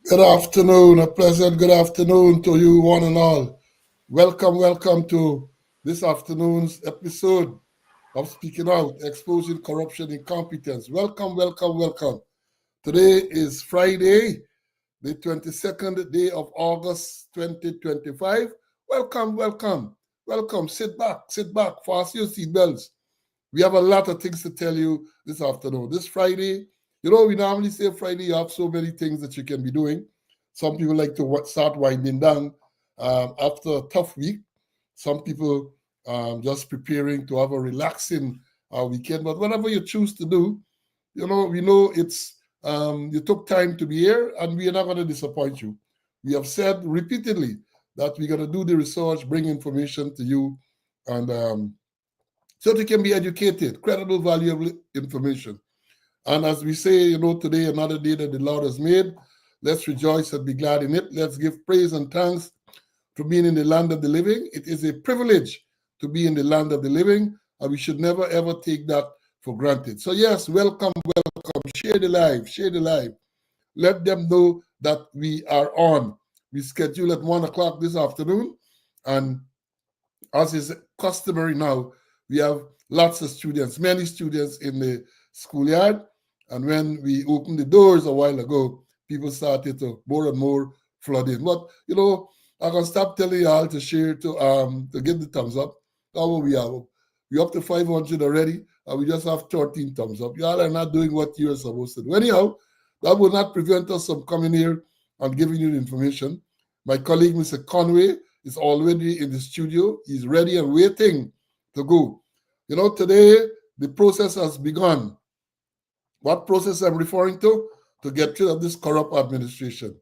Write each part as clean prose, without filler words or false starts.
Good afternoon, a pleasant good afternoon to you one and all. Welcome to this afternoon's episode of Speaking Out, Exposing Corruption Incompetence. Welcome. Today is Friday, the 22nd day of August 2025. Welcome. Sit back, fasten your seatbelts. We have a lot of things to tell you this afternoon. This Friday, we normally say Friday, you have so many things that you can be doing. Some people like to start winding down after a tough week. Some people just preparing to have a relaxing weekend. But whatever you choose to do, we know it's you took time to be here, and we are not going to disappoint you. We have said repeatedly that we're going to do the research, bring information to you, and so that you can be educated, credible, valuable information. And as we say, today, another day that the Lord has made. Let's rejoice and be glad in it. Let's give praise and thanks for being in the land of the living. It is a privilege to be in the land of the living, and we should never, ever take that for granted. So yes, welcome. Share the live. Let them know that we are on. We schedule at 1 o'clock this afternoon, and as is customary now, we have lots of students, many students in the schoolyard. And when we opened the doors a while ago, people started to more and more flood in. But I can stop telling you all to share, to give the thumbs up. How we have? We're up to 500 already, and we just have 13 thumbs up. Y'all are not doing what you're supposed to do. Anyhow, that will not prevent us from coming here and giving you the information. My colleague, Mr. Conway, is already in the studio. He's ready and waiting to go. Today, the process has begun. What process I'm referring to? To get rid of this corrupt administration.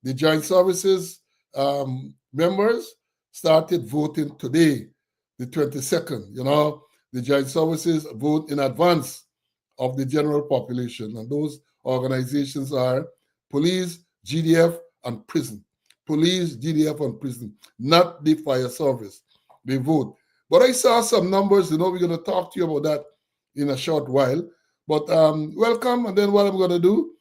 The Joint Services members started voting today, the 22nd. The Joint Services vote in advance of the general population. And those organizations are police, GDF, and prison. Police, GDF, and prison, not the fire service. They vote. But I saw some numbers, we're going to talk to you about that in a short while. But welcome, and then what I'm going to do,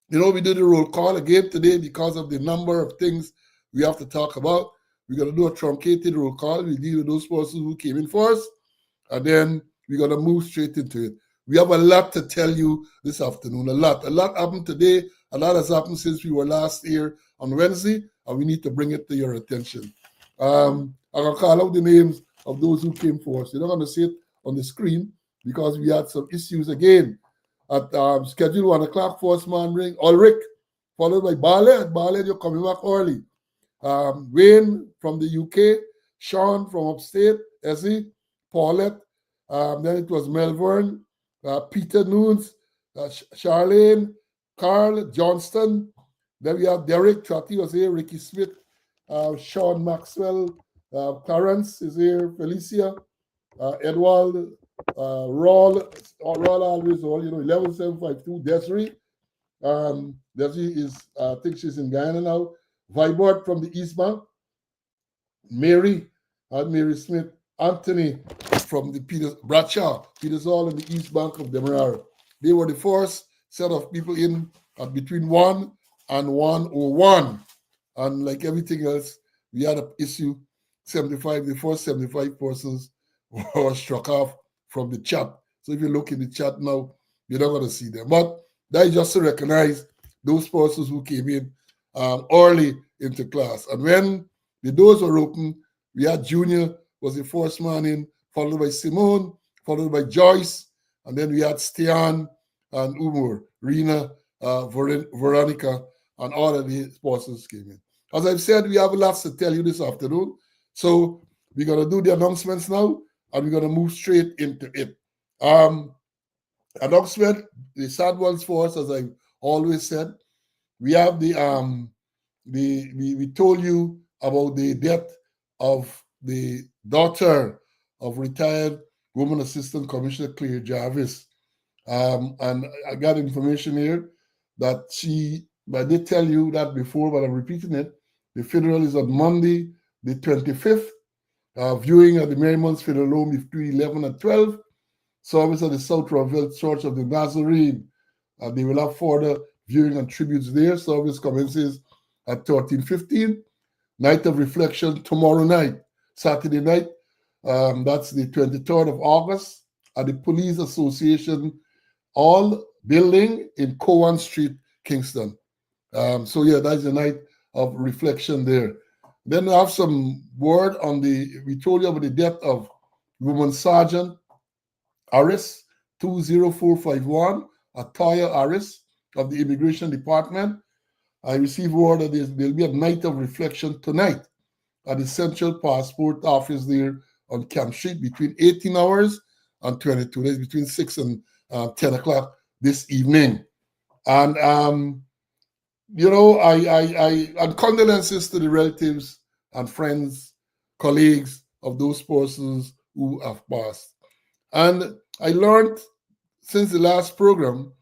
we did a roll call again today because of the number of things we have to talk about. We're going to do a truncated roll call. We deal with those persons who came in first, and then we're going to move straight into it. We have a lot to tell you this afternoon, a lot. A lot happened today. A lot has happened since we were last here on Wednesday, and we need to bring it to your attention. I'm going to call out the names of those who came first. You're not going to see it on the screen because we had some issues again. At schedule 1 o'clock, first man ring, Ulrich, followed by Barlet. Barlet, you're coming back early. Wayne from the UK, Sean from upstate, Essie, Paulette, then it was Melbourne, Peter Nunes, Charlene, Carl Johnston. Then we have Derek Trotty was here, Ricky Smith, Sean Maxwell, Clarence is here, Felicia, Edward, Rawl always all, 11752, Desiree. Desiree is, I think she's in Guyana now. Vibert from the East Bank. Mary Smith. Anthony from the Bradshaw, Peters Hall in the East Bank of Demerara. They were the first set of people in at between 1 and 101. And like everything else, we had an issue 75, the first 75 persons were struck off from the chat. So if you look in the chat now, you're not going to see them. But that is just to recognize those persons who came in early into class. And when the doors were open, we had Junior was the first man in, followed by Simone, followed by Joyce, and then we had Stian and Umur, Rena, Veronica, and all of the persons came in. As I've said, we have lots to tell you this afternoon. So we're going to do the announcements now, and we're going to move straight into it. Announcement, the sad ones for us, as I've always said. We have we told you about the death of the daughter of retired Women Assistant Commissioner Claire Jarvis. And I got information here that I did tell you that before, but I'm repeating it. The funeral is on Monday, the 25th. Viewing at the Marymount's Funeral Home between 11 and 12. Service at the South Roville Church of the Nazarene. They will have further viewing and tributes there. Service commences at 13:15. Night of reflection tomorrow night, Saturday night. That's the 23rd of August at the Police Association All building in Cowan Street, Kingston. So yeah, that's the night of reflection there. Then we have some word on we told you about the death of Woman Sergeant Aris 20451, Atoya Aris of the Immigration Department. I received word that there'll be a night of reflection tonight at the Central Passport Office there on Camp Street between 18 hours and 22 days, between 6 and 10 o'clock this evening. And, and condolences to the relatives and friends, colleagues of those persons who have passed. And I learned since the last program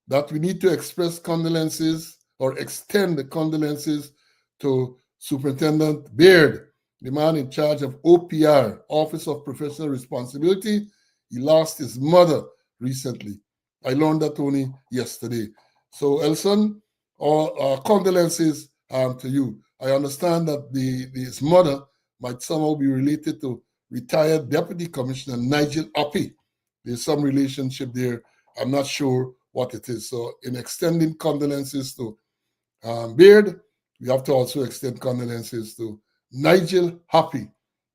that we need to express condolences or extend the condolences to Superintendent Beard, the man in charge of OPR, Office of Professional Responsibility. He lost his mother recently. I learned that only yesterday. So, Elson, condolences to you. I understand that his mother might somehow be related to retired Deputy Commissioner Nigel Uppy. There's some relationship there. I'm not sure what it is. So, in extending condolences to Beard, we have to also extend condolences to Nigel Uppy.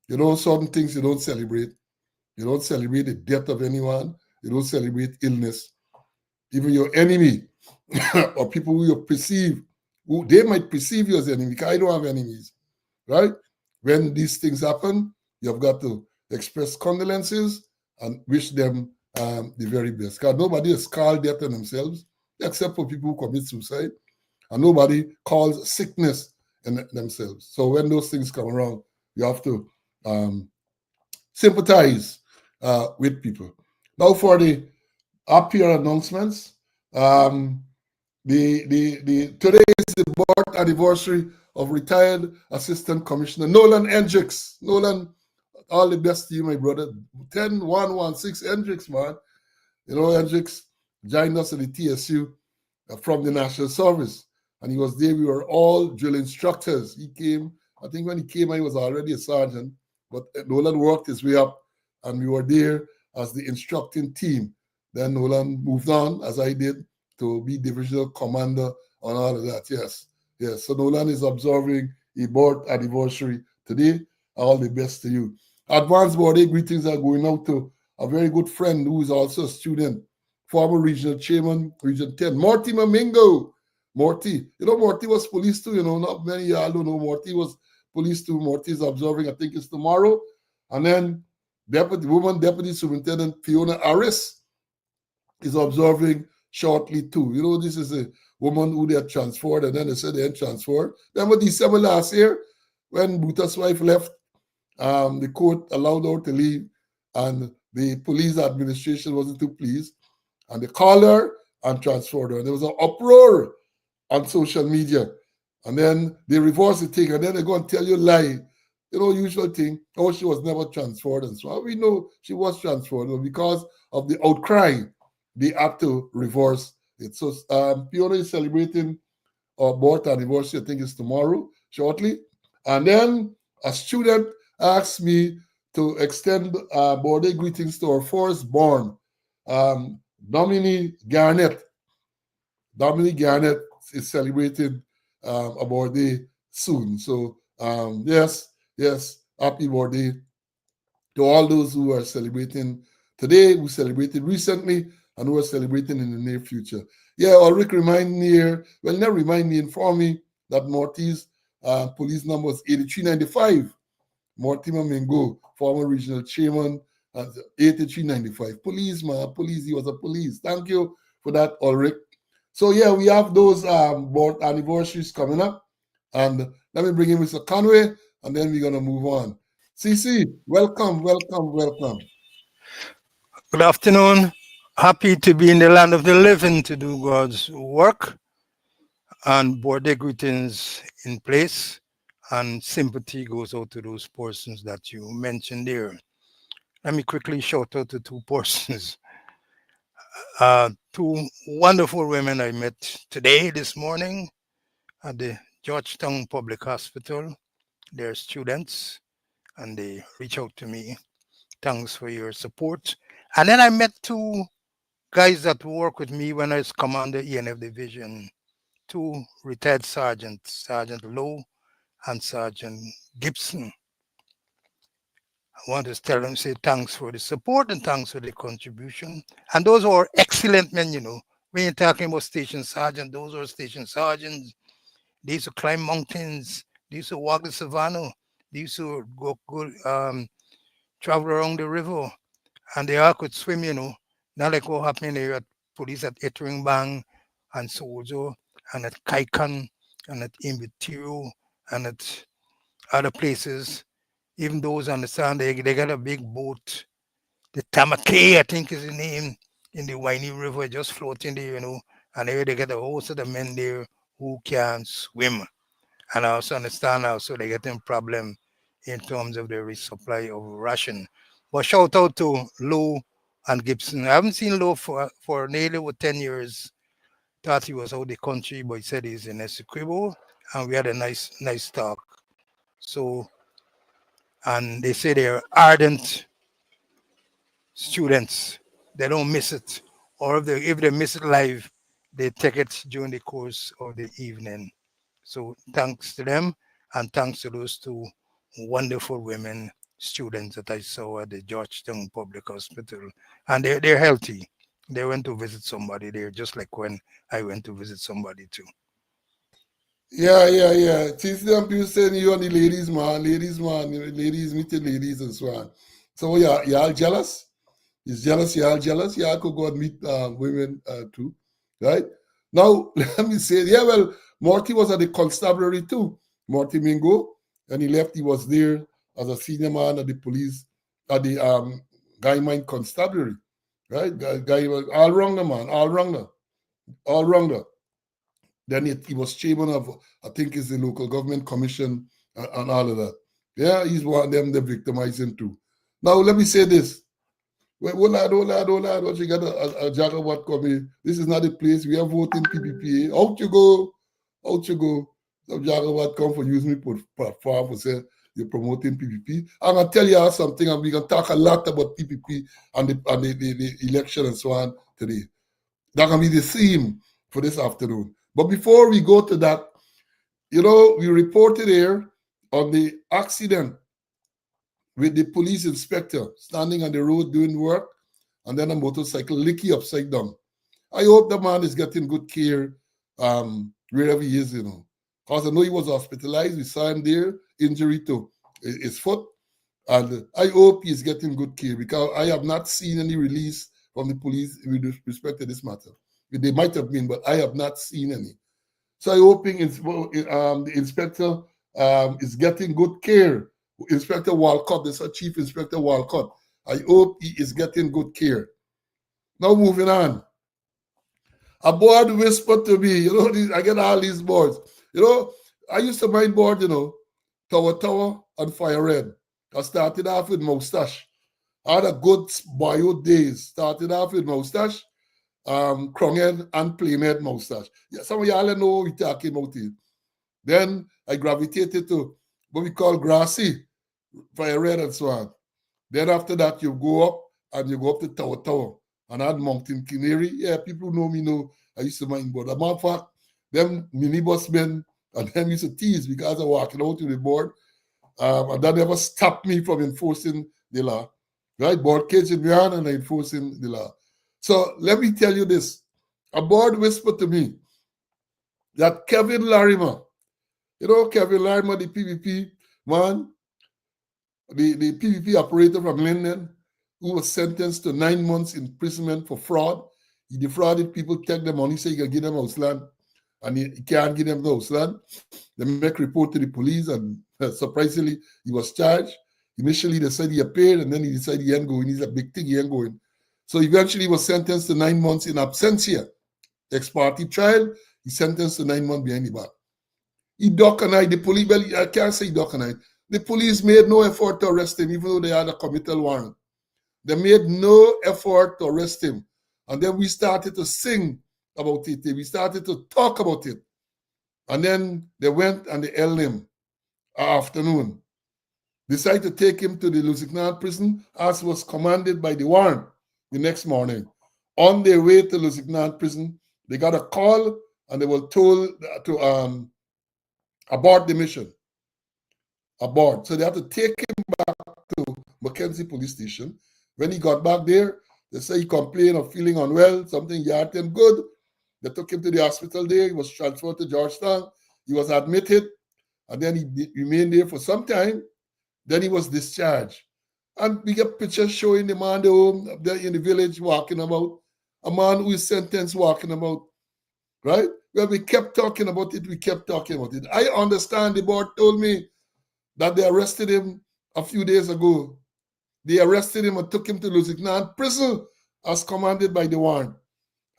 You know, certain things you don't celebrate. You don't celebrate the death of anyone. You don't celebrate illness. Even your enemy or people who you perceive, who they might perceive you as enemy. Because I don't have enemies, right? When these things happen, you've got to express condolences and wish them the very best. Because nobody has called death on themselves, except for people who commit suicide. And nobody calls sickness in themselves. So when those things come around, you have to sympathize with people. Now for the up-here announcements. Today is the birth anniversary of retired Assistant Commissioner Nolan Hendricks. Nolan, all the best to you, my brother. 10116 Hendricks, man. You know, Hendricks joined us at the TSU from the National Service. And he was there. We were all drill instructors. He came, I think when he came, he was already a sergeant, but Nolan worked his way up and we were there as the instructing team. Then Nolan moved on, as I did, to be divisional commander on all of that. Yes. So Nolan is observing a birth anniversary today. All the best to you. Advanced birthday greetings are going out to a very good friend who is also a student, former regional chairman, Region 10, Morty Mamingo. Morty, Morty was police too, not many y'all don't know Morty was police too. Morty is observing, I think it's tomorrow. And then Deputy Superintendent Fiona Aris is observing shortly too. This is a woman who they had transferred and then they said they had transferred. Remember December last year when Brutus' wife left, the court allowed her to leave and the police administration wasn't too pleased. And they called her and transferred her. And there was an uproar on social media. And then they reverse the thing and then they go and tell you a lie. Usual thing, she was never transferred and so on. We know she was transferred, but because of the outcry, they had to reverse it. So Fiona is celebrating her birth anniversary, I think it's tomorrow, shortly. And then a student asked me to extend birthday greetings to her firstborn, Dominique Garnett. Dominique Garnett is celebrating a birthday soon. So yes, happy birthday to all those who are celebrating today, who celebrated recently, and who are celebrating in the near future. Yeah, Ulrich inform me that Morty's police number is 8395. Morty Mamingo, former regional chairman, 8395. Police, he was a police. Thank you for that, Ulrich. So yeah, we have those birth anniversaries coming up. And let me bring in Mr. Conway, and then we're going to move on. CC, welcome. Good afternoon. Happy to be in the land of the living to do God's work. And birthday greetings in place. And sympathy goes out to those persons that you mentioned there. Let me quickly shout out to two persons. Two wonderful women I met this morning at the Georgetown Public Hospital. They're students and they reach out to me. Thanks for your support. And then I met two guys that work with me when I was commander ENF division, two retired sergeants, Sergeant Lowe and Sergeant Gibson. I want to tell them, say thanks for the support and thanks for the contribution. And those are excellent men, When you're talking about station sergeant, those are station sergeants. They used to climb mountains. They used to walk the savannah. They used to go travel around the river. And they all could swim, Not like what happened here at police at Etteringbang and Soldier and at Kaikan and at Imbitiro and at other places. Even those understand they got a big boat. The Tamake, I think is the name, in the Winey River, just floating there, And there they get a whole set of men there who can swim. And I also understand also they getting problem in terms of the resupply of ration. But shout out to Lowe and Gibson. I haven't seen Lowe for nearly over 10 years. Thought he was out of the country, but he said he's in Essequibo, and we had a nice talk. So, and they say they're ardent students. They don't miss it. Or if they miss it live, they take it during the course of the evening. So thanks to them, and thanks to those two wonderful women students that I saw at the Georgetown Public Hospital. And they're healthy. They went to visit somebody there, just like when I went to visit somebody too. Yeah. See them people saying you and the ladies, man, ladies meeting ladies and so on. So you all jealous? Is jealous, you all jealous? You all could go and meet women too, right? Now, let me say, Morty was at the constabulary too. Morty Mingo, and he left, he was there as a senior man at the police, at the Guy Mine Constabulary, right? Guy was all rounder, man, all rounder. Then he was chairman of, I think it's the local government commission and all of that. Yeah, he's one of them, they victimize him too. Now, let me say this. Wait, oh lad, what you got a jagabat coming? This is not the place. We are voting PPPA. Out you go. Some jagabat come for use me platform for say you're promoting PPP. I'm gonna tell you something, and we're gonna talk a lot about PPP and the election and so on today. That's gonna be the theme for this afternoon. But before we go to that, we reported here on the accident with the police inspector standing on the road doing work, and then a motorcycle licky upside down. I hope the man is getting good care wherever he is, Because I know he was hospitalized. We saw him there, injury to his foot. And I hope he's getting good care because I have not seen any release from the police with respect to this matter. They might have been, but I have not seen any. So I'm hoping the inspector is getting good care. Inspector Walcott, this is Chief Inspector Walcott. I hope he is getting good care. Now moving on. A board whispered to me, I get all these boards. I used to mind board, Tower and Fire Red. I started off with Moustache. I had a good bio days. Started off with Moustache, Kronghead and Plainhead Moustache. Yeah, some of y'all know what we're talking about it. Then I gravitated to what we call Grassy, Fire Red and so on. Then after that, you go up to Tower. And I had Mountain Canary. Yeah, people know me know I used to mind board. As a matter of fact, them minibus men and them used to tease because I walking out to the board. And that never stopped me from enforcing the law. Right? Board kids in my hand and enforcing the law. So let me tell you this. A board whispered to me that Kevin Larimer, Kevin Larimer, the PVP man, the PVP operator from Linden, who was sentenced to 9 months imprisonment for fraud. He defrauded people, take their money, say he can give them house land, and he can't give them the house land. They make report to the police, and surprisingly, he was charged. Initially, they said he appeared, and then he decided he ain't going. He's a big thing, he ain't going. So eventually, he was sentenced to 9 months in absentia. Ex-party trial, he sentenced to 9 months behind the bar. He duck and the police, well, I can't say duck and the police made no effort to arrest him, even though they had a committal warrant. They made no effort to arrest him. And then we started to sing about it. We started to talk about it. And then they went and they held him afternoon. Decided to take him to the Lusignan prison as was commanded by the warrant the next morning. On their way to Lusignan prison, they got a call and they were told to abort the mission. Abort. So they had to take him back to Mackenzie police station. When he got back there, they say he complained of feeling unwell, something yacked him good. They took him to the hospital there. He was transferred to Georgetown. He was admitted, and then he remained there for some time. Then he was discharged. And we get pictures showing the man there in the village walking about, a man who is sentenced walking about, right? Well, we kept talking about it. We kept talking about it. I understand the board told me that they arrested him a few days ago. They arrested him and took him to Lusignan prison as commanded by the warrant.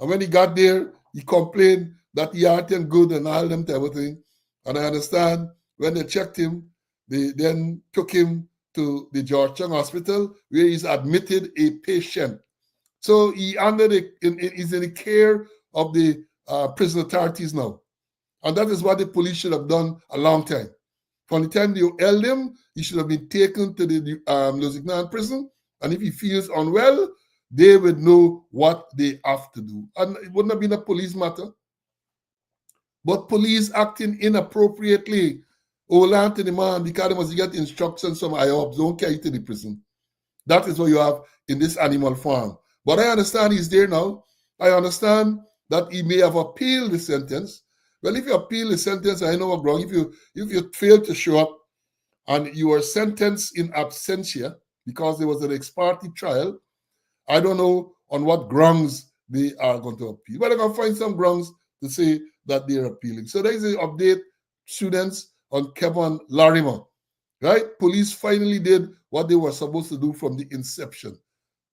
And when he got there, he complained that he had him good and all them type of thing. And I understand when they checked him, they then took him to the Georgetown Hospital where he's admitted a patient. So he is in the care of the prison authorities now. And that is what the police should have done a long time. From the time they held him, he should have been taken to the Lusignan prison. And if he feels unwell, they would know what they have to do. And it wouldn't have been a police matter. But police acting inappropriately, hold on to the man because they must get instructions from IOPS, don't carry to the prison. That is what you have in this animal farm. But I understand he's there now. I understand that he may have appealed the sentence. Well, if you appeal the sentence, I know what's wrong. If you fail to show up and you are sentenced in absentia because there was an ex parte trial, I don't know on what grounds they are going to appeal. But I can find some grounds to say that they're appealing. So there is an update, students, on Kevin Larimer, right? Police finally did what they were supposed to do from the inception.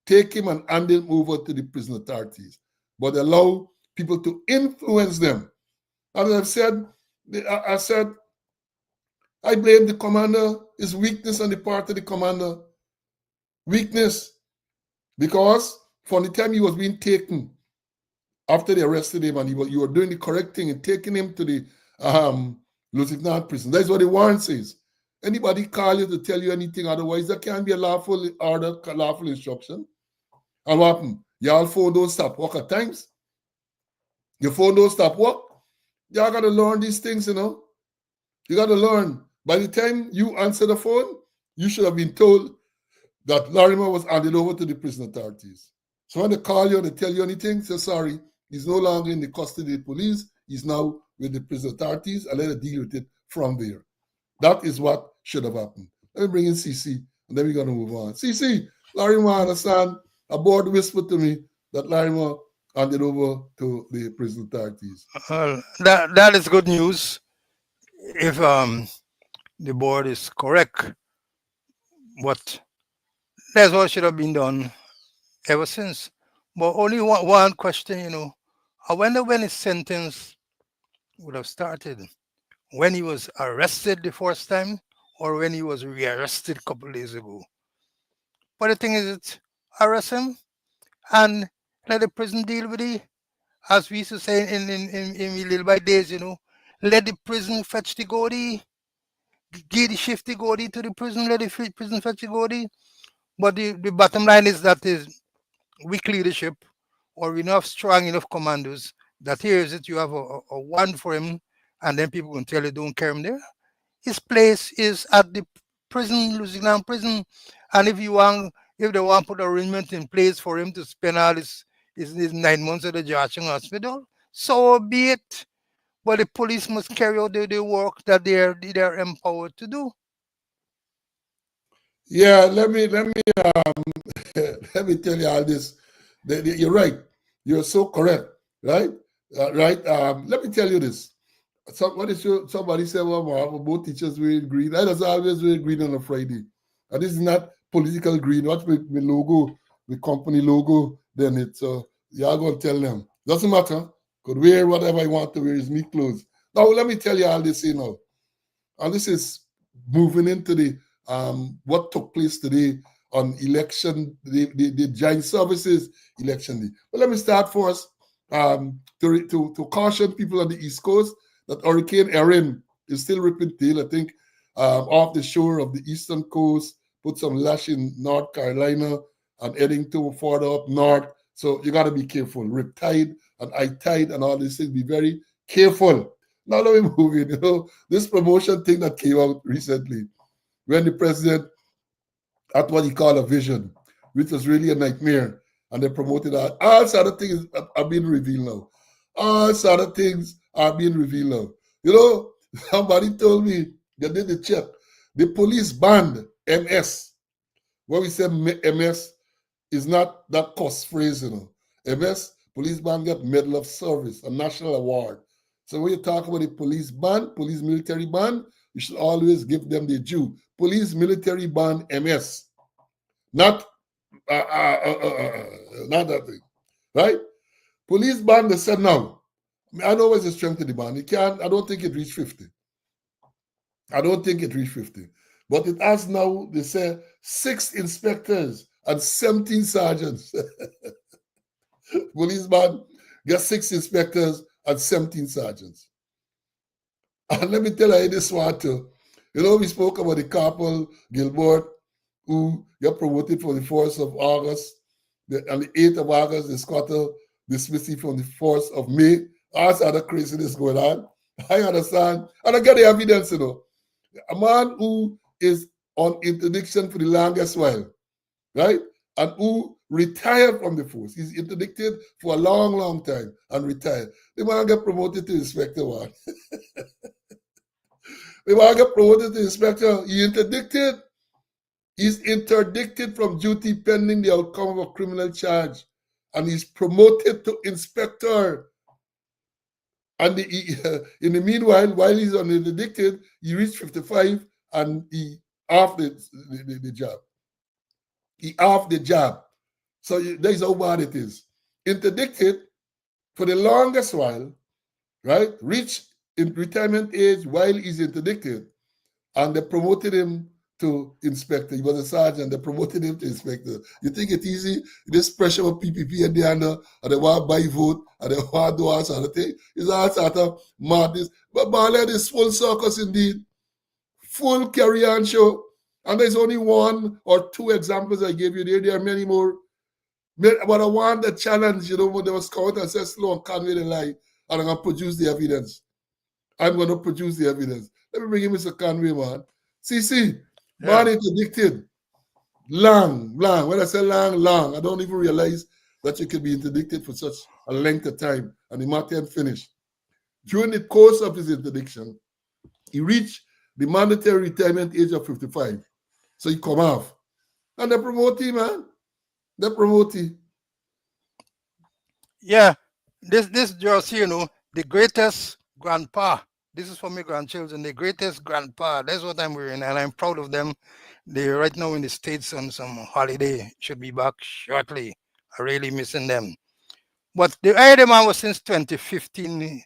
Take him and hand him over to the prison authorities, but allow people to influence them. As I've said, I blame the commander, his weakness on the part of the commander. Weakness. Because from the time he was being taken, after they arrested him and you were doing the correct thing and taking him to the Lusignan prison. That's what the warrant says. Anybody call you to tell you anything otherwise, there can't be a lawful order, lawful instruction. And what happened? Y'all phone don't stop work at times. Your phone don't stop work. Y'all got to learn these things, you know. You got to learn. By the time you answer the phone, you should have been told that Larimer was handed over to the prison authorities. So when they call you and they tell you anything, say sorry, he's no longer in the custody of the police. He's now with the prison authorities and let them deal with it from there. That is what should have happened. Let me bring in CC and then we're going to move on. CC, Larimer, I understand. A board whispered to me that Larimer handed over to the prison authorities. That is good news if the board is correct. But that's what should have been done ever since. But only one question, you know. I wonder when his sentence would have started. When he was arrested the first time or when he was rearrested a couple of days ago. But the thing is, it's arrest him and let the prison deal with it. As we used to say in little by days, you know, let the prison fetch the goatee, give the shift the goatee to the prison, let the prison fetch the goatee. But the bottom line is that is weak leadership or enough strong enough commandos that here is it, you have a one for him and then people can tell you don't care him there. His place is at the prison, Lusignan prison. And if they want to put arrangement in place for him to spend all his 9 months at the Georgetown Hospital, so be it. But the police must carry out the work that they're empowered to do. Yeah, let me let me tell you all this. You're right. You're so correct. Right? Right. Let me tell you this. Somebody said, well, both teachers wear green. I just always wear green on a Friday. And this is not political green. What's my logo, the company logo, then it's y'all gonna tell them. Doesn't matter. Could wear whatever I want to wear, is me clothes. Now let me tell you all this, you know. And this is moving into the what took place today on election, the giant services election day. But let me start first to caution people on the East Coast that Hurricane Erin is still ripping tail. I think off the shore of the eastern coast, put some lash in North Carolina and heading to further up north. So you got to be careful. Riptide and high tide and all these things, be very careful. Now let me move in. You know, this promotion thing that came out recently, when the president had what he called a vision, which was really a nightmare, and they promoted that. All sort of things are being revealed now. All sort of things are being revealed now. You know, somebody told me, they did the check. The police banned MS. When we say MS, is not that cost phrase, you know. MS, police band got Medal of Service, a national award. So when you talk about the police band, police military band, you should always give them the due. Police military band MS, not not that thing, right? Police band, they said no. I know what's the strength of the band. It can't. I don't think it reached 50. I don't think it reached 50. But it has now, they say, 6 inspectors and 17 sergeants. Policeman get 6 inspectors and 17 sergeants. And let me tell you this one too. You know, we spoke about the Corporal Gilbert, who got promoted for the 4th of August. On the 8th of August, the squatter dismissed him from the 4th of May. All sort of craziness going on. I understand. And I get the evidence, you know. A man who is on interdiction for the longest while, right? And who retired from the force. He's interdicted for a long, long time and retired. The man got promoted to inspector one. The man got promoted to inspector. He interdicted. He's interdicted from duty pending the outcome of a criminal charge. And he's promoted to inspector. And in the meanwhile, while he's on interdicted, he reached 55 and he off the job. He off the job. So that's how bad it is. Interdicted for the longest while, right? Reached in retirement age while he's interdicted, and they promoted him to inspector. He was a sergeant. They promoted him to inspector. You think it's easy? This pressure of PPP and the under, and they want to buy vote, and they want to do all sort of thing. It's all sort of madness. But Barley is full circus indeed. Full carry-on show. And there's only 1 or 2 examples I gave you there. There are many more. But I want the challenge, you know, when they was caught and said, slow and convey the lie, and I'm going to produce the evidence. I'm going to produce the evidence. Let me bring in Mr. Conway, man. CC, man interdicted. Long. When I say long, I don't even realize that you can be interdicted for such a length of time. And the matter finished. During the course of his interdiction, he reached the mandatory retirement age of 55. So he come off. And they promote him, man. They promote him. Yeah. This just, you know, the greatest grandpa. This is for my grandchildren, the greatest grandpa. That's what I'm wearing, and I'm proud of them. They're right now in the States on some holiday. Should be back shortly. I'm really missing them. But the other man was since 2015,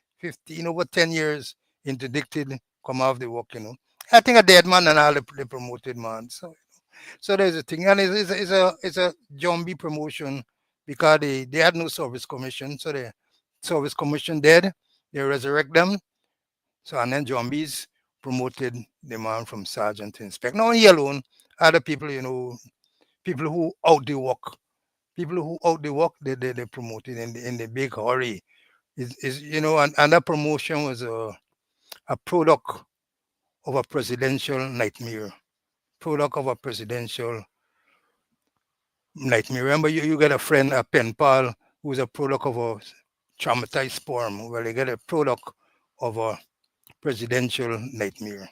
over 10 years, interdicted, come off the work, you know. I think a dead man and all the promoted man. So there's a thing. And it's a zombie promotion because they had no service commission. So the service commission dead, they resurrect them. So and then zombies promoted the man from sergeant to inspector. Not he alone, other people, you know, people who out the work. People who out the work, they promoted in the big hurry. Is you know, and that promotion was a product of a presidential nightmare. Product of a presidential nightmare. Remember, you got a friend, a pen pal, who's a product of a traumatized sperm. Well, you get a product of a presidential nightmare.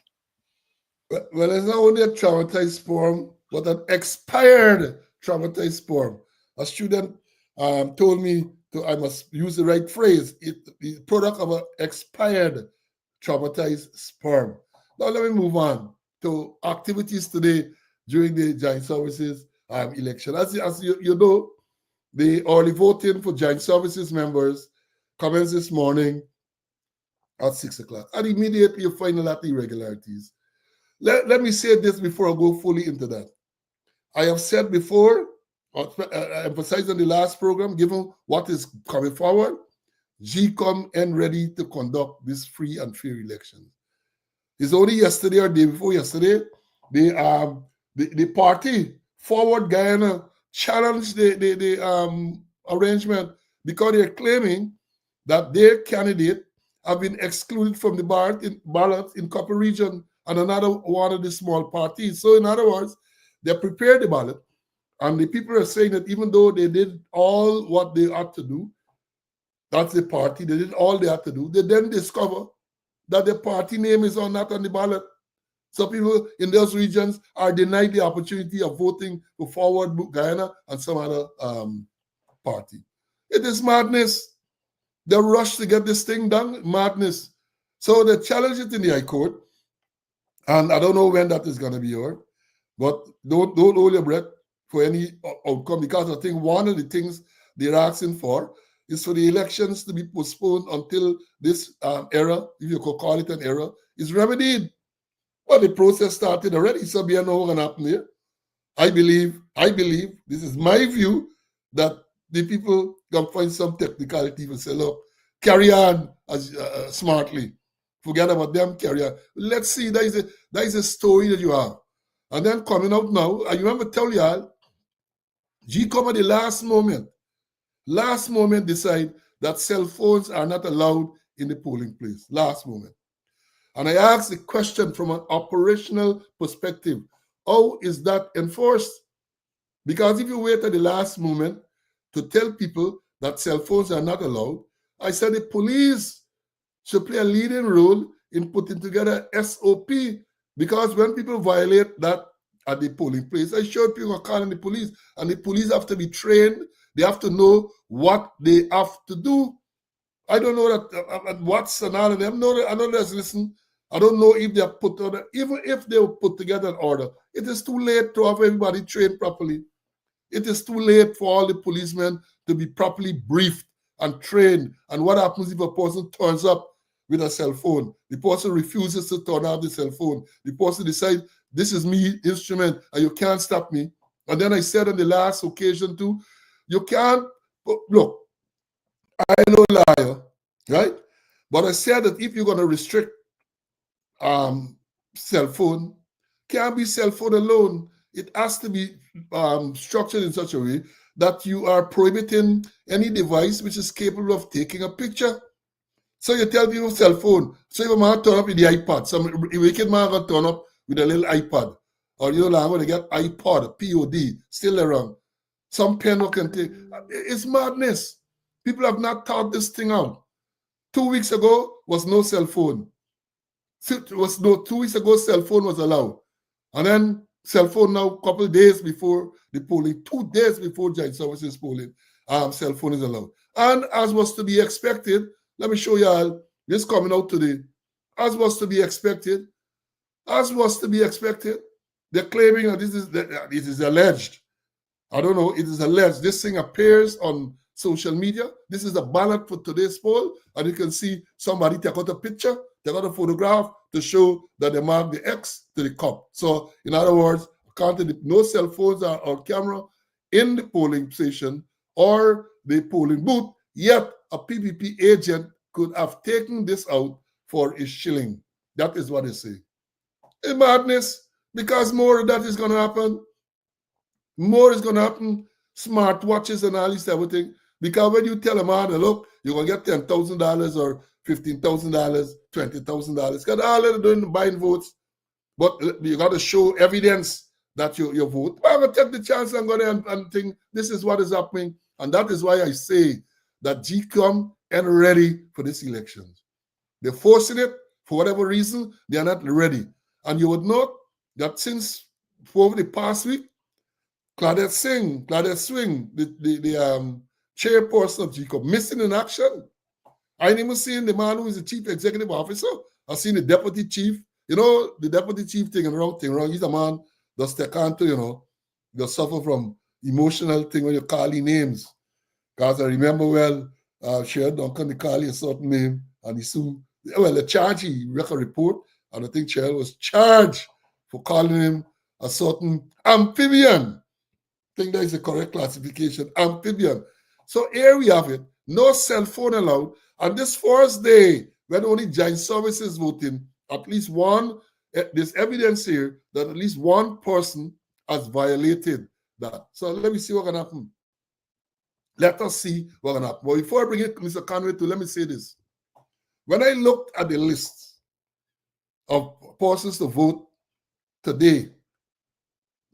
Well, it's not only a traumatized sperm, but an expired traumatized sperm. A student told me I must use the right phrase. The product of an expired traumatized sperm. Now let me move on to activities today during the Joint Services election. As you know, the early voting for Joint Services members commenced this morning at 6 o'clock. And immediately you find a lot of irregularities. Let me say this before I go fully into that. I have said before, emphasized on the last program, given what is coming forward, GCOM and ready to conduct this free and fair election. It's only yesterday or day before yesterday, the party, Forward Guyana, challenged the arrangement because they're claiming that their candidate have been excluded from the ballot in Copper Region and another one of the small parties. So in other words, they prepared the ballot, and the people are saying that even though they did all what they ought to do, that's the party, they did all they had to do, they then discover that the party name is not on the ballot. So people in those regions are denied the opportunity of voting for Forward Guyana and some other party. It is madness. The rush to get this thing done, madness. So they challenge it in the High Court, and I don't know when that is going to be heard, but don't hold your breath for any outcome, because I think one of the things they're asking for is for the elections to be postponed until this error, if you could call it an error, is remedied. Well, the process started already, so we know what's going to happen here. I believe, this is my view, that the people can find some technicality and say, look, carry on smartly. Forget about them, carry on. Let's see, that is a story that you have. And then coming out now, I remember tell y'all, GCOM at the last moment decide that cell phones are not allowed in the polling place. Last moment. And I asked the question from an operational perspective, how is that enforced? Because if you wait at the last moment to tell people that cell phones are not allowed, I said the police should play a leading role in putting together SOP, because when people violate that at the polling place, I showed people are calling the police, and the police have to be trained. They have to know what they have to do. I don't know that what's and all of them. No, I know there's listen. I don't know if they are put together. Even if they will put together an order, it is too late to have everybody trained properly. It is too late for all the policemen to be properly briefed and trained. And what happens if a person turns up with a cell phone? The person refuses to turn off the cell phone. The person decides, this is me instrument and you can't stop me. And then I said on the last occasion too, you can't, look, I know liar, right? But I said that if you're going to restrict cell phone, can't be cell phone alone. It has to be structured in such a way that you are prohibiting any device which is capable of taking a picture. So you tell people cell phone. So if a man turn up with the iPad, some wicked man going to turn up with a little iPad. Or you know, I'm going to get iPod, P-O-D, still around. Some pen can take. It's madness. People have not thought this thing out. 2 weeks ago was no cell phone. 2 weeks ago, cell phone was allowed. And then cell phone now, a couple of days before the polling, 2 days before Joint Services polling, cell phone is allowed. And as was to be expected, let me show you all this coming out today. As was to be expected, they're claiming that this is alleged. I don't know, it is alleged. This thing appears on social media. This is a ballot for today's poll, and you can see somebody take out a picture, take out a photograph to show that they mark the X to the cup. So, in other words, no cell phones or camera in the polling station or the polling booth, yet a PPP agent could have taken this out for a shilling. That is what they say. It's madness, because more of that is going to happen. More is going to happen. Smart watches and all this everything. Because when you tell a man, look, you're going to get $10,000 or $15,000, $20,000, because all they're doing buying votes. But you got to show evidence that you vote. I'm going to take the chance and go there and think this is what is happening. And that is why I say that GCOM ain't ready for this election. They're forcing it for whatever reason. They are not ready. And you would note that since over the past week, Claudette Swing, the chairperson of GCOM, missing in action. I ain't even seen the man who is the chief executive officer. I've seen the deputy chief. You know, the deputy chief thing around. He's a man that's Tecanto, you know, just suffer from emotional thing when you call him names. Because I remember well, Sheriff Duncan, they call him a certain name, and the charge, he read a report, and I think Sheriff was charged for calling him a certain amphibian. think that is the correct classification. Amphibian. So here we have it. No cell phone allowed. And this first day, when only joint services voting, at least one, there's evidence here that at least one person has violated that. So let me see what's going to happen. Let us see what's going to happen. But before I bring it, Mr. Conway, let me say this. When I looked at the list of persons to vote today,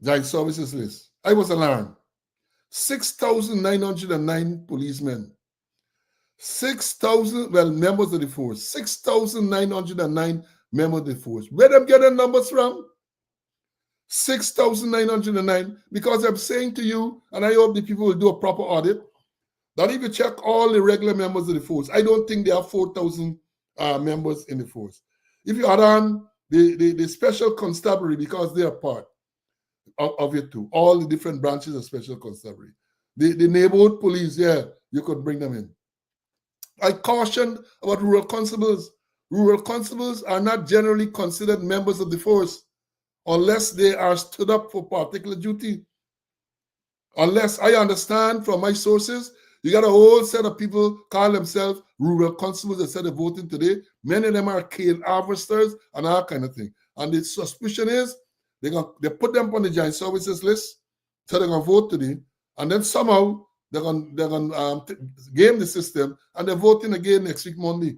joint services list, I was alarmed. 6,909 policemen. 6,000, members of the force. 6,909 members of the force. Where them get the numbers from? 6,909. Because I'm saying to you, and I hope the people will do a proper audit, that if you check all the regular members of the force, I don't think there are 4,000 members in the force. If you add on the special constabulary, because they are part of it too, all the different branches of special constabulary. The neighborhood police, yeah, you could bring them in. I cautioned about rural constables. Rural constables are not generally considered members of the force unless they are stood up for particular duty. Unless I understand from my sources, you got a whole set of people call themselves rural constables instead of voting today. Many of them are killed harvesters and all kind of thing. And the suspicion is they put them on the joint services list, so they're gonna vote today, and then somehow they're gonna game the system, and they're voting again next week Monday.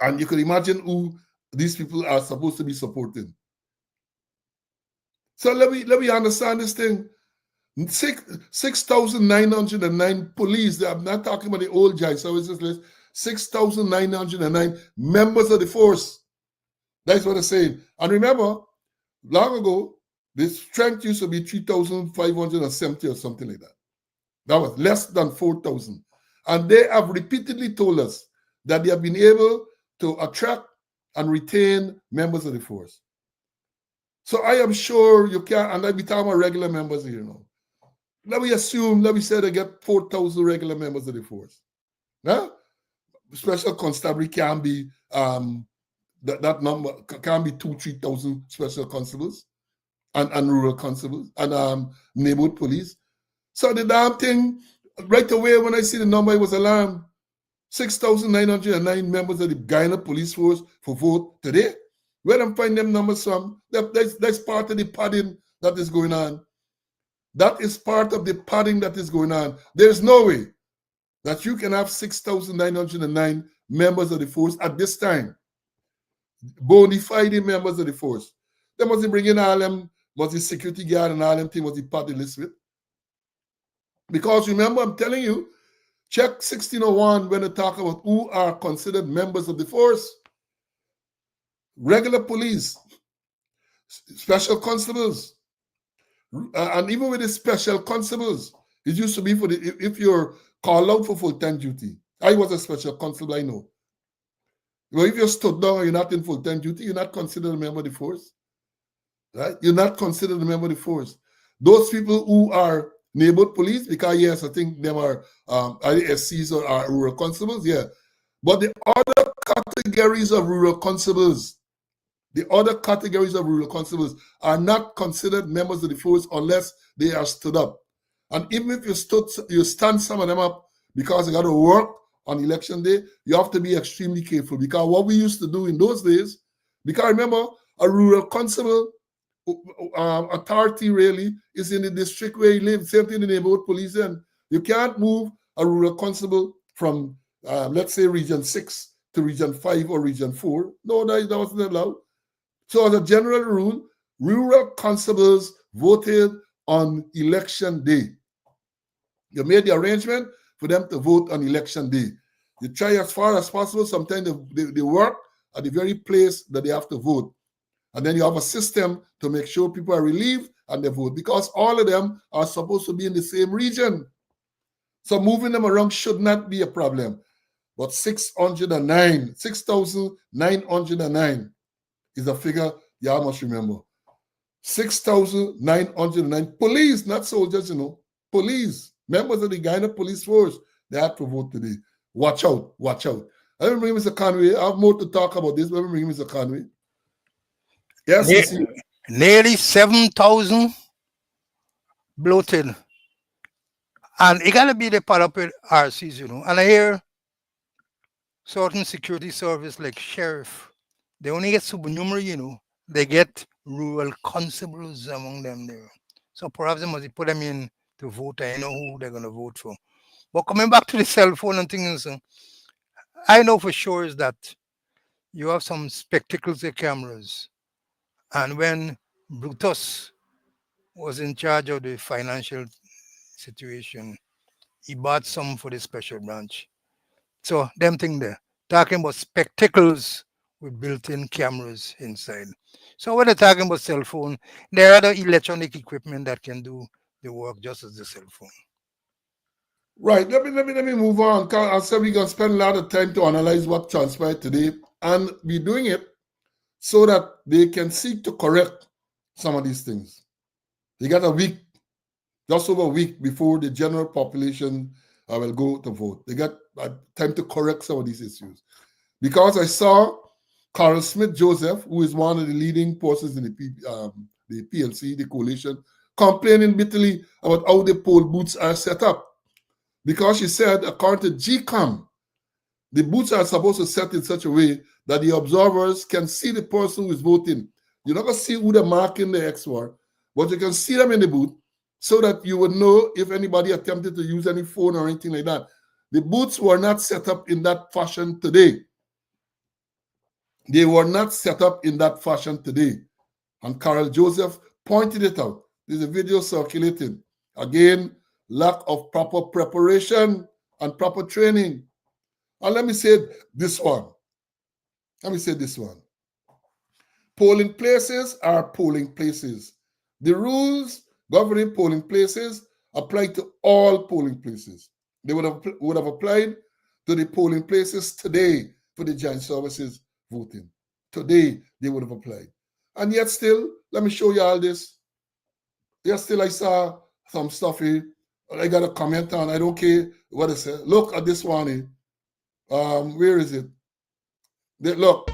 And you can imagine who these people are supposed to be supporting. So let me understand this thing. 6,909 police. I'm not talking about the old joint services list. 6,909 members of the force. That's what I'm saying. And remember, long ago, the strength used to be 3,570 or something like that. That was less than 4,000. And they have repeatedly told us that they have been able to attract and retain members of the force. So I am sure you can, and I'll be talking about regular members here now. Let me say they get 4,000 regular members of the force. Now, special constabulary can be, that number can be 2,000-3,000 special constables and rural constables and neighborhood police. So the damn thing, right away when I see the number, I was alarmed. 6,909 members of the Guyana police force for vote today. Where them find them numbers from? That's part of the padding that is going on. That is part of the padding that is going on. There's no way that you can have 6,909 members of the force at this time. Bona fide members of the force. They must be bringing all them, was the security guard and all them things, was the party list with. Because remember, I'm telling you, check 1601 when they talk about who are considered members of the force. Regular police, special constables, and even with the special constables, it used to be for if you're called out for full-time duty. I was a special constable, I know. Well, if you're stood down and you're not in full-time duty, you're not considered a member of the force. Right? You're not considered a member of the force. Those people who are neighborhood police, because yes, I think them are SCs or are rural constables, yeah. But the other categories of rural constables, are not considered members of the force unless they are stood up. And even if you stand some of them up because they got to work on election day, you have to be extremely careful. Because what we used to do in those days, because remember, a rural constable authority really is in the district where you live. Same thing in the neighborhood police. And you can't move a rural constable from, let's say, Region 6 to Region 5 or Region 4. No, that wasn't allowed. So as a general rule, rural constables voted on election day. You made the arrangement for them to vote on election day. You try as far as possible. Sometimes they work at the very place that they have to vote. And then you have a system to make sure people are relieved and they vote, because all of them are supposed to be in the same region. So moving them around should not be a problem. But 6,909 is a figure you all must remember. 6,909 police, not soldiers, police, members of the Guyana police force, they have to vote today. Watch out, watch out. Let me bring Mr. Conway. I have more to talk about this. Let me bring Mr. Conway. Yes, Nearly 7,000 bloated. And it gotta be the part of it RCs, you know. And I hear certain security service like sheriff, they only get supernumerary, you know. They get rural constables among them there. So perhaps they must put them in to vote. I know who they're gonna vote for. But coming back to the cell phone and things, I know for sure is that you have some spectacles cameras. And when Brutus was in charge of the financial situation, he bought some for the special branch. So them thing there, talking about spectacles with built-in cameras inside. So when they're talking about cell phone, there are other electronic equipment that can do the work just as the cell phone. Right. Let me move on. 'Cause I said we're gonna spend a lot of time to analyze what transpired today, and we're doing it so that they can seek to correct some of these things. They got a week, just over a week before the general population will go to vote. They got time to correct some of these issues. Because I saw Carl Smith Joseph, who is one of the leading forces in the PLC, the coalition, complaining bitterly about how the poll booths are set up. Because she said, according to GCOM, the booths are supposed to set in such a way that the observers can see the person who is voting. You're not going to see who they're marking the X for, but you can see them in the booth so that you would know if anybody attempted to use any phone or anything like that. The booths were not set up in that fashion today. They were not set up in that fashion today. And Carol Joseph pointed it out. There's a video circulating. Again, lack of proper preparation and proper training. And let me say this one. Polling places are polling places. The rules governing polling places apply to all polling places. They would have applied to the polling places today for the joint services voting. Today, they would have applied. And yet still, let me show you all this. Yet still, I saw some stuff here. I got a comment on, I don't care what it says. Look at this one here. Where is it? Look.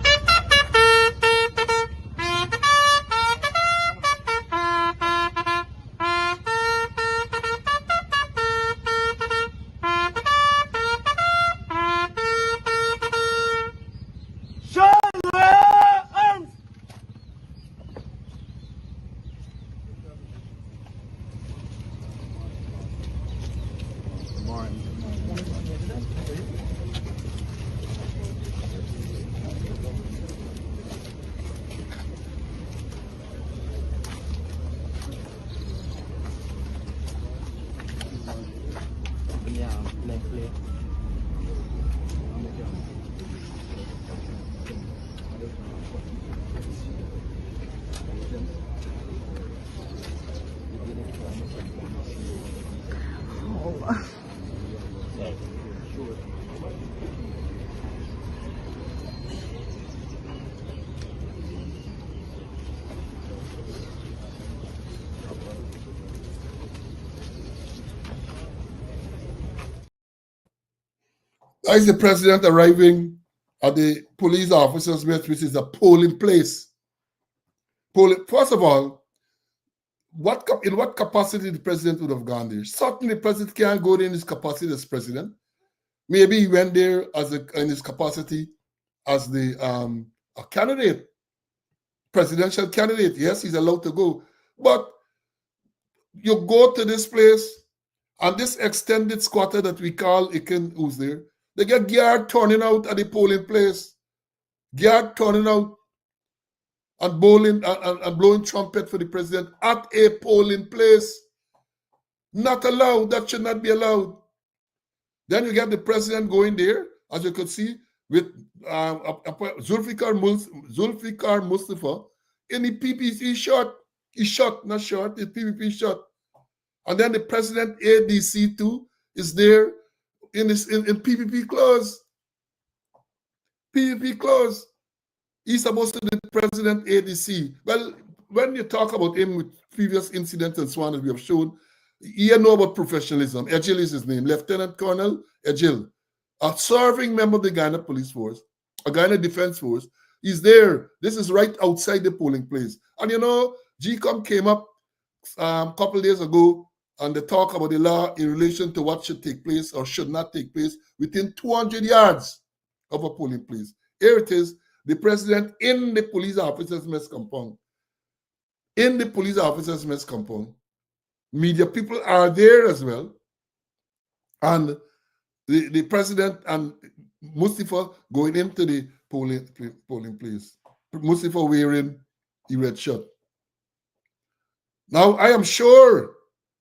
That is the president arriving at the police officers' mess, which is a polling place. First of all, in what capacity the president would have gone there? Certainly, the president can't go there in his capacity as president. Maybe he went there in his capacity as a candidate, presidential candidate. Yes, he's allowed to go. But you go to this place, and this extended squatter that we call Iken, who's there, they get guard turning out at the polling place. Guard turning out and blowing trumpet for the president at a polling place. Not allowed. That should not be allowed. Then you get the president going there, as you could see, with Zulfikar Mustafa in the PPP shirt. He's shot, not short, the PPP shirt. And then the president ADC too is there in PPP clothes. PPP clothes. He's supposed to be the president ADC. Well, when you talk about him with previous incidents and so on that we have shown, you know about professionalism. Ejil is his name, Lieutenant Colonel Ejil, a serving member of the Ghana Police Force, a Ghana Defense Force. He's there. This is right outside the polling place. And you know, GCOM came up a couple days ago and they talk about the law in relation to what should take place or should not take place within 200 yards of a polling place. Here it is, the president in the police officer's mess compound. In the police officer's mess compound. Media people are there as well. And the president and Mustafa going into the polling place. Mustafa wearing the red shirt. Now, I am sure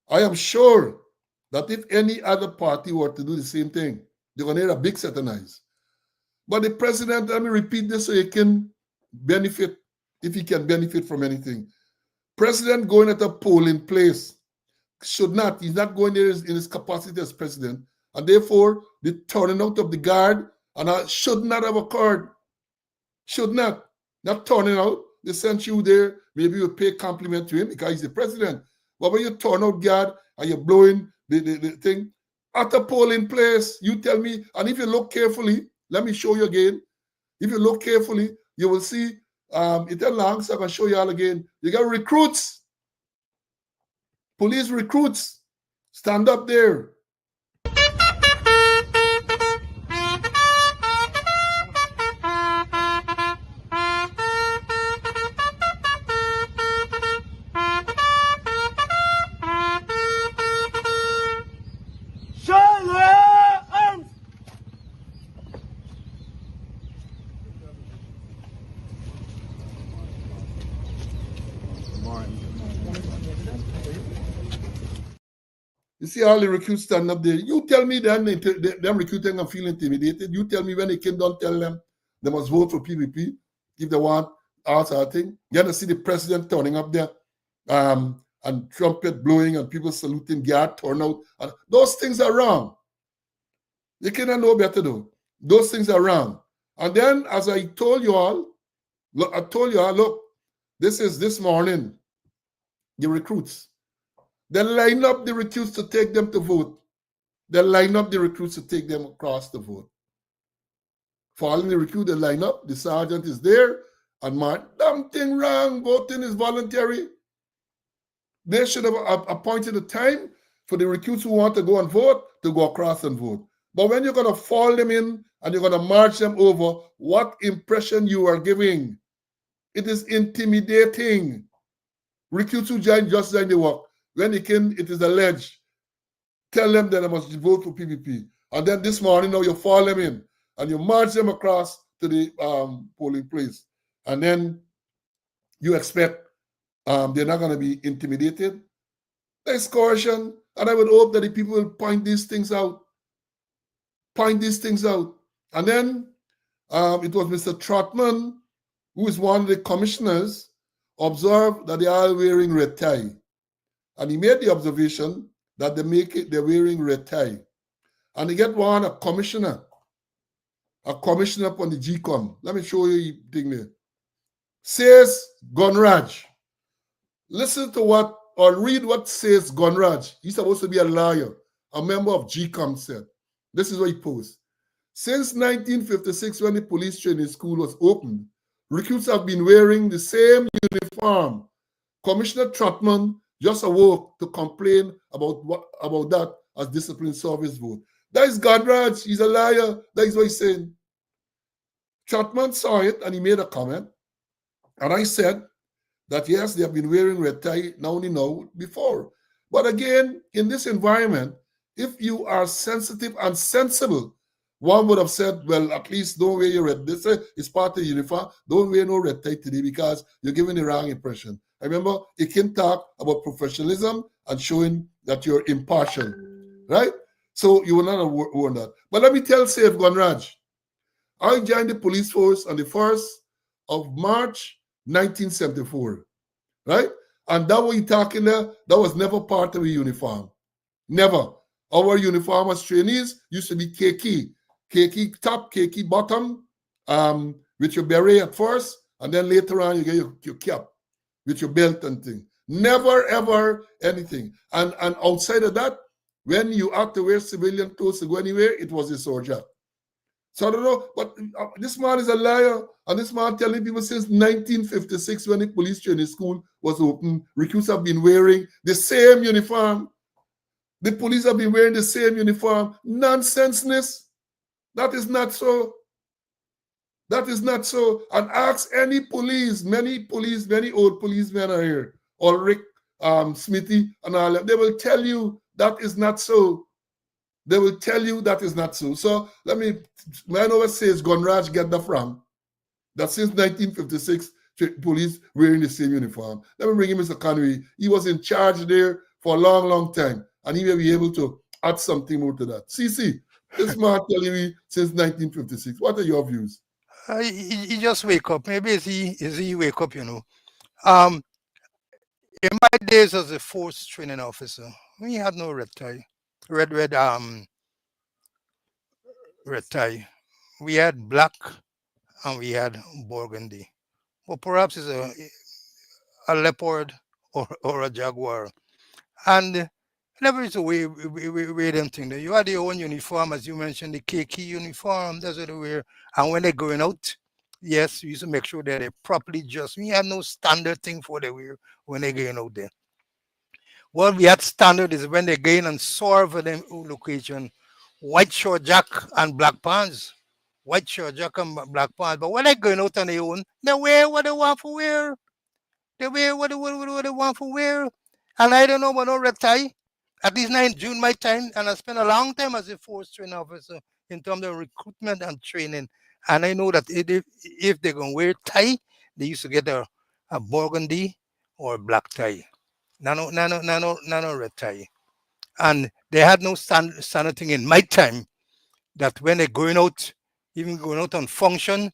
that if any other party were to do the same thing, they're going to need a big set of eyes. But the president, let me repeat this so he can benefit, if he can benefit from anything. President going at a polling place should not, he's not going there in his capacity as president, and therefore the turning out of the guard should not have occurred. Should not. Not turning out. They sent you there, maybe you pay compliment to him because he's the president. But when you turn out guard and you're blowing the thing at a polling place, you tell me, and if you look carefully, let me show you again. If you look carefully, you will see, it's a long, so I can show you all again. You got recruits, police recruits, stand up there. You see all the recruits stand up there. You tell me them recruiting and feel intimidated. You tell me when they came down, tell them they must vote for PVP if they want all sort of thing. You have to see the president turning up there and trumpet blowing and people saluting, guard turn out. And those things are wrong. You cannot know better though. Those things are wrong. And then as I told you all, look, this is this morning, the recruits. They line up the recruits to take them to vote. They line up the recruits to take them across the vote. Following the recruit, they line up. The sergeant is there and mark, damn thing wrong. Voting is voluntary. They should have appointed a time for the recruits who want to go and vote to go across and vote. But when you're going to fall them in and you're going to march them over, what impression you are giving? It is intimidating. Recruits who just join the work. When it is alleged, tell them that they must vote for PVP. And then this morning, now you fall them in and you march them across to the polling place. And then you expect they're not going to be intimidated. There's coercion. And I would hope that the people will point these things out. Point these things out. And then it was Mr. Trotman, who is one of the commissioners, observed that they are wearing red tie. And he made the observation that they're wearing red tie. And they get a commissioner upon the GCOM. Let me show you the thing there. Says Gunraj. Listen to what, or read what says Gunraj. He's supposed to be a lawyer, a member of GCOM said. This is what he posed. Since 1956, when the police training school was opened, recruits have been wearing the same uniform. Commissioner Trotman just awoke to complain about that as discipline service vote. That is Gunraj. He's a liar. That is what he's saying. Trotman saw it and he made a comment. And I said that yes, they have been wearing red tie, not only now, before. But again, in this environment, if you are sensitive and sensible, one would have said, well, at least don't wear your red. This is part of the uniform. Don't wear no red tie today because you're giving the wrong impression. I remember it can talk about professionalism and showing that you're impartial, right? So you will not have worn that. But let me tell Safe Gunraj, I joined the police force on the 1st of March, 1974, right? And that what you're talking there, that was never part of a uniform. Never. Our uniform as trainees used to be khaki top, khaki bottom, with your beret at first, and then later on you get your cap with your belt and thing. Never, ever anything. And outside of that, when you have to wear civilian clothes to go anywhere, it was a soldier. So I don't know, but this man is a liar. And this man telling people since 1956, when the police training school was open, recruits have been wearing the same uniform. The police have been wearing the same uniform. Nonsenseness. That is not so. That is not so. And ask any police, many old policemen are here, Ulrich, Smithy, and all that. They will tell you that is not so. They will tell you that is not so. So let me, man always says Gunraj get the from. That since 1956, police wearing the same uniform. Let me bring in Mr. Conway. He was in charge there for a long, long time. And he may be able to add something more to that. CC, this man telling me since 1956. What are your views? He just wake up. Maybe is he wake up, you know. In my days as a force training officer, we had no red tie. Red tie. We had black and we had burgundy. Well, perhaps it's a leopard or a jaguar. And never is a way them thing. You had your own uniform, as you mentioned, the KK uniform, that's what they wear. And when they're going out, yes, we used to make sure that they're properly dressed. We had no standard thing for they wear when they're going out there. What we had standard is when they're going and soar for them location, white short jack and black pants. White short jack and black pants. But when they're going out on their own, they wear what they want to wear. They wear what they want to wear. And I don't know about no red tie. At least now in June, my time, and I spent a long time as a force training officer in terms of recruitment and training. And I know that if they're going to wear tie, they used to get a burgundy or a black tie. No red tie. And they had no standard thing in my time that when they're going out, even going out on function,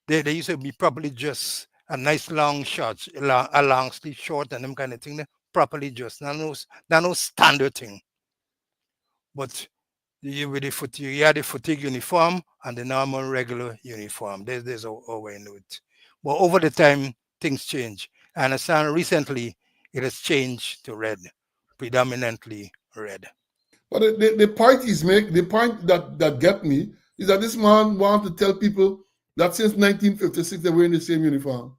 they used to be properly dressed, a nice long shorts, a long sleeve short and them kind of thing, properly dressed. No standard thing. But you with the fatigue, you had the fatigue uniform and the normal regular uniform. There's a way into it. But over the time, things change. And I understand recently it has changed to red, predominantly red. But the point the point that get me is that this man wants to tell people that since 1956 they're wearing the same uniform.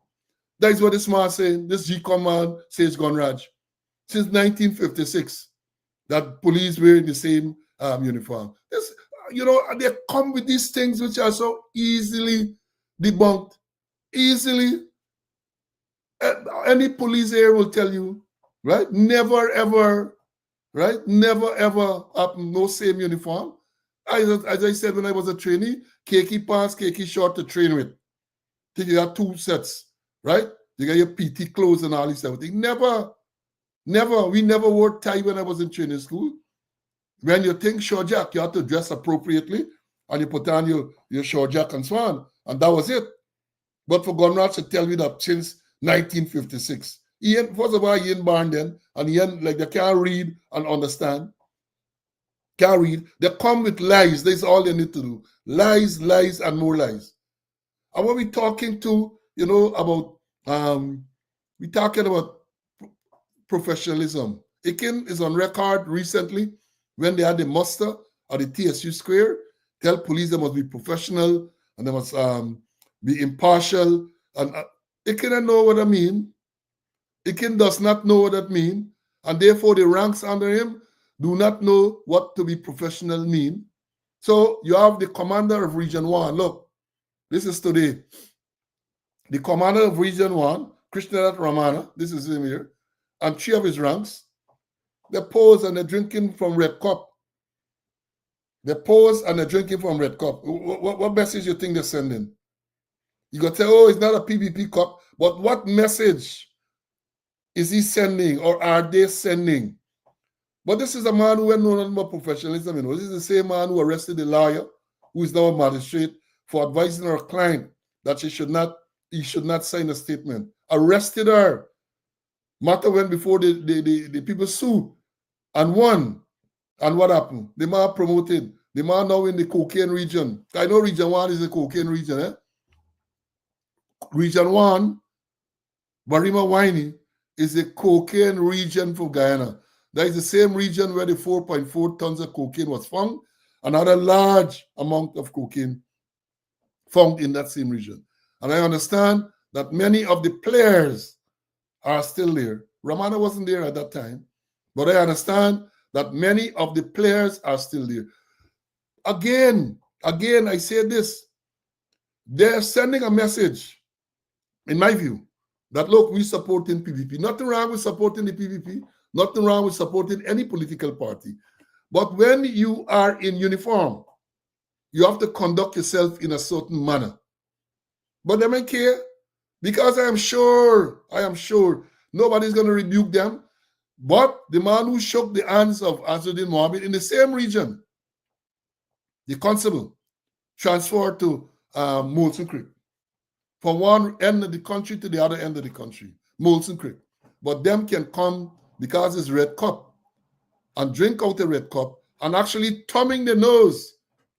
That is what this man saying. This G-Com man says Gunraj. Since 1956, that police wearing the same uniform. This, they come with these things which are so easily debunked. Easily. Any police here will tell you, right? Never ever, right? Never ever no same uniform. As I said when I was a trainee, khaki pants, khaki short to train with. You got two sets, right? You got your PT clothes and all this everything. Never. We never wore tie when I was in training school. When you think short jack, you have to dress appropriately and you put on your short jack and so on. And that was it. But for Gunraj to tell me that since 1956, first of all, he ain't born then, and he ain't, like, they can't read and understand. Can't read. They come with lies. That's all they need to do. Lies, and more lies. And when we're talking to, about, we're talking about professionalism. Ikin is on record recently when they had the muster at the TSU Square, tell police they must be professional and they must be impartial. And Ikin don't know what I mean. Ikin does not know what that means. And therefore the ranks under him do not know what to be professional mean. So you have the commander of Region 1. Look, this is today. The commander of Region 1, Krishnadat Ramana, this is him here, and 3 of his ranks, they pose and they're drinking from red cup. They pose and they're drinking from red cup. What message you think they're sending? You got to say, oh, it's not a PPP cup, but what message is he sending or are they sending? But this is a man who had no nothing but professionalism. This is the same man who arrested the lawyer, who is now a magistrate, for advising her client that he should not sign a statement. Arrested her. Matter went before the people sued and won. And what happened? The man promoted. The man now in the cocaine region. I know Region 1 is the cocaine region. Eh? Region 1, Barima Winey, is the cocaine region for Guyana. That is the same region where the 4.4 tons of cocaine was found. Another large amount of cocaine found in that same region. And I understand that many of the players are still there. Ramana wasn't there at that time. But I understand that many of the players are still there. Again, I say this. They're sending a message, in my view, that look, we supporting PPP. Nothing wrong with supporting the PPP. Nothing wrong with supporting any political party. But when you are in uniform, you have to conduct yourself in a certain manner. But they don't care, because I am sure nobody's going to rebuke them. But the man who shook the hands of Azzuddin Mohammed in the same region, the constable, transferred to Molson Creek, from one end of the country to the other end of the country, Molson Creek. But them can come because it's red cup and drink out the red cup and actually thumbing the nose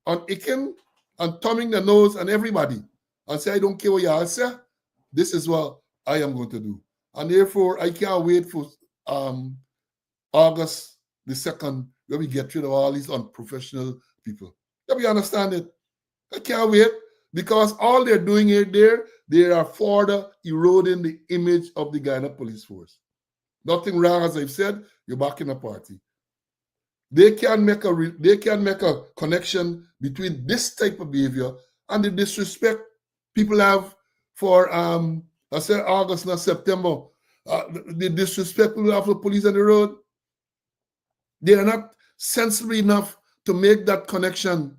on Ikin and thumbing the nose on everybody and say, I don't care what you all say. This is what I am going to do. And therefore, I can't wait for August the 2nd, where we get rid of all these unprofessional people. Yeah, we understand it. I can't wait, because all they're doing here, they are further eroding the image of the Guyana police force. Nothing wrong, as I've said, you're back in a party. They can make a connection between this type of behavior and the disrespect people have for I said August, not September. The disrespect people have for police on the road. They are not sensible enough to make that connection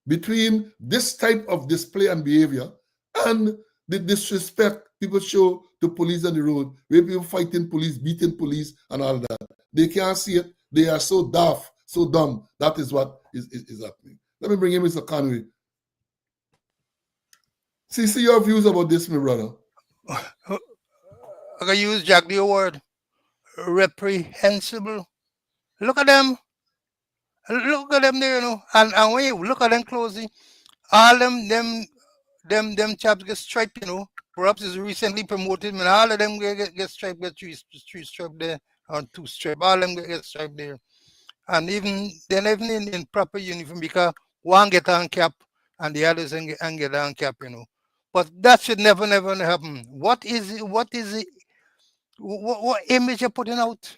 between this type of display and behavior and the disrespect people show to police on the road, where people fighting police, beating police, and all that. They can't see it. They are so daft, so dumb. That is what is happening. Let me bring in Mr. Conway. See your views about this, my brother. I'm going to use Jack the word reprehensible. Look at them. Look at them there, you know. And when you look at them closely, all them chaps get striped, you know. Perhaps is recently promoted, and all of them get striped, get three striped there, or 2 striped. All of them get striped there. And they're even in proper uniform, because one get on cap and the others and get on cap, you know. But that should never happen. What is it? What image you're putting out?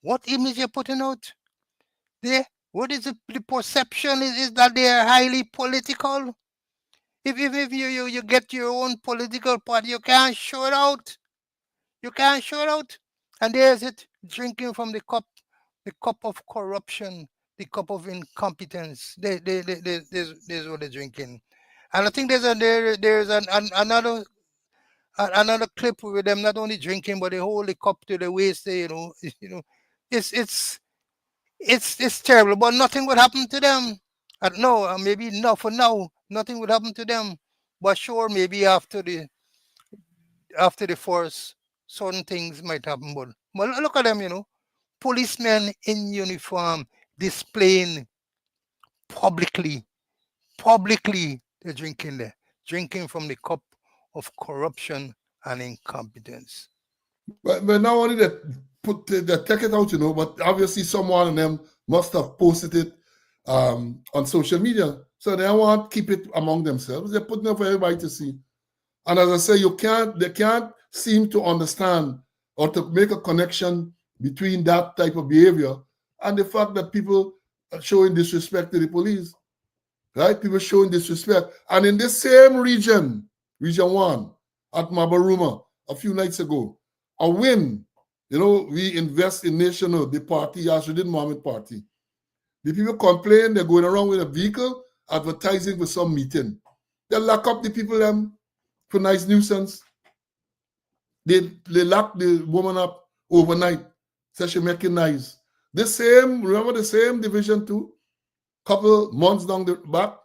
What image you're putting out? What is the perception is that they are highly political? If you get your own political party, you can't show it out. You can't show it out. And there's it, drinking from the cup of corruption, the cup of incompetence. There's what they're drinking. And I think there's another clip with them not only drinking, but they hold the cup to the waist. You know, it's terrible. But nothing would happen to them. No, maybe not for now. Nothing would happen to them. But sure, maybe after the force, certain things might happen. But look at them, you know, policemen in uniform displaying publicly, they're drinking from the cup of corruption and incompetence. But not only that, they take it out, you know, but obviously someone of them must have posted it on social media. So they want to keep it among themselves. They're putting it for everybody to see. And as I say, they can't seem to understand or to make a connection between that type of behavior and the fact that people are showing disrespect to the police. Right? People showing disrespect. And in this same region 1, at Mabaruma, a few nights ago, a win, you know, we invest in National, the party, Azzuddin Mohammed party. The people complain they're going around with a vehicle advertising for some meeting. They lock up the people for nice nuisance. They lock the woman up overnight, so she making nice. Remember the same Division 2? Couple months down the back,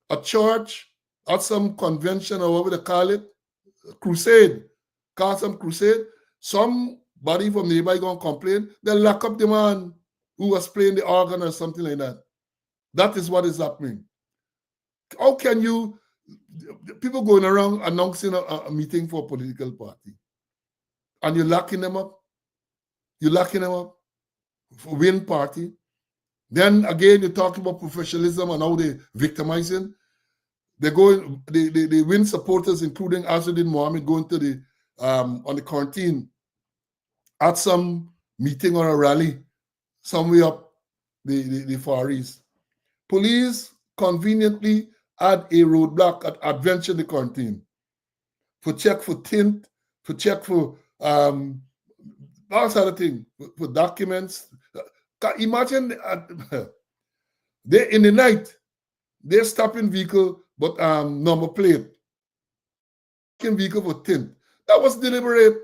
a church at some convention or whatever they call it, crusade, somebody from nearby going to complain, they lock up the man who was playing the organ or something like that. That is what is happening. How can people going around announcing a meeting for a political party, and you're locking them up? You're locking them up for win party. Then again, you're talking about professionalism and how they victimizing. They win supporters, including Azzuddin Mohammed, going to the on the quarantine at some meeting or a rally. somewhere up the Far East. Police conveniently had a roadblock at Adventure the Quarantine for check for tint, for check for all sort of thing, for documents. Imagine they in the night, they're stopping vehicle, but number plate. Vehicle for tint. That was deliberate.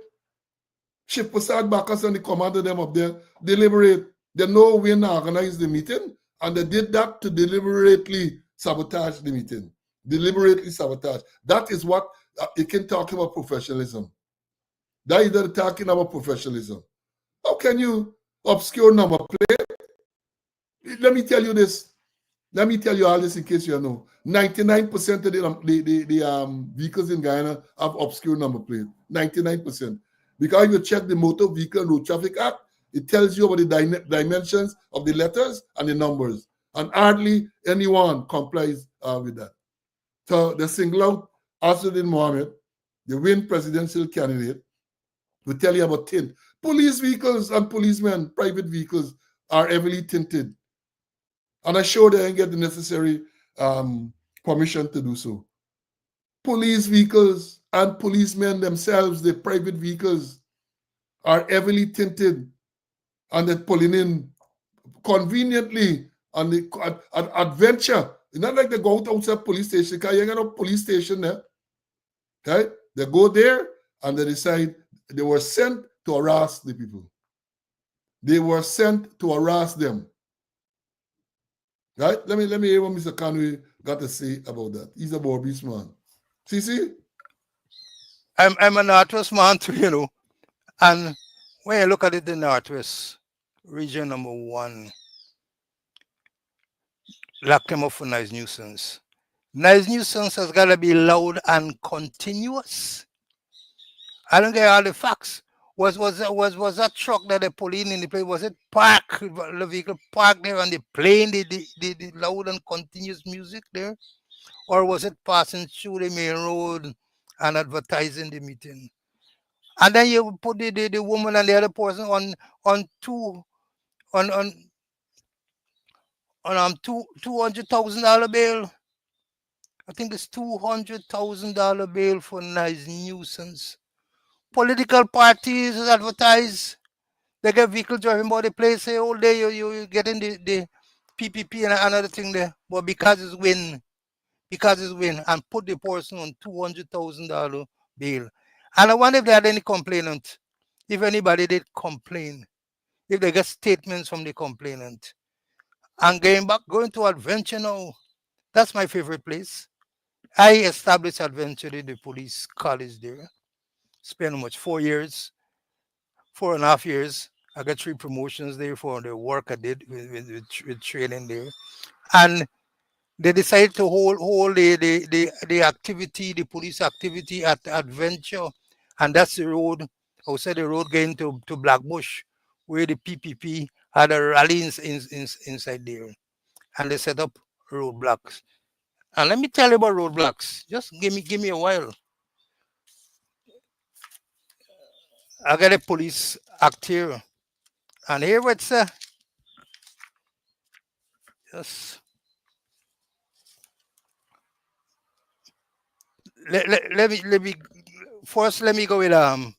Chief Prasad Bakas and the commander them up there, deliberate. They know when to organize the meeting, and they did that to deliberately sabotage the meeting. Deliberately sabotage. That is what you can talk about professionalism. That is they're talking about professionalism. How can you obscure number plate? Let me tell you this. Let me tell you all this in case you know. 99% of the vehicles in Guyana have obscure number plate. 99%. Because you check the Motor Vehicle and Road Traffic Act, it tells you about the dimensions of the letters and the numbers. And hardly anyone complies with that. So they single out Asudin Mohammed, the win presidential candidate, will tell you about tint. Police vehicles and policemen, private vehicles, are heavily tinted. And I'm sure they didn't get the necessary permission to do so. Police vehicles and policemen themselves, the private vehicles, are heavily tinted, and they're pulling in conveniently on the adventure. It's not like they go out outside police station, because you ain't got no police station there. Okay? They go there and they decide they were sent to harass the people. They were sent to harass them. Right? Let me hear what Mr. Conway got to say about that. He's a Borbis man. See? I'm a Northwest man too, you know. And when you look at it, the Northwest region number 1, lock them up for noise nuisance. Noise nuisance has got to be loud and continuous. I don't get all the facts. Was that truck that they pulled in the place, was it parked, the vehicle parked there and they playing the loud and continuous music there? Or was it passing through the main road and advertising the meeting? And then you put the woman and the other person on $200,000 bail. I think it's $200,000 bail for noise nuisance. Political parties advertise. They get vehicle driving by the place, say all day you getting the PPP and another thing there. But because it's win, and put the person on $200,000 bail. And I wonder if they had any complainant, if anybody did complain, if they get statements from the complainant. And going to Adventure now, that's my favorite place. I established Adventure in the police college there. Spent much 4.5 years. I got 3 promotions there for the work I did with training there. And they decided to hold the activity, the police activity at Adventure. And that's the road, outside the road going to Blackbush, where the PPP had a rally inside there. And they set up roadblocks. And let me tell you about roadblocks. Just give me a while. I got a police act here. And here it's just let me first let me go with the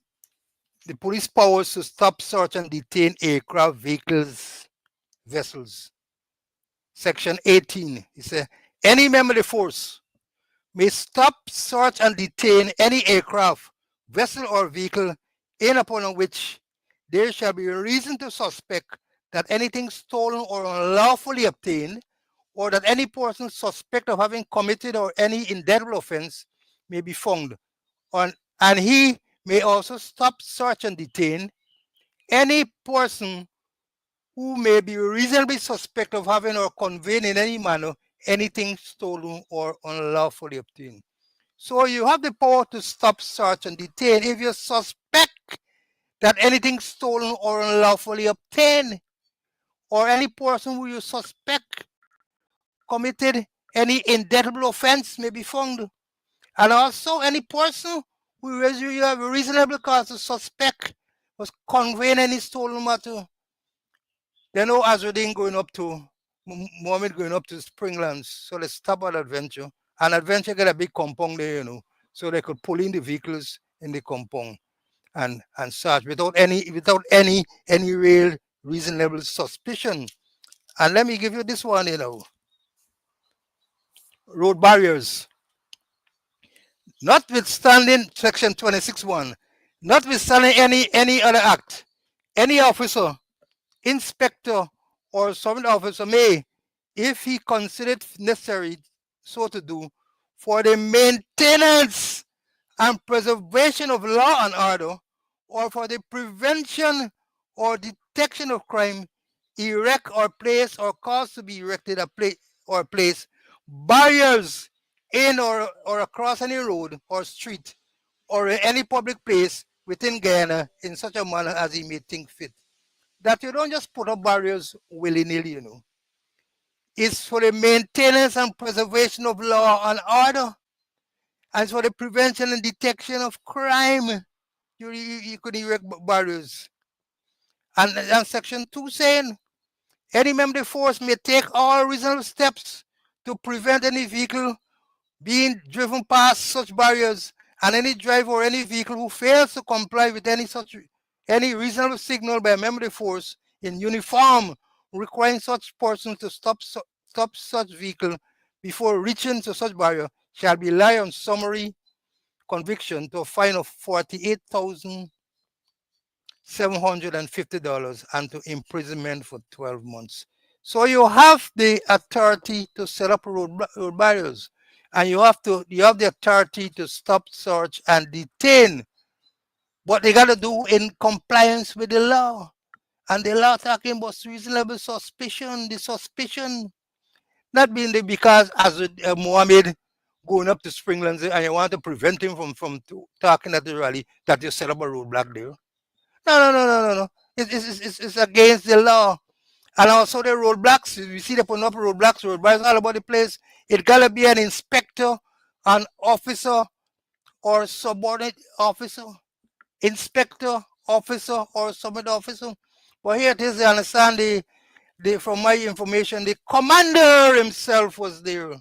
police powers to stop, search, and detain aircraft, vehicles, vessels. Section 18. It says any member of the force may stop, search, and detain any aircraft, vessel, or vehicle in upon which there shall be a reason to suspect that anything stolen or unlawfully obtained, or that any person suspect of having committed or any indelible offense may be found. And he may also stop, search, and detain any person who may be reasonably suspect of having or conveying in any manner anything stolen or unlawfully obtained. So you have the power to stop, search, and detain if you suspect that anything stolen or unlawfully obtained, or any person who you suspect committed any indelible offense may be found. And also any person who you have a reasonable cause to suspect was conveying any stolen matter They know Azradine going up to Mohammed going up to Springlands, so they stop at Adventure. And Adventure got a big compound there, you know, so they could pull in the vehicles in the compound and search without any real reasonable suspicion. And let me give you this one, you know, road barriers. Notwithstanding Section 26(1), notwithstanding any other act, any officer, inspector, or some officer may, if he considered necessary so to do, for the maintenance and preservation of law and order, or for the prevention or detection of crime, erect or place or cause to be erected or place barriers in or across any road or street or in any public place within Guyana in such a manner as he may think fit. That you don't just put up barriers willy-nilly, you know. It's for the maintenance and preservation of law and order, and for the prevention and detection of crime. You could erect barriers. And Section 2 saying, any member of the force may take all reasonable steps to prevent any vehicle being driven past such barriers, and any driver or any vehicle who fails to comply with any reasonable signal by a member of the force in uniform requiring such person to stop such vehicle before reaching to such barrier shall be liable on summary conviction to a fine of $48,750 and to imprisonment for 12 months. So you have the authority to set up road barriers, and you have the authority to stop, search, and detain. What they got to do in compliance with the law. And the law talking about reasonable suspicion, the suspicion not being there because as Mohammed going up to Springlands and you want to prevent him from talking at the rally that you set up a roadblock there. No. It's against the law. And also the roadblocks, you see they put up roadblocks all about the place. It gotta be an inspector, an officer, or subordinate officer. Inspector, officer, or subordinate officer. But here it is, I understand from my information, the commander himself was there.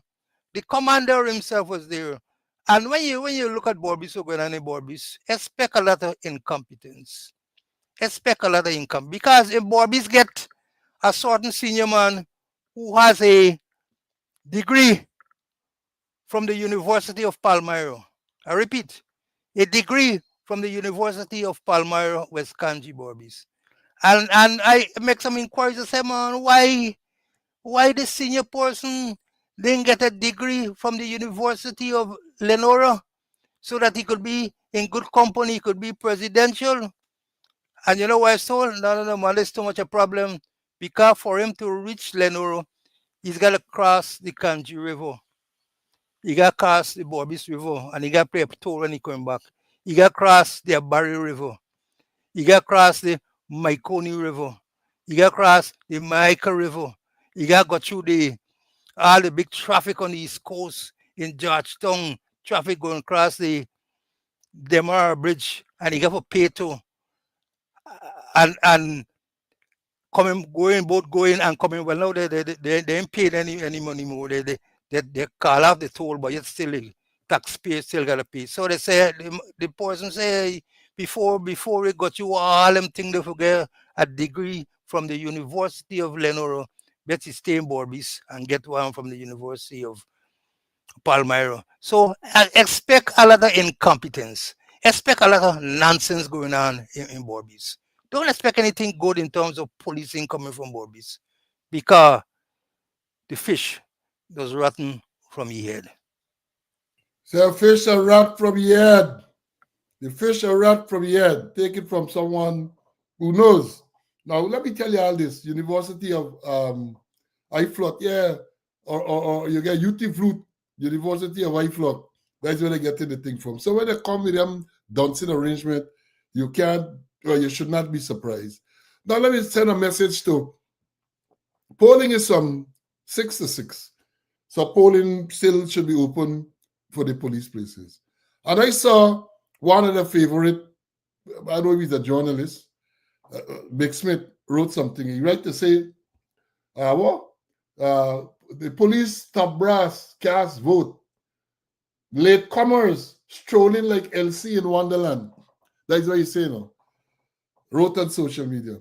The commander himself was there. And when you look at Borbis or any Borbis, expect a lot of incompetence. Expect a lot of income. Because if Borbis get a certain senior man who has a degree from the University of Palmyra, I repeat, a degree from the University of Palmyra, West Kanji, Borbis. And I make some inquiries to say, man, why the senior person didn't get a degree from the University of Lenora so that he could be in good company, he could be presidential? And you know why I told? No, man, there's too much a problem. Because for him to reach Lenora, he's got to cross the Kanji River. He got to cross the Borbis River, and he got to pay a toll when he come back. He got to cross the Abari River. He got to cross the Maikoni River. You got to cross the Maika River. You got to go through all the big traffic on the East Coast in Georgetown, traffic going across the Demara Bridge, and you got to pay to and both going and coming. Well, now they ain't paid any money more. They call off the toll, but yet still the taxpayer still got to pay. So they say the person say before we got you all them things, they forget a degree from the University of Lenora, bet you stay in Borbis and get one from the University of Palmyra. So expect a lot of incompetence. Expect a lot of nonsense going on in Borbis. Don't expect anything good in terms of policing coming from Borbis, because the fish was rotten from your head. So fish are rot from your head. The fish are rot from your head. Take it from someone who knows. Now, let me tell you all this. University of Iflot, yeah, or you get UT Flute, University of Iflot. That's where they get the thing from. So when they come with them dancing arrangement, you can't, or you should not be surprised. Now, let me send a message to polling is 6-6. So polling still should be open for the police places. And I saw one of the favorite, I don't know if he's a journalist, Big Smith wrote something. He wrote to say, the police top brass cast vote. Latecomers strolling like LC in Wonderland. That's what he's saying now. Wrote on social media.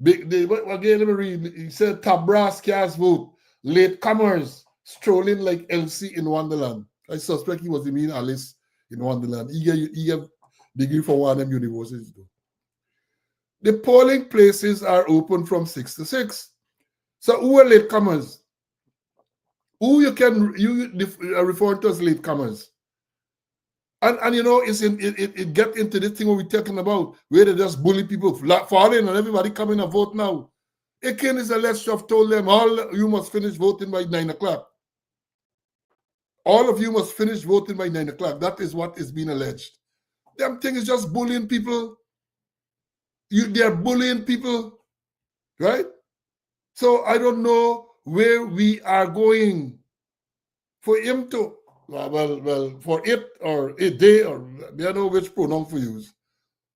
Again, let me read. He said, top brass cast vote. Latecomers strolling like LC in Wonderland. I suspect he was the mean Alice in Wonderland. He gave degree for one of them universities. The polling places are open from 6 to 6. So who are latecomers? Who you refer to as latecomers? And you know, it get into this thing what we're talking about, where they just bully people, falling and everybody coming and vote now. Again, is a lecture have told them, all you must finish voting by 9 o'clock. All of you must finish voting by 9 o'clock. That is what is being alleged. Them thing is just bullying people. They're bullying people, right? So I don't know where we are going for him to, for it or a day, or I don't know which pronoun to use,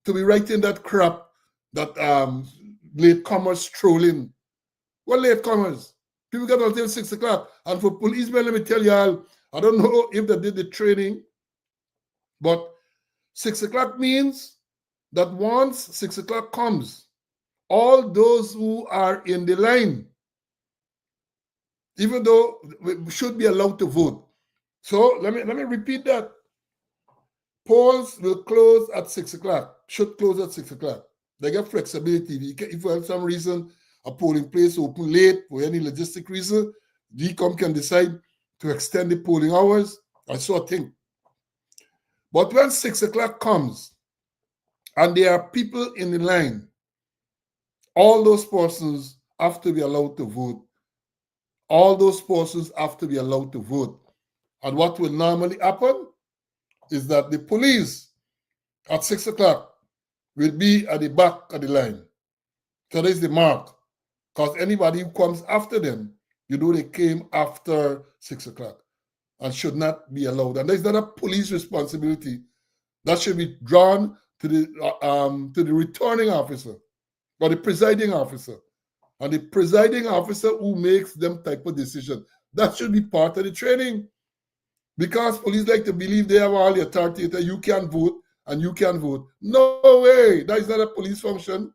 to be writing that crap that latecomers strolling. What latecomers? People get until 6 o'clock. And for policemen, let me tell y'all, I don't know if they did the training, but 6 o'clock means that once 6 o'clock comes, all those who are in the line, even though we should be allowed to vote. So let me repeat that. Polls will close at 6 o'clock, should close at 6 o'clock. They get flexibility. If for some reason a polling place open late for any logistic reason, DCOM can decide to extend the polling hours, that sort of thing. But when 6 o'clock comes and there are people in the line, all those persons have to be allowed to vote. All those persons have to be allowed to vote. And what will normally happen is that the police at 6 o'clock will be at the back of the line. So there's the mark. Because anybody who comes after them, you know they came after 6 o'clock and should not be allowed. And there's not a police responsibility. That should be drawn to the returning officer or the presiding officer. And the presiding officer who makes them type of decision. That should be part of the training. Because police like to believe they have all the authority that you can vote and you can vote. No way. That is not a police function.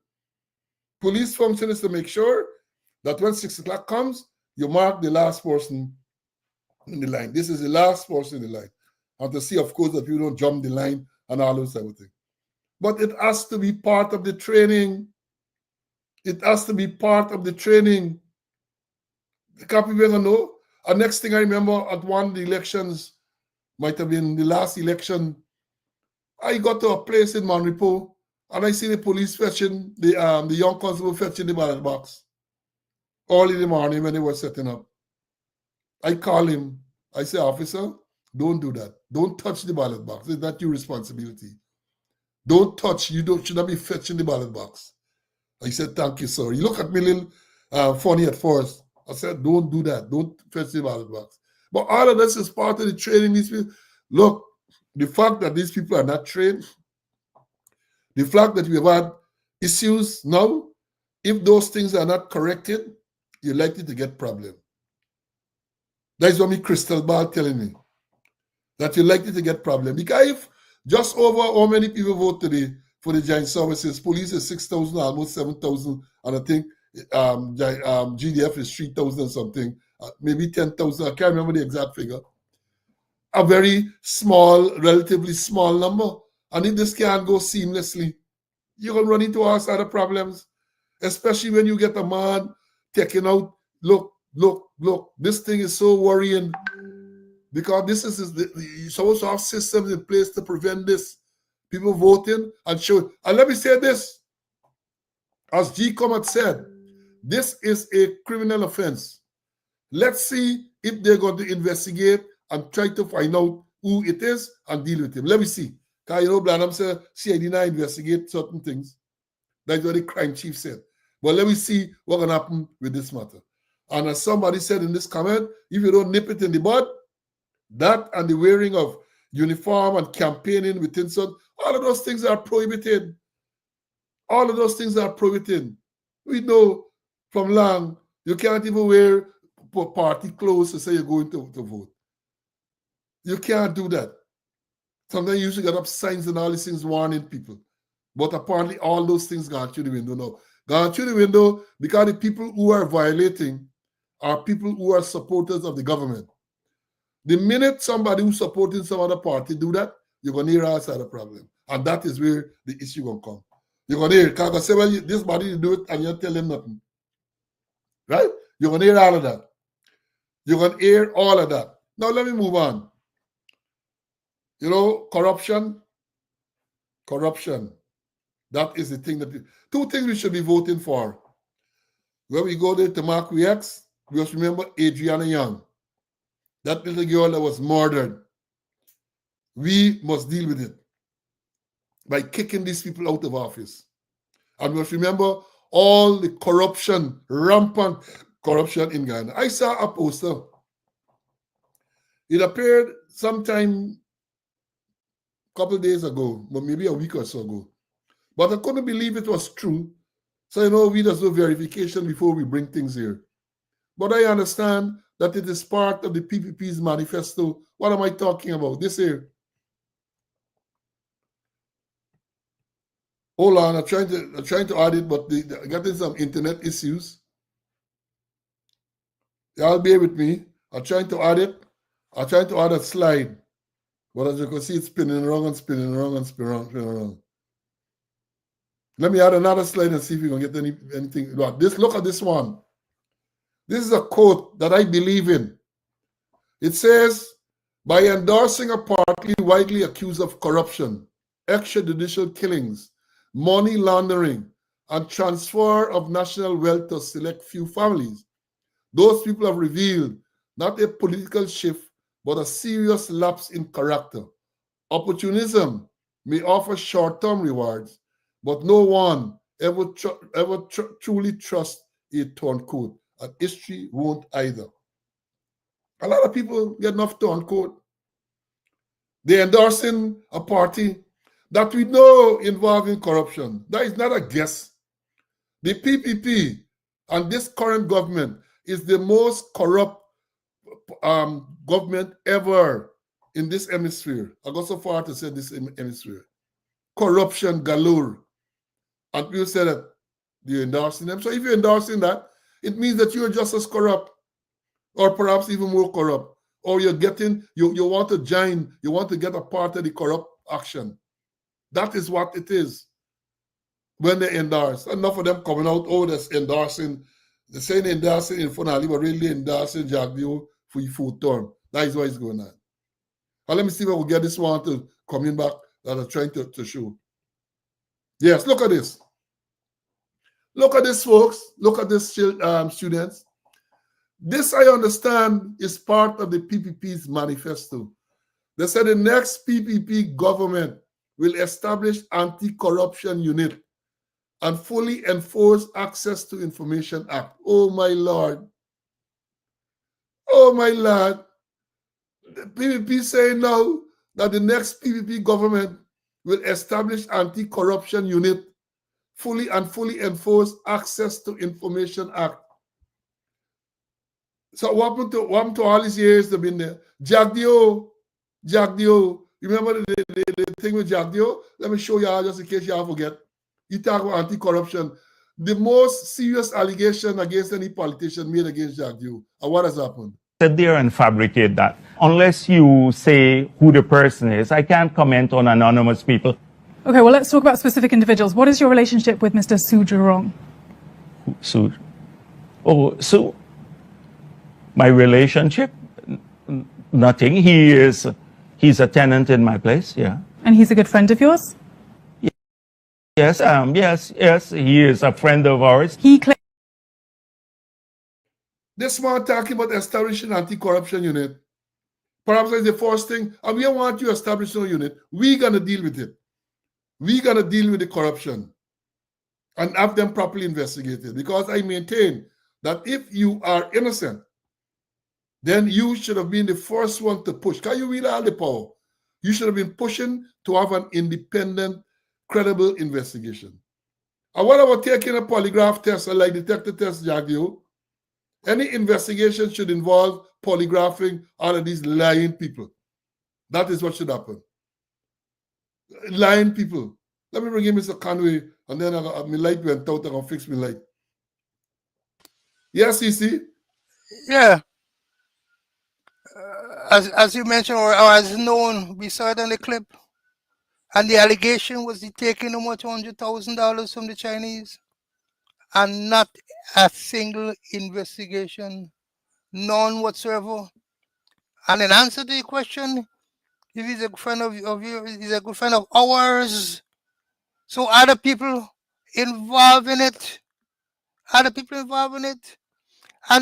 Police function is to make sure that when 6 o'clock comes, you mark the last person in the line. This is the last person in the line. And to see, of course, that you don't jump the line and all those type of things. But it has to be part of the training. It has to be part of the training. The people will know. And next thing I remember at one of the elections, might have been the last election, I got to a place in Monrepo and I see the police fetching, the young constable fetching the ballot box early in the morning when they were setting up. I call him. I say, officer, don't do that. Don't touch the ballot box. It's not your responsibility. Don't touch. You should not be fetching the ballot box. I said, thank you, sir. You look at me a little funny at first. I said, don't do that. Don't fetch the ballot box. But all of this is part of the training. These people, look, the fact that these people are not trained, the fact that we have had issues now, if those things are not corrected, you're likely to get problem. That's what my crystal ball telling me, that you're likely to get problem. Because if just over how many people vote today for the joint services, police is 6,000, almost 7,000, and I think GDF is 3,000 something, maybe 10,000, I can't remember the exact figure. A very small, relatively small number. And if this can't go seamlessly, you're going to run into all sorts of problems, especially when you get a man taking out, look, this thing is so worrying because this is you supposed to have systems in place to prevent this. People voting and show. And let me say this, as GCOM had said, this is a criminal offense. Let's see if they're going to investigate and try to find out who it is and deal with him. Let me see. Because you know, Blanham said, CID not investigate certain things. That's what the crime chief said. But let me see what's going to happen with this matter. And as somebody said in this comment, if you don't nip it in the bud, that and the wearing of uniform and campaigning within some, all of those things are prohibited. All of those things are prohibited. We know from long, you can't even wear party clothes to say you're going to vote. You can't do that. Sometimes you used to get up signs and all these things warning people. But apparently all those things gone through the window now. Gone through the window because the people who are violating are people who are supporters of the government. The minute somebody who's supporting some other party do that, you're going to hear outside the problem. And that is where the issue going to come. You're going to hear, because say, well, this body do it and you tell them nothing. Right? You're going to hear all of that. You're going to hear all of that. Now let me move on. You know, corruption. That is the thing that two things we should be voting for. When we go there to mark X, we must remember Adriana Young. That little girl that was murdered. We must deal with it by kicking these people out of office. And we must remember all the corruption, rampant corruption in Ghana. I saw a poster. It appeared sometime a couple of days ago, but maybe a week or so ago. But I couldn't believe it was true. So, you know, we just do verification before we bring things here. But I understand that it is part of the PPP's manifesto. What am I talking about? This here. Hold on, I'm trying to add it, but I'm getting some internet issues. Y'all bear with me. I'm trying to add it. I'm trying to add a slide. But as you can see, it's spinning around and spinning around and spinning around. Let me add another slide and see if we can get anything. Look at this one. This is a quote that I believe in. It says, by endorsing a party widely accused of corruption, extrajudicial killings, money laundering, and transfer of national wealth to select few families, those people have revealed not a political shift, but a serious lapse in character. Opportunism may offer short-term rewards, but no one ever truly trusts a turncoat, and history won't either. A lot of people get enough turncoat. They're endorsing a party that we know involving corruption. That is not a guess. The PPP and this current government is the most corrupt government ever in this hemisphere. I go so far to say this hemisphere. Corruption galore. And people say that you're endorsing them. So if you're endorsing that, it means that you're just as corrupt, or perhaps even more corrupt. Or you're getting, you want to join, you want to get a part of the corrupt action. That is what it is when they endorse. Enough of them coming out, oh, that's endorsing. They're saying endorsing Inflated, but really endorsing Jagdio for your fourth term. That is what is going on. And let me see if I will get this one to coming back that I'm trying to show. Yes, look at this. Look at this, folks. Look at this, students. This, I understand, is part of the PPP's manifesto. They said the next PPP government will establish anti-corruption unit and fully enforce Access to Information Act. Oh, my Lord. Oh, my Lord. The PPP saying now that the next PPP government will establish anti-corruption unit, fully enforce Access to Information Act. So what happened to all these years they've been there? Jagdio. Remember the thing with Jagdio? Let me show you all just in case you all forget. You talk about anti-corruption. The most serious allegation against any politician made against Jagdio. And what has happened? Sit there and fabricate that. Unless you say who the person is, I can't comment on anonymous people. Okay, well, let's talk about specific individuals. What is your relationship with Mr. Su Jurong? Su? Oh, Su. My relationship? Nothing. He's a tenant in my place, yeah. And he's a good friend of yours? Yes, yes, he is a friend of ours. He claims. This man talking about establishing anti-corruption unit. Perhaps that's the first thing. And we don't want you to establish no unit. We're going to deal with it. We're going to deal with the corruption and have them properly investigated. Because I maintain that if you are innocent, then you should have been the first one to push. Can you read all the power? You should have been pushing to have an independent, credible investigation. And what about taking a polygraph test or like detector test, Jagio? Any investigation should involve polygraphing all of these lying people. That is what should happen. Lying people. Let me bring in Mr. Conway, and then my light went out, I'm going to fix my light. Yes, CC? Yeah. As you mentioned, or as known, we saw it on the clip. And the allegation was he taking how much, $100,000 from the Chinese? And not a single investigation, none whatsoever. And in answer to the question, if he's a good friend of you, he's a good friend of ours. So other people involved in it, and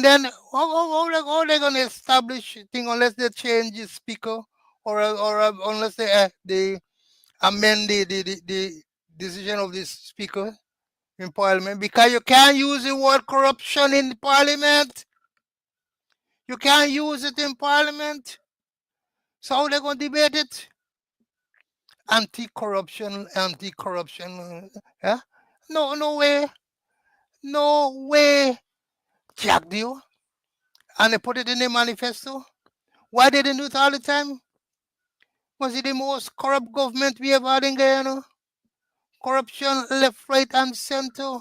then how they gonna establish thing unless they change the speaker or unless they amend the decision of the speaker in parliament, because you can't use the word corruption in parliament. You can't use it in parliament. So how they gonna debate it? Anti-corruption. Yeah? No way, Jack Dio. And they put it in the manifesto. Why they didn't do it all the time? Was it the most corrupt government we ever had in Guyana? Corruption left, right, and center.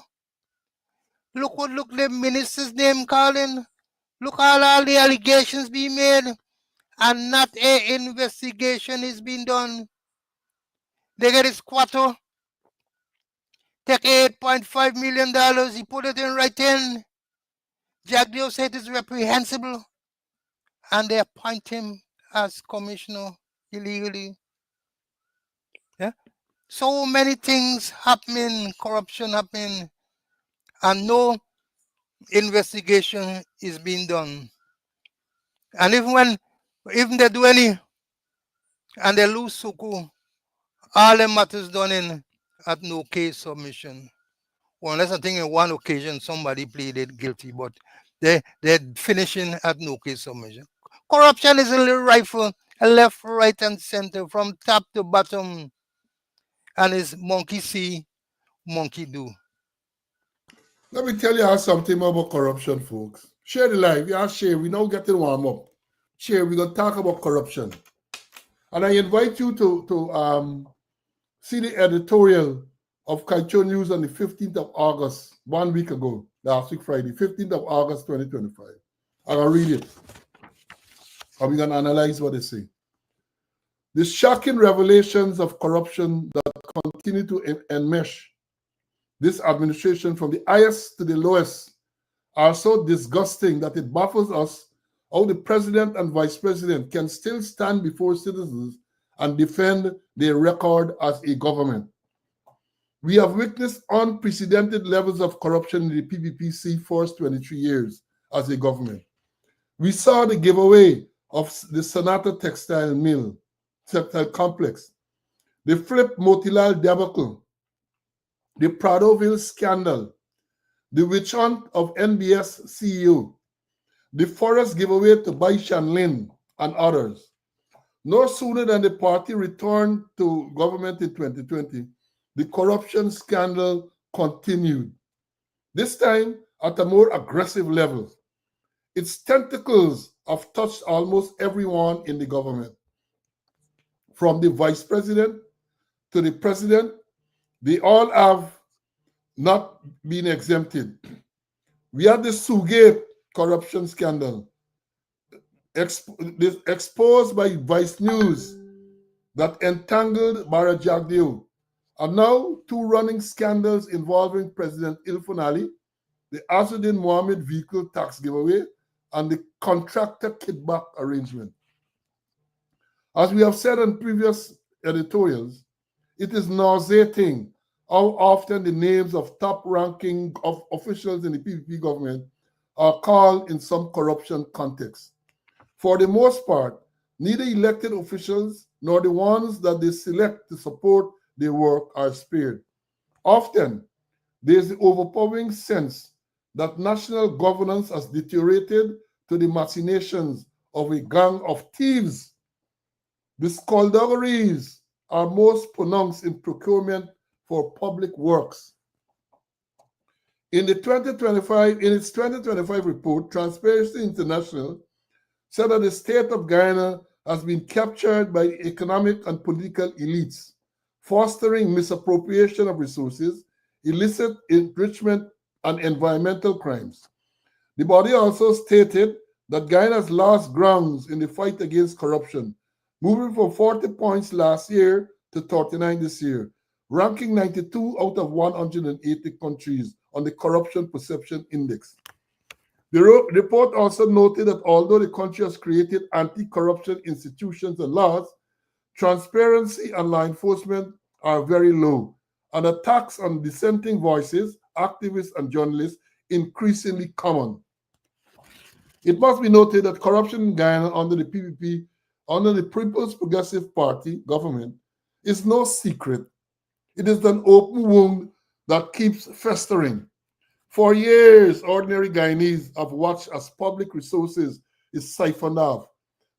Look the minister's name calling. Look all the allegations being made, and not a investigation is being done. They get his quarter, take $8.5 million, he put it in writing. Jack Dio said it's reprehensible, and they appoint him as commissioner illegally. Yeah? So many things happening, corruption happening, and no investigation is being done. And even they do any, and they lose Suku, all the matters done in at no case submission. Well, unless I think in one occasion somebody pleaded guilty, but they're finishing at no case submission. Corruption is a little rifle, left, right, and center, from top to bottom, and it's monkey see, monkey do. Let me tell you something about corruption, folks. Share the live. Yeah, share. We now getting warm up. Share. We're going to talk about corruption. And I invite you to see the editorial of Kairo News on the 15th of August, 1 week ago, last week Friday, 15th of August, 2025. I'm going to read it. And we're going to analyze what they say. The shocking revelations of corruption that continue to enmesh this administration from the highest to the lowest are so disgusting that it baffles us how the president and vice president can still stand before citizens and defend their record as a government. We have witnessed unprecedented levels of corruption in the PPPC for 23 years as a government. We saw the giveaway of the Sonata textile complex, the Flip Motilal debacle, the Pradoville scandal, the witch hunt of NBS CEO, the forest giveaway to Bai Shanlin and others. No sooner than the party returned to government in 2020, the corruption scandal continued, this time at a more aggressive level. Its tentacles have touched almost everyone in the government. From the vice president to the president, they all have not been exempted. We had the Sugate corruption scandal exposed by Vice News that entangled Bara Jagdeo. And now 2 running scandals involving President Ilfan Ali, the Azuddin Mohammed vehicle tax giveaway, and the contractor kickback arrangement. As we have said in previous editorials, it is nauseating how often the names of top-ranking officials in the PPP government are called in some corruption context. For the most part, neither elected officials nor the ones that they select to support their work are spared. Often, there is the overpowering sense that national governance has deteriorated to the machinations of a gang of thieves. The skullduggeries are most pronounced in procurement for public works. In its 2025 report, Transparency International said that the state of Guyana has been captured by the economic and political elites, fostering misappropriation of resources, illicit enrichment, and environmental crimes. The body also stated that Guyana has lost grounds in the fight against corruption, moving from 40 points last year to 39 this year, ranking 92 out of 180 countries on the Corruption Perception Index. The report also noted that although the country has created anti-corruption institutions and laws, transparency and law enforcement are very low, and attacks on dissenting voices, activists, and journalists increasingly common. It must be noted that corruption in Guyana under the PPP, under the People's Progressive Party government, is no secret. It is an open wound that keeps festering. For years, ordinary Guyanese have watched as public resources is siphoned off.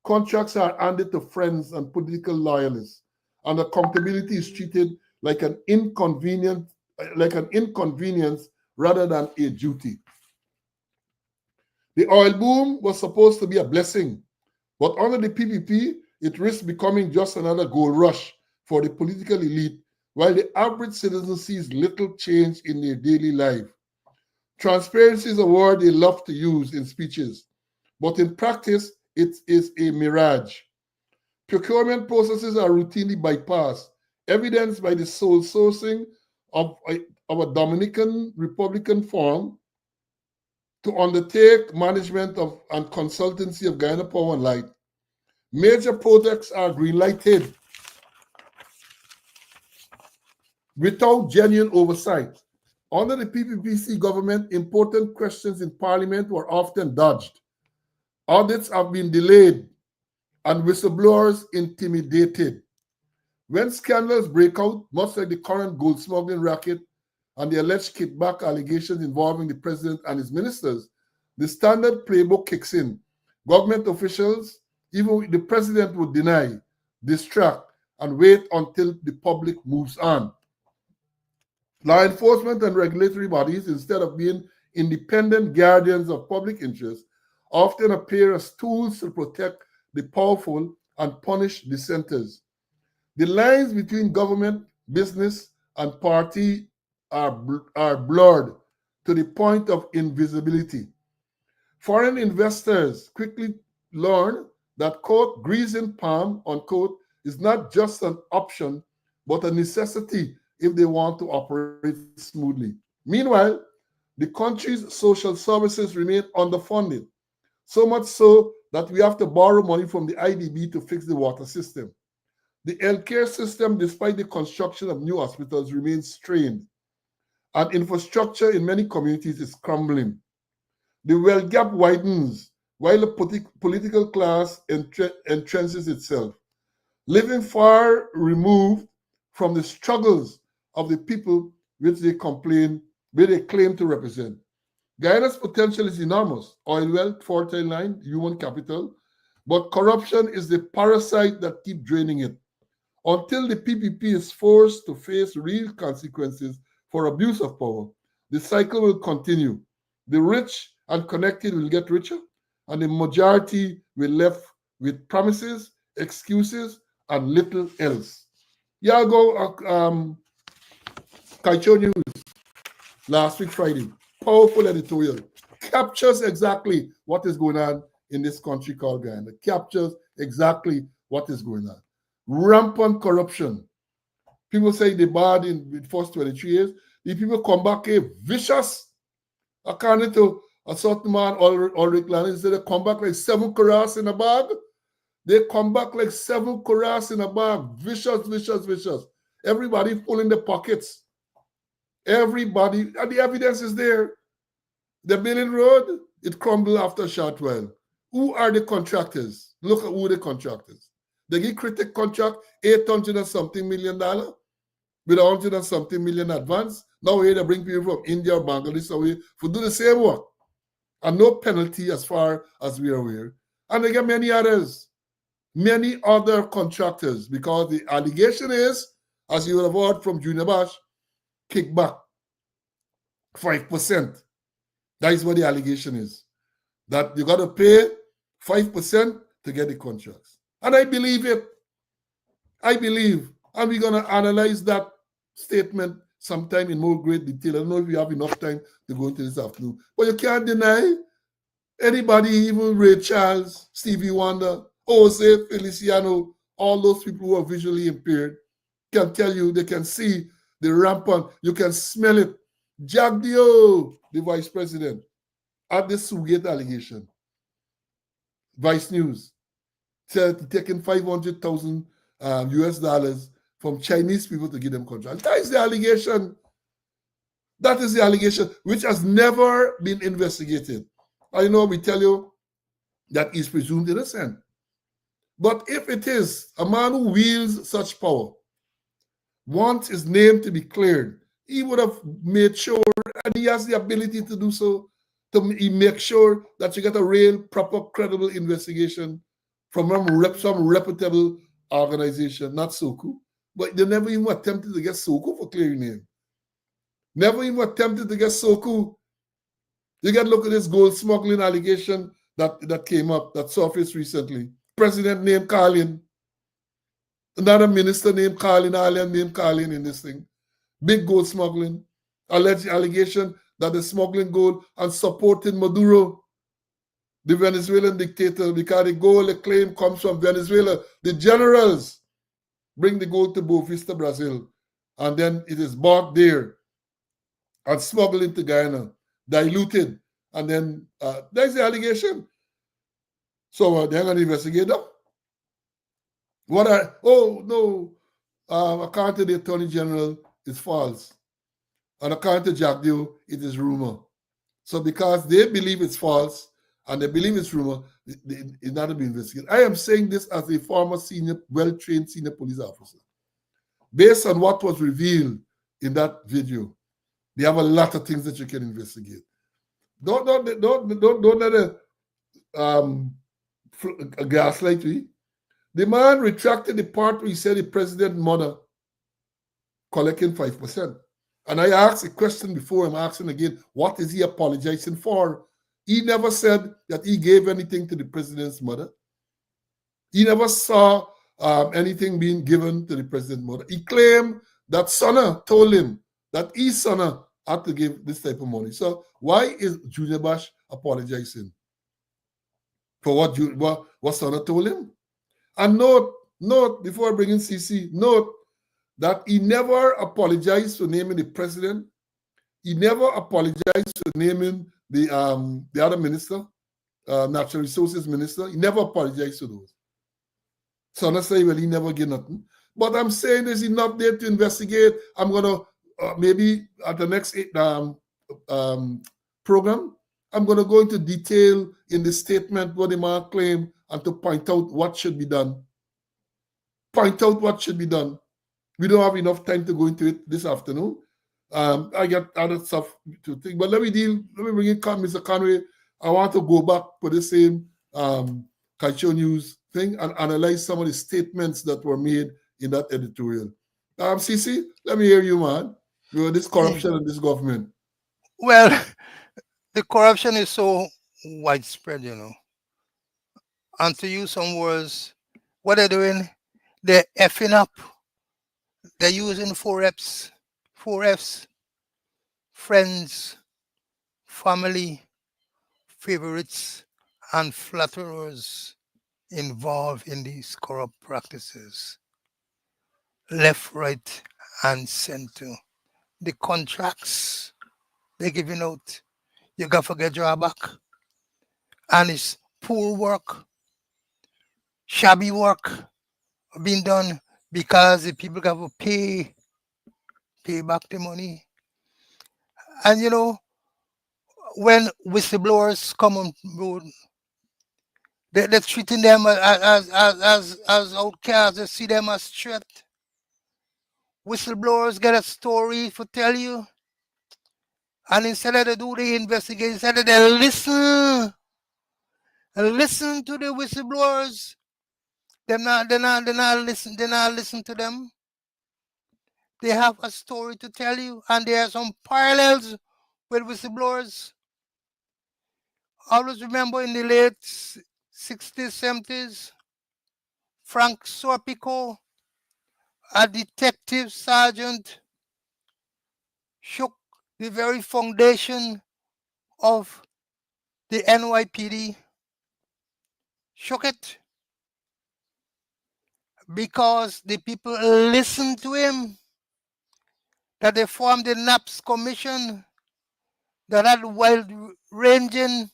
Contracts are handed to friends and political loyalists, and accountability is treated like an inconvenience rather than a duty. The oil boom was supposed to be a blessing, but under the PPP, it risks becoming just another gold rush for the political elite, while the average citizen sees little change in their daily life. Transparency is a word they love to use in speeches, but in practice, it is a mirage. Procurement processes are routinely bypassed, evidenced by the sole sourcing of a Dominican Republican firm to undertake management of and consultancy of Guyana Power and Light. Major projects are greenlighted without genuine oversight. Under the PPPC government, important questions in Parliament were often dodged. Audits have been delayed and whistleblowers intimidated. When scandals break out, much like the current gold smuggling racket and the alleged kickback allegations involving the president and his ministers, the standard playbook kicks in. Government officials, even the president, would deny, distract, and wait until the public moves on. Law enforcement and regulatory bodies, instead of being independent guardians of public interest, often appear as tools to protect the powerful and punish dissenters. The lines between government, business, and party are blurred to the point of invisibility. Foreign investors quickly learn that, quote, greasing palm, unquote, is not just an option, but a necessity if they want to operate smoothly. Meanwhile, the country's social services remain underfunded, so much so that we have to borrow money from the IDB to fix the water system. The healthcare system, despite the construction of new hospitals, remains strained, and infrastructure in many communities is crumbling. The wealth gap widens while the political class entrenches itself, living far removed from the struggles of the people which they claim to represent. Guyana's potential is enormous: oil wealth, fertile land, human capital, but corruption is the parasite that keeps draining it. Until the PPP is forced to face real consequences for abuse of power, the cycle will continue. The rich and connected will get richer, and the majority will be left with promises, excuses, and little else. Y'all go Kairo News last week Friday. Powerful editorial. Captures exactly what is going on in this country called Guyana. Captures exactly what is going on. Rampant corruption. People say they bad in the first 23 years. The people come back here vicious. According to a certain man, Ulrich Lanning, said they come back like 7 karas in a bag. They come back like 7 karas in a bag. Vicious, vicious, vicious. Everybody full in the pockets. Everybody, and the evidence is there. The building road, it crumbled after a short while. Who are the contractors? Look at who the contractors. They give Critic contract $800 and something million with $100 and something million advance. Now they bring people from India or Bangladesh away to do the same work. And no penalty as far as we are aware. And they get many other contractors, because the allegation is, as you will have heard from Junior Bash, kickback. 5%. That is what the allegation is. That you got to pay 5% to get the contracts. And I believe it. I believe. And we're going to analyze that statement sometime in more great detail. I don't know if we have enough time to go into this afternoon. But you can't deny anybody, even Ray Charles, Stevie Wonder, Jose Feliciano, all those people who are visually impaired can tell you, they can see the rampant, you can smell it. Jagdio, the vice president, at the Sugate allegation, Vice News, said taking 500,000 US dollars from Chinese people to give them contracts. That is the allegation. That is the allegation, which has never been investigated. I know we tell you that he's presumed innocent. But if it is a man who wields such power, wants his name to be cleared, he would have made sure, and he has the ability to do so, to make sure that you get a real, proper, credible investigation from some reputable organization, not Soku. But they never even attempted to get Soku for clearing name. Never even attempted to get Soku. You got to look at this gold smuggling allegation that came up, that surfaced recently. President named Carlin. Another minister named Carlin, Allen named Carlin in this thing. Big gold smuggling. Alleged allegation that they're smuggling gold and supporting Maduro, the Venezuelan dictator, because the gold they claim comes from Venezuela. The generals bring the gold to Boa Vista, Brazil, and then it is bought there and smuggled into Guyana, diluted, and then that's the allegation. So they're going to investigate them. According to the Attorney General, it's false. And according to Jagdio, it is rumor. So because they believe it's false and they believe it's rumor, it's not to be investigated. I am saying this as a former well-trained senior police officer. Based on what was revealed in that video, they have a lot of things that you can investigate. Don't let it gaslight me. The man retracted the part where he said the president's mother collecting 5%. And I asked a question before, I'm asking again, what is he apologizing for? He never said that he gave anything to the president's mother. He never saw anything being given to the president's mother. He claimed that Sana told him that his son had to give this type of money. So why is Junior Bash apologizing for what Sana told him? And note, before I bring in CC, note that he never apologized for naming the president. He never apologized for naming the other minister, natural resources minister. He never apologized for those. So I say, well, he never get nothing. But I'm saying there's enough there to investigate. I'm going to, maybe at the next program, I'm going to go into detail in the statement what the man claimed and to point out what should be done. Point out what should be done. We don't have enough time to go into it this afternoon. I got other stuff to think, but let me bring in Mr. Conway. I want to go back for the same Kairo News thing and analyze some of the statements that were made in that editorial. CC, let me hear you, man. This corruption in this government. Well, the corruption is so widespread, you know. And to use some words, what they're doing, they're effing up. They're using 4Fs, friends, family, favorites, and flatterers involved in these corrupt practices. Left, right, and center. The contracts they're giving out, you got to forget your back. And it's poor work, shabby work being done because the people got to pay back the money. And you know, when whistleblowers come on board, they're treating them as outcasts. They see them as threat. Whistleblowers get a story to tell you, and instead of they do the investigation, instead of they listen to the whistleblowers, they're not listen to them. They have a story to tell you, and there are some parallels with whistleblowers. Always remember in the late 60s, 70s, Frank Sorpico, a detective sergeant, shook the very foundation of the NYPD, shook it because the people listened to him, that they formed the NAPS Commission that had wide-ranging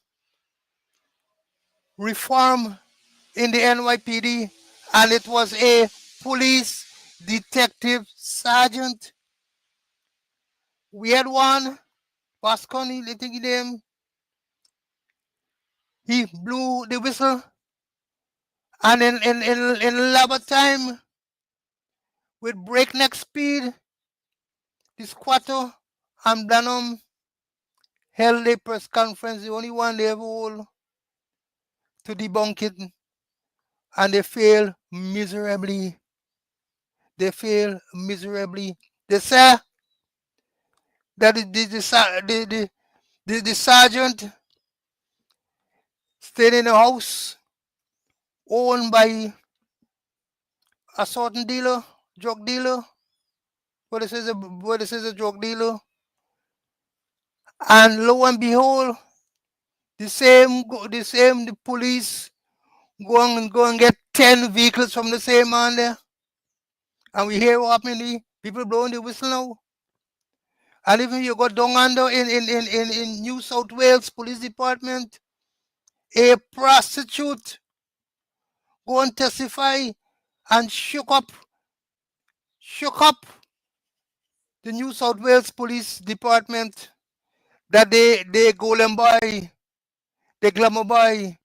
reform in the NYPD, and it was a police detective sergeant. We had one, Pasconi, I think his name, he blew the whistle, and in labor time, with breakneck speed, the squatter and Blanum held a press conference, the only one they ever hold, to debunk it, and they failed miserably. They failed miserably. They say that the sergeant stayed in a house owned by a certain dealer, drug dealer. What this is a drug dealer, and lo and behold, the police go and get 10 vehicles from the same man there, and we hear what happening. People blowing the whistle now. And even you go down under in New South Wales Police Department, a prostitute go and testify and shook up the New South Wales Police Department, that they go and buy, they glamour buy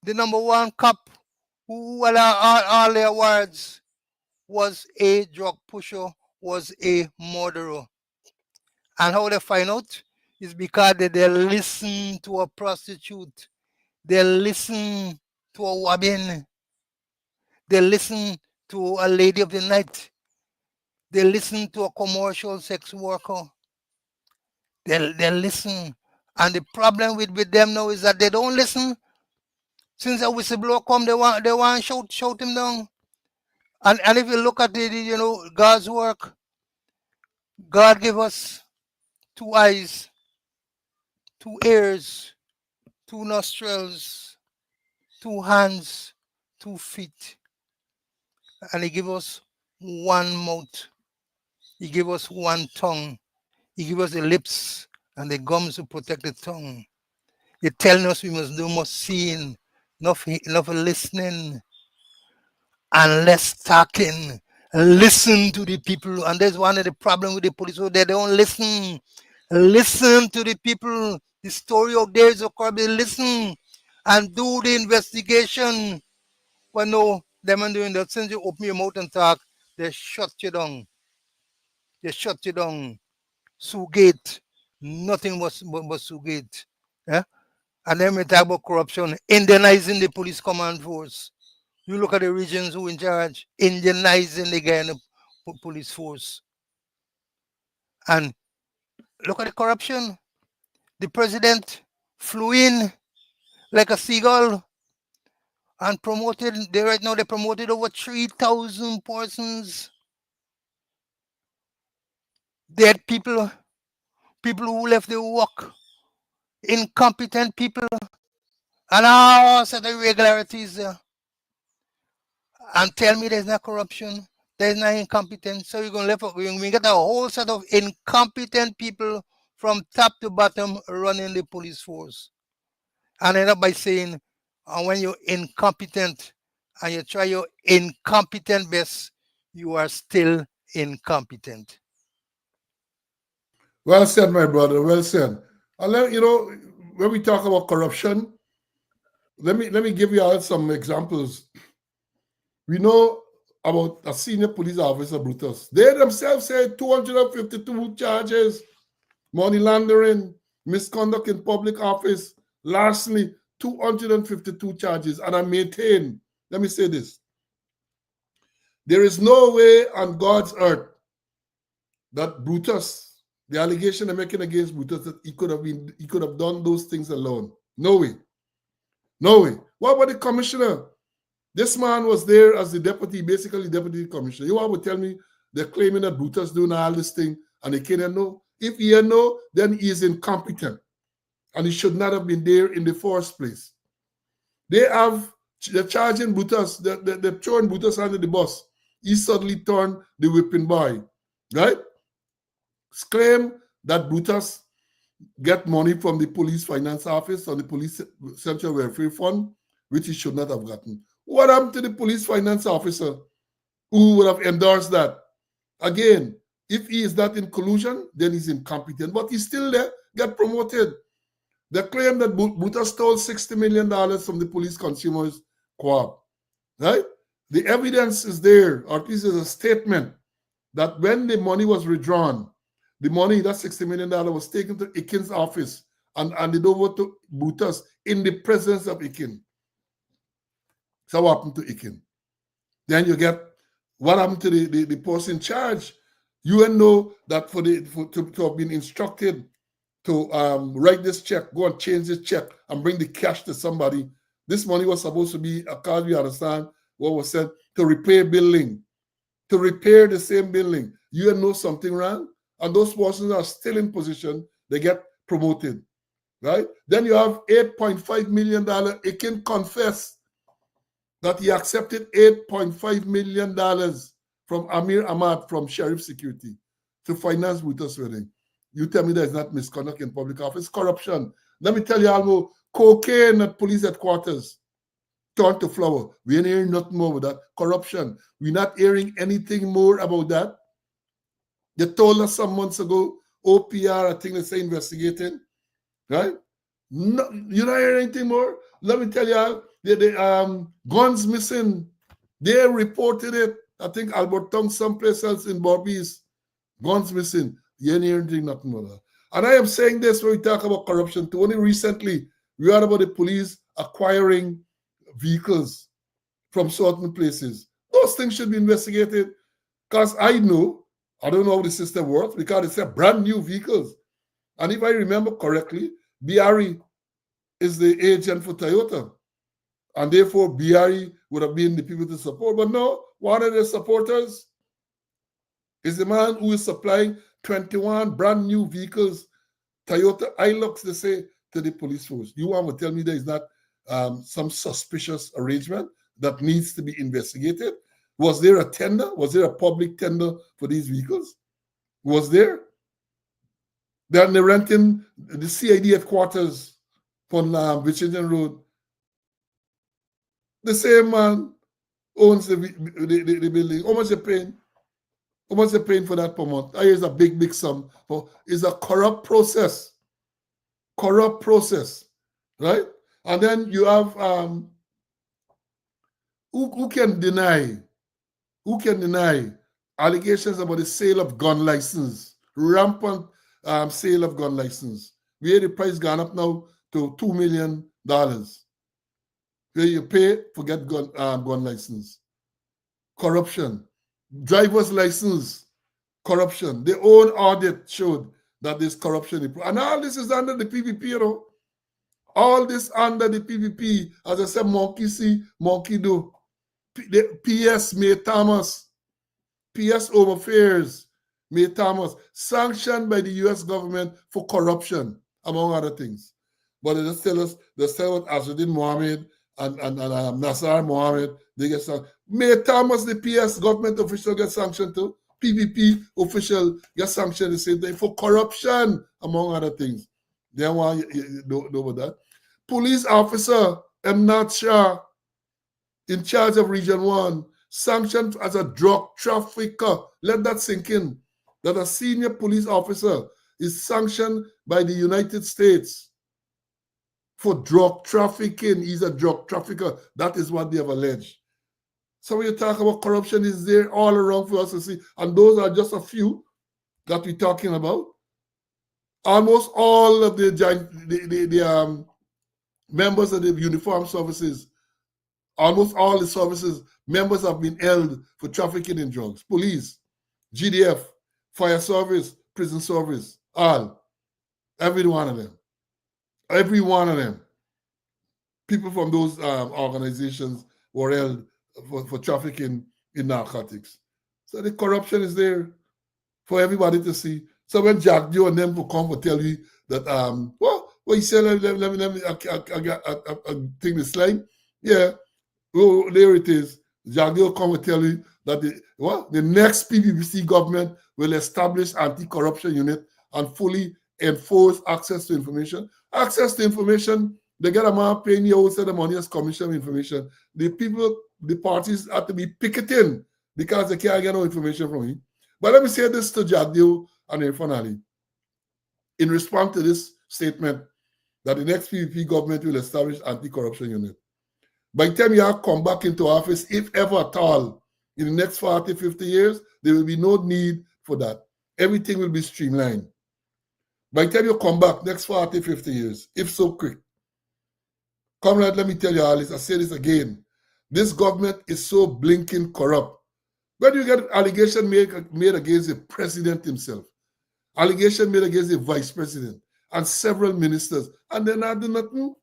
the #1 cop who won all the awards, was a drug pusher, was a murderer. And how they find out is because they listen to a prostitute, they listen to a woman, they listen to a lady of the night, they listen to a commercial sex worker. They listen. And the problem with them now is that they don't listen. Since a whistleblower come, they want to shout him down. And if you look at God's work, God gave us 2 eyes, 2 ears, 2 nostrils, 2 hands, 2 feet. And he gave us 1 mouth. He gave us 1 tongue. He gave us the lips and the gums to protect the tongue. He's telling us we must do more seeing, enough listening, and less talking. Listen to the people. And there's one of the problems with the police, so they don't listen. Listen to the people. The story of theirs occurred. They listen and do the investigation. But no, them and doing that. Since you open your mouth and talk, they shut you down. They shut you down. Sugate. Nothing was Sugate. Yeah? And then we talk about corruption, Indianizing the police command force. You look at the regions who in charge, Indianizing the guy in the police force. And look at the corruption. The president flew in like a seagull and promoted, right now they promoted over 3,000 persons. Dead people, people who left their work, incompetent people, and all sorts of irregularities there. And tell me there's no corruption, there's no incompetence. So you're going to get a whole set of incompetent people from top to bottom running the police force. And end up by saying, when you're incompetent and you try your incompetent best, you are still incompetent. Well said, my brother. Well said. When we talk about corruption, let me give you all some examples. We know about a senior police officer, Brutus. They themselves say 252 charges, money laundering, misconduct in public office, larceny, 252 charges. And I maintain, let me say this, there is no way on God's earth that Brutus The allegation they're making against Brutus that he could have done those things alone. No way. No way. What about the commissioner? This man was there as the deputy, basically deputy commissioner. You want to tell me they're claiming that Brutus doing all this thing and they can't know? If he know, then he is incompetent. And he should not have been there in the first place. They're charging Brutus, they're throwing Brutus under the bus. He suddenly turned the whipping boy. Right? Claim that Brutus get money from the police finance office or the police central welfare fund, which he should not have gotten. What happened to the police finance officer who would have endorsed that? Again, if he is not in collusion, then he's incompetent. But he's still there, get promoted. They claim that Brutus stole $60 million from the police consumers co-op. Right? The evidence is there, or at least is a statement that when the money was withdrawn, the money, that $60 million, was taken to Ikin's office and handed over to Brutus in the presence of Ikin. So what happened to Ikin? Then you get what happened to the person in charge. You know that to have been instructed to write this check, go and change this check and bring the cash to somebody. This money was supposed to be, according we understand what was said, to repair building, to repair the same building. You know something wrong, and those persons are still in position, they get promoted, right? Then you have $8.5 million. Ikin confessed that he accepted $8.5 million from Amir Ahmad from Sheriff Security to finance Brutus' wedding. You tell me there's not misconduct in public office, corruption. Let me tell you, Almo, cocaine at police headquarters turned to flower. We ain't hearing nothing more about that. Corruption. We're not hearing anything more about that. They told us some months ago, OPR, I think they say investigating, right? No, you're not hearing anything more? Let me tell you, the guns missing. They reported it. I think Albert Tong, someplace else in Barbies. Guns missing. You ain't hearing nothing more. And I am saying this when we talk about corruption too. Only recently, we heard about the police acquiring vehicles from certain places. Those things should be investigated. Because I don't know how the system works, because it's a brand new vehicles. And if I remember correctly, BRE is the agent for Toyota. And therefore, BRE would have been the people to support. But no, one of the supporters is the man who is supplying 21 brand new vehicles, Toyota Hilux, they say, to the police force. You want to tell me there is not some suspicious arrangement that needs to be investigated? Was there a tender? Was there a public tender for these vehicles? Was there? Then they're renting the CID headquarters on Virginia Road. The same man owns the building. How much are paying? How much are paying for that per month? Here's a big sum. It's a corrupt process. Corrupt process, right? And then you have who can deny? Who can deny allegations about the sale of gun license, rampant sale of gun license? Where the price gone up now to $2 million. Where you pay for get gun license. Corruption. Driver's license. Corruption. Their own audit showed that there's corruption. And all this is under the PPP, you know. All this under the PPP. As I said, monkey see, monkey do. The PS May Thomas, PS Home Affairs May Thomas, sanctioned by the US government for corruption, among other things. But they just tell us, they tell us Azzuddin Mohammed and Nassar Mohammed, they get sanctioned. May Thomas, the PS government official, get sanctioned too. PPP official get sanctioned the same thing for corruption, among other things. They want you know about that. Police officer Emnat Shah, in charge of Region 1, sanctioned as a drug trafficker. Let that sink in. That a senior police officer is sanctioned by the United States for drug trafficking. He's a drug trafficker. That is what they have alleged. So when you talk about corruption, is there all around for us to see. And those are just a few that we're talking about. Almost all of the members of the uniformed services, almost all the services, members have been held for trafficking in drugs. Police, GDF, fire service, prison service, all, every one of them. Every one of them. People from those organizations were held for trafficking in narcotics. So the corruption is there for everybody to see. So when Jack Joe and them will come to tell you that, well, you said, let me, I think the slide. Yeah, oh, there it is. Jack Joe will come to tell you that the next PPPC government will establish anti-corruption unit and fully enforce access to information. Access to information, they get a man paying you also the money as commission information. The people, the parties have to be picketing because they can't get no information from him. But let me say this to Jagdeo and Irfanali. In response to this statement that the next PPP government will establish anti-corruption unit. By the time you have come back into office, if ever at all, in the next 40, 50 years, there will be no need for that. Everything will be streamlined. By the time you come back, next 40, 50 years, if so quick. Comrade, let me tell you all this, I say this again. This government is so blinking corrupt. When you get allegation made against the president himself, allegation made against the vice president, and several ministers, and they're not doing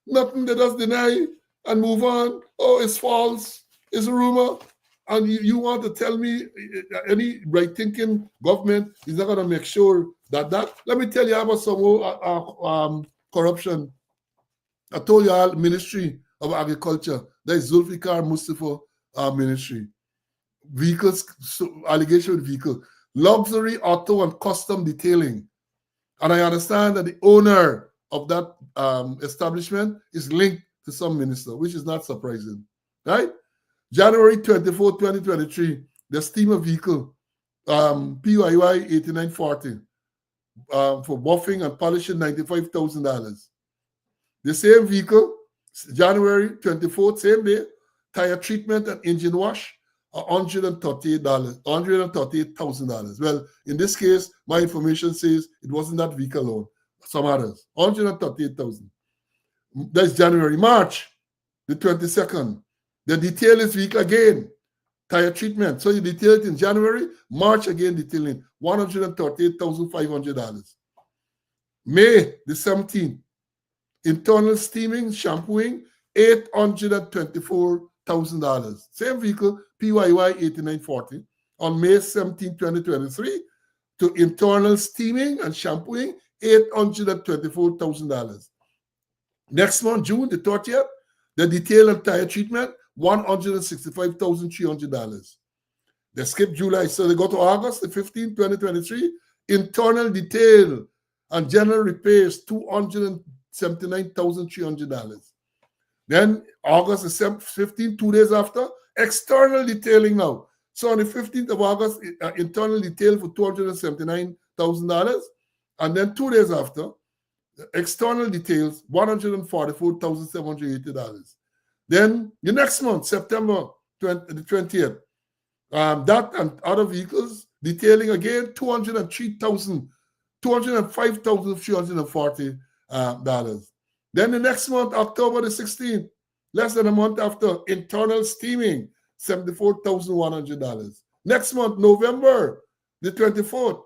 nothing, they just deny and move on. Oh, it's false, it's a rumor. And you want to tell me any right-thinking government is not going to make sure that. Let me tell you about some more corruption. I told you all Ministry of Agriculture, that is Zulfikar Mustafa ministry. Vehicles, allegation with vehicle. Luxury auto and custom detailing. And I understand that the owner of that establishment is linked to some minister, which is not surprising, right? January 24, 2023, the steamer vehicle, PYY 8940, for buffing and polishing $95,000. The same vehicle, January 24th, same day, tire treatment and engine wash, $138,000. Well, in this case, my information says it wasn't that vehicle alone, some others, $138,000. That's January. March, the 22nd, the detail is vehicle again, tire treatment. So you detail it in January, March again detailing, $138,500. May the 17th, internal steaming, shampooing, $824,000. Same vehicle, PYY 8940, on May 17, 2023, to internal steaming and shampooing, $824,000. Next month, June the 30th, the detail and tire treatment, $165,300. They skip July, so they go to August the 15th, 2023, internal detail and general repairs, $279,300. Then August the 15th, 2 days after, external detailing now. So on the 15th of August, internal detail for $279,000. And then 2 days after, external details, $144,780. Then the next month, September 20th, that and other vehicles detailing again $205,340. Then the next month, October the 16th, less than a month after, internal steaming, $74,100. Next month, November the 24th,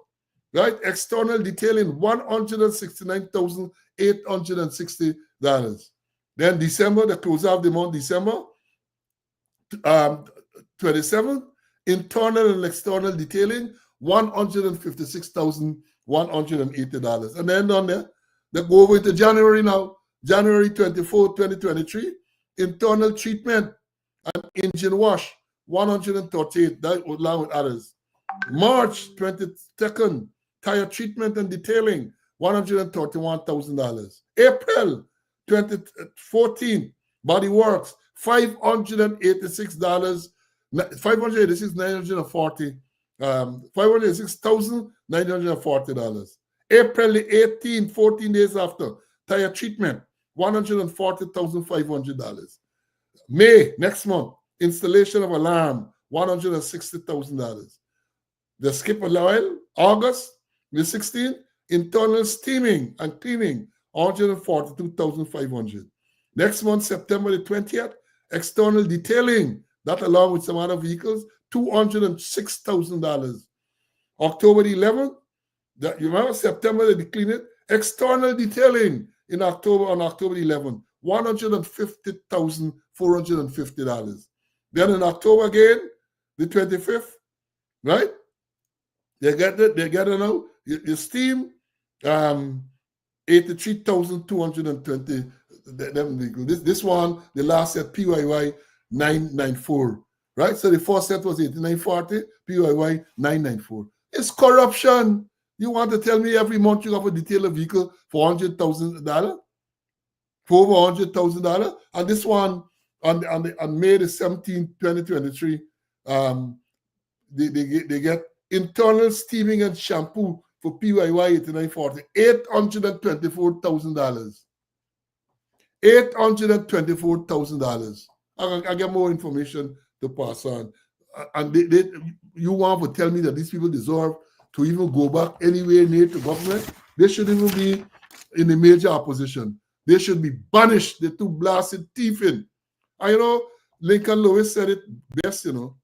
right? External detailing, $169,860. Then December, the close of the month, December 27th, internal and external detailing, $156,180. And then on there, they go over to January now, January 24, 2023, internal treatment and engine wash, $138, that along with others. March 22nd, tire treatment and detailing, $131,000. April 2014, body works, $586,940, $586,940. April the 18th, 14 days after, tire treatment, $140,500. May, next month, installation of alarm, $160,000. The skip a while, August the 16th, internal steaming and cleaning, $142,500. Next month, September the 20th, external detailing, that along with some other vehicles, $206,000. October the 11th, That, you remember September they clean it? External detailing in October, on October 11th, $150,450. Then in October again, the 25th, right? They get it now. Your steam, 83,220. This one, the last set, PYY 994, right? So the first set was 8940, PYY 994. It's corruption. You want to tell me every month you have to detail a vehicle for $100,000? For over $100,000? And this one, on May the 17th, 2023, they get internal steaming and shampoo for PYY 8940, $824,000. $824,000. I get more information to pass on. And you want to tell me that these people deserve to even go back anywhere near to government? They should even be in the major opposition. They should be banished. They're too blasted thieving. And you know, Lincoln Lewis said it best, you know.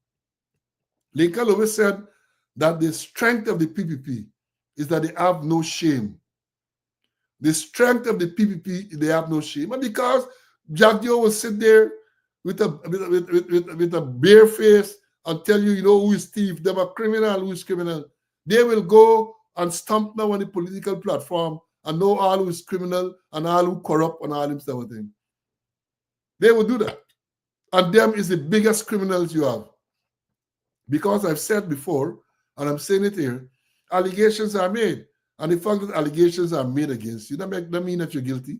Lincoln Lewis said that the strength of the PPP is that they have no shame. The strength of the PPP, they have no shame. And because Jack Dio will sit there with a bare face and tell you, you know, who is thief, them a criminal, who is criminal. They will go and stamp now on the political platform and know all who is criminal and all who corrupt and all them stuff of thing. They will do that. And them is the biggest criminals you have. Because I've said before, and I'm saying it here, allegations are made. And the fact that allegations are made against you, that mean that you're guilty.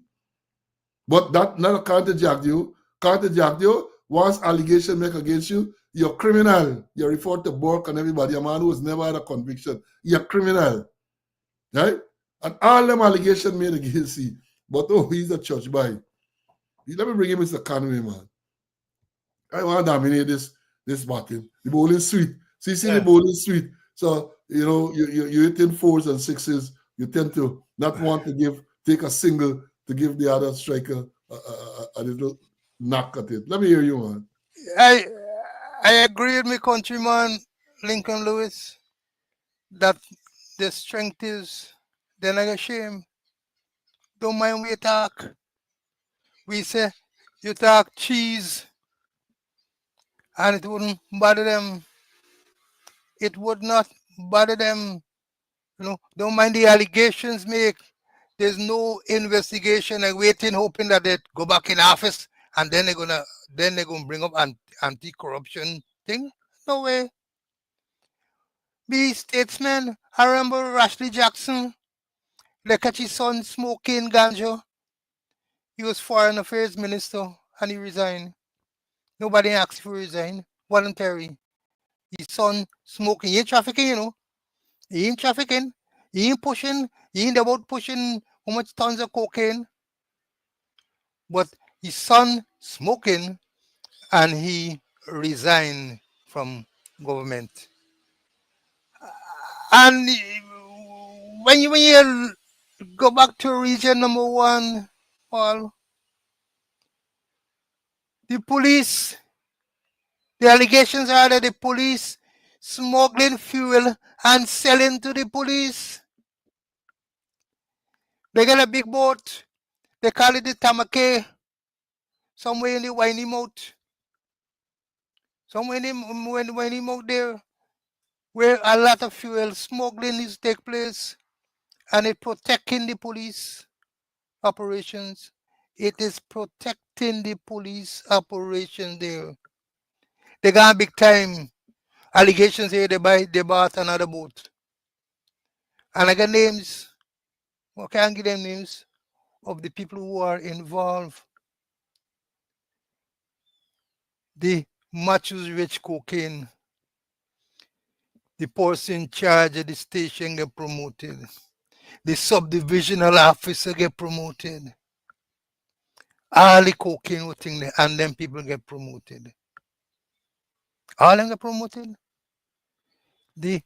But that not account to Jack Dio. Account to Jack Dio, once allegation made against you, you're criminal. You're referred to Burke and everybody, a man who has never had a conviction. You're criminal. Right? And all them allegations made against you. But oh, he's a church boy. Let me bring him Mr. Conway, man. I want to dominate this battle. The bowling suite. See the bowling suite. So, you know, you're hitting 4s and 6s. You tend to not want to take a single to give the other striker a little knock at it. Let me hear you, man. I agree with my countryman, Lincoln Lewis, that the strength is, then I shame. Don't mind we talk. We say, you talk cheese, and it wouldn't bother them. It would not bother them. You know, don't mind the allegations make. There's no investigation and waiting, hoping that they go back in office and then they're gonna bring up anti-corruption thing. No way. Be statesman. I remember Ashley Jackson. They catch his son smoking ganja. He was foreign affairs minister and he resigned. Nobody asked for resign. Voluntary. His son smoking. He ain't trafficking, you know. He ain't trafficking. He ain't pushing. He ain't about pushing how much tons of cocaine. But his son smoking and he resigned from government. And when you go back to region number 1, Paul, the police, the allegations are that the police smuggling fuel and selling to the police. They got a big boat. They call it the Tamake. Somewhere in the Winey Mouth. Somewhere in the Winey Mouth there, where a lot of fuel smuggling is take place, and it protecting the police operations. It is protecting the police operation there. They got big time allegations here. They bought another boat, and I got names. I can't give them names of the people who are involved. The Matthews Rich cocaine. The person in charge of the station get promoted. The subdivisional officer get promoted. All the cocaine thing there, and then people get promoted. All them get promoted. The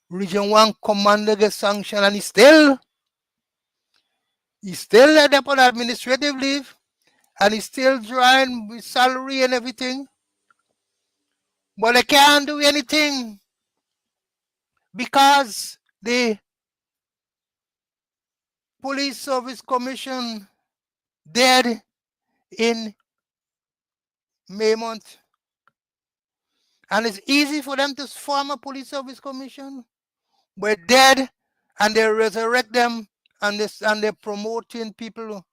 Region 1 commander gets sanctioned and he's still let up on administrative leave and he's still drawing with salary and everything. But they can't do anything because the Police Service Commission dead in May month. And it's easy for them to form a Police Service Commission. We're dead, and they resurrect them, and they're promoting people.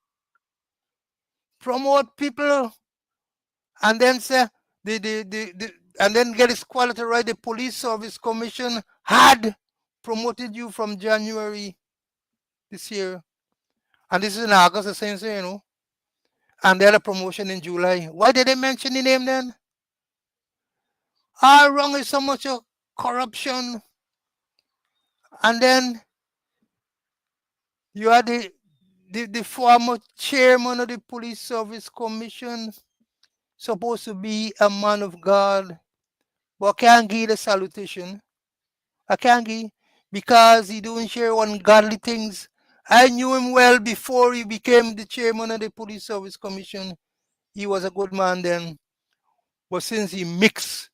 Promote people, and then say and then get his quality right. The Police Service Commission had promoted you from January this year, and this is in August, the same thing, you know. And they had a promotion in July. Why did they mention the name then? How wrong is so much of corruption? And then you had the former chairman of the Police Service Commission, supposed to be a man of God, but I can't give the salutation. I can't give, because he don't share ungodly things. I knew him well before he became the chairman of the Police Service Commission. He was a good man then. But since he mixed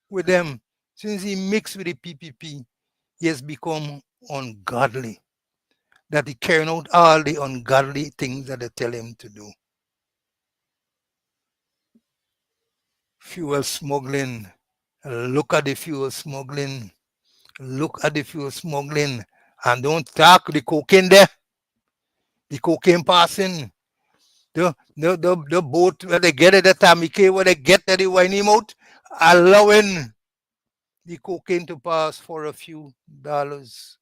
with them, since he mixed with the PPP, he has become ungodly. That he carrying out all the ungodly things that they tell him to do. Fuel smuggling. Look at the fuel smuggling. Look at the fuel smuggling. And don't talk the cocaine there. The cocaine passing. The boat where they get it at Tamike, where they get the wine him out, allowing the cocaine to pass for a few dollars.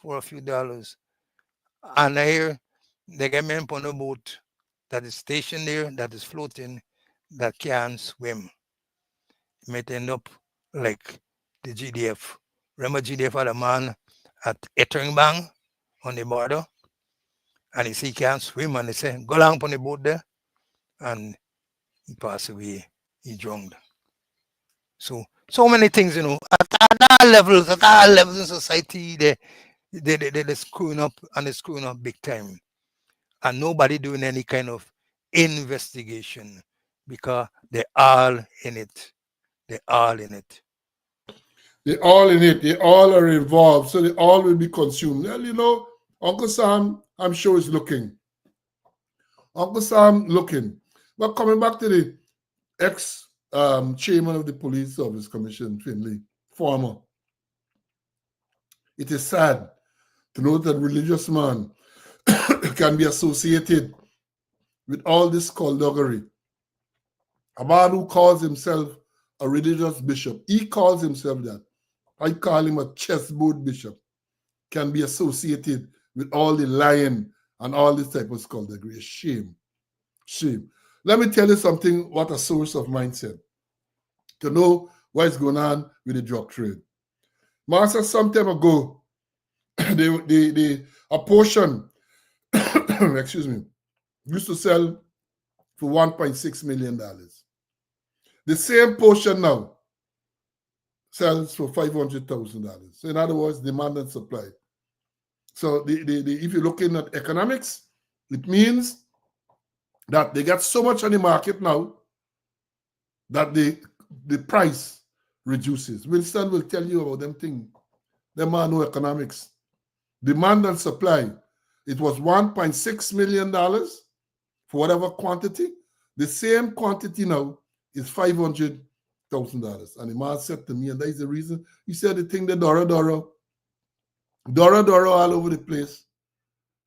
For a few dollars. And here they get men on a boat that is stationed there, that is floating, that can swim. It might end up like the GDF. Remember GDF had a man at Etteringbank on the border, and he see he can't swim, and they say, go along on the boat there, and he passed away, he drowned. So many things, you know, at all levels in society, they're screwing up, and they're screwing up big time. And nobody doing any kind of investigation, because they're all in it. They're all in it. They're all in it. They all are involved. So they all will be consumed. Well, you know, Uncle Sam, I'm sure, is looking. Uncle Sam looking. But coming back to the ex-chairman of the Police Service Commission, Finley, former. It is sad to know that religious man can be associated with all this skullduggery. A man who calls himself a religious bishop, he calls himself that. I call him a chessboard bishop, can be associated with all the lying and all this type of skullduggery. Shame. Shame. Let me tell you something, what a source of mine said, to know what's going on with the drug trade. Master, some time ago, a portion, excuse me, used to sell for $1.6 million. The same portion now sells for $500,000. So in other words, demand and supply. So if you're looking at economics, it means that they got so much on the market now that the price reduces. Winston will tell you about them things. Them man know economics. Demand and supply. It was $1.6 million for whatever quantity. The same quantity now is $500,000. And the man said to me, and that is the reason, he said the thing, the Dora all over the place,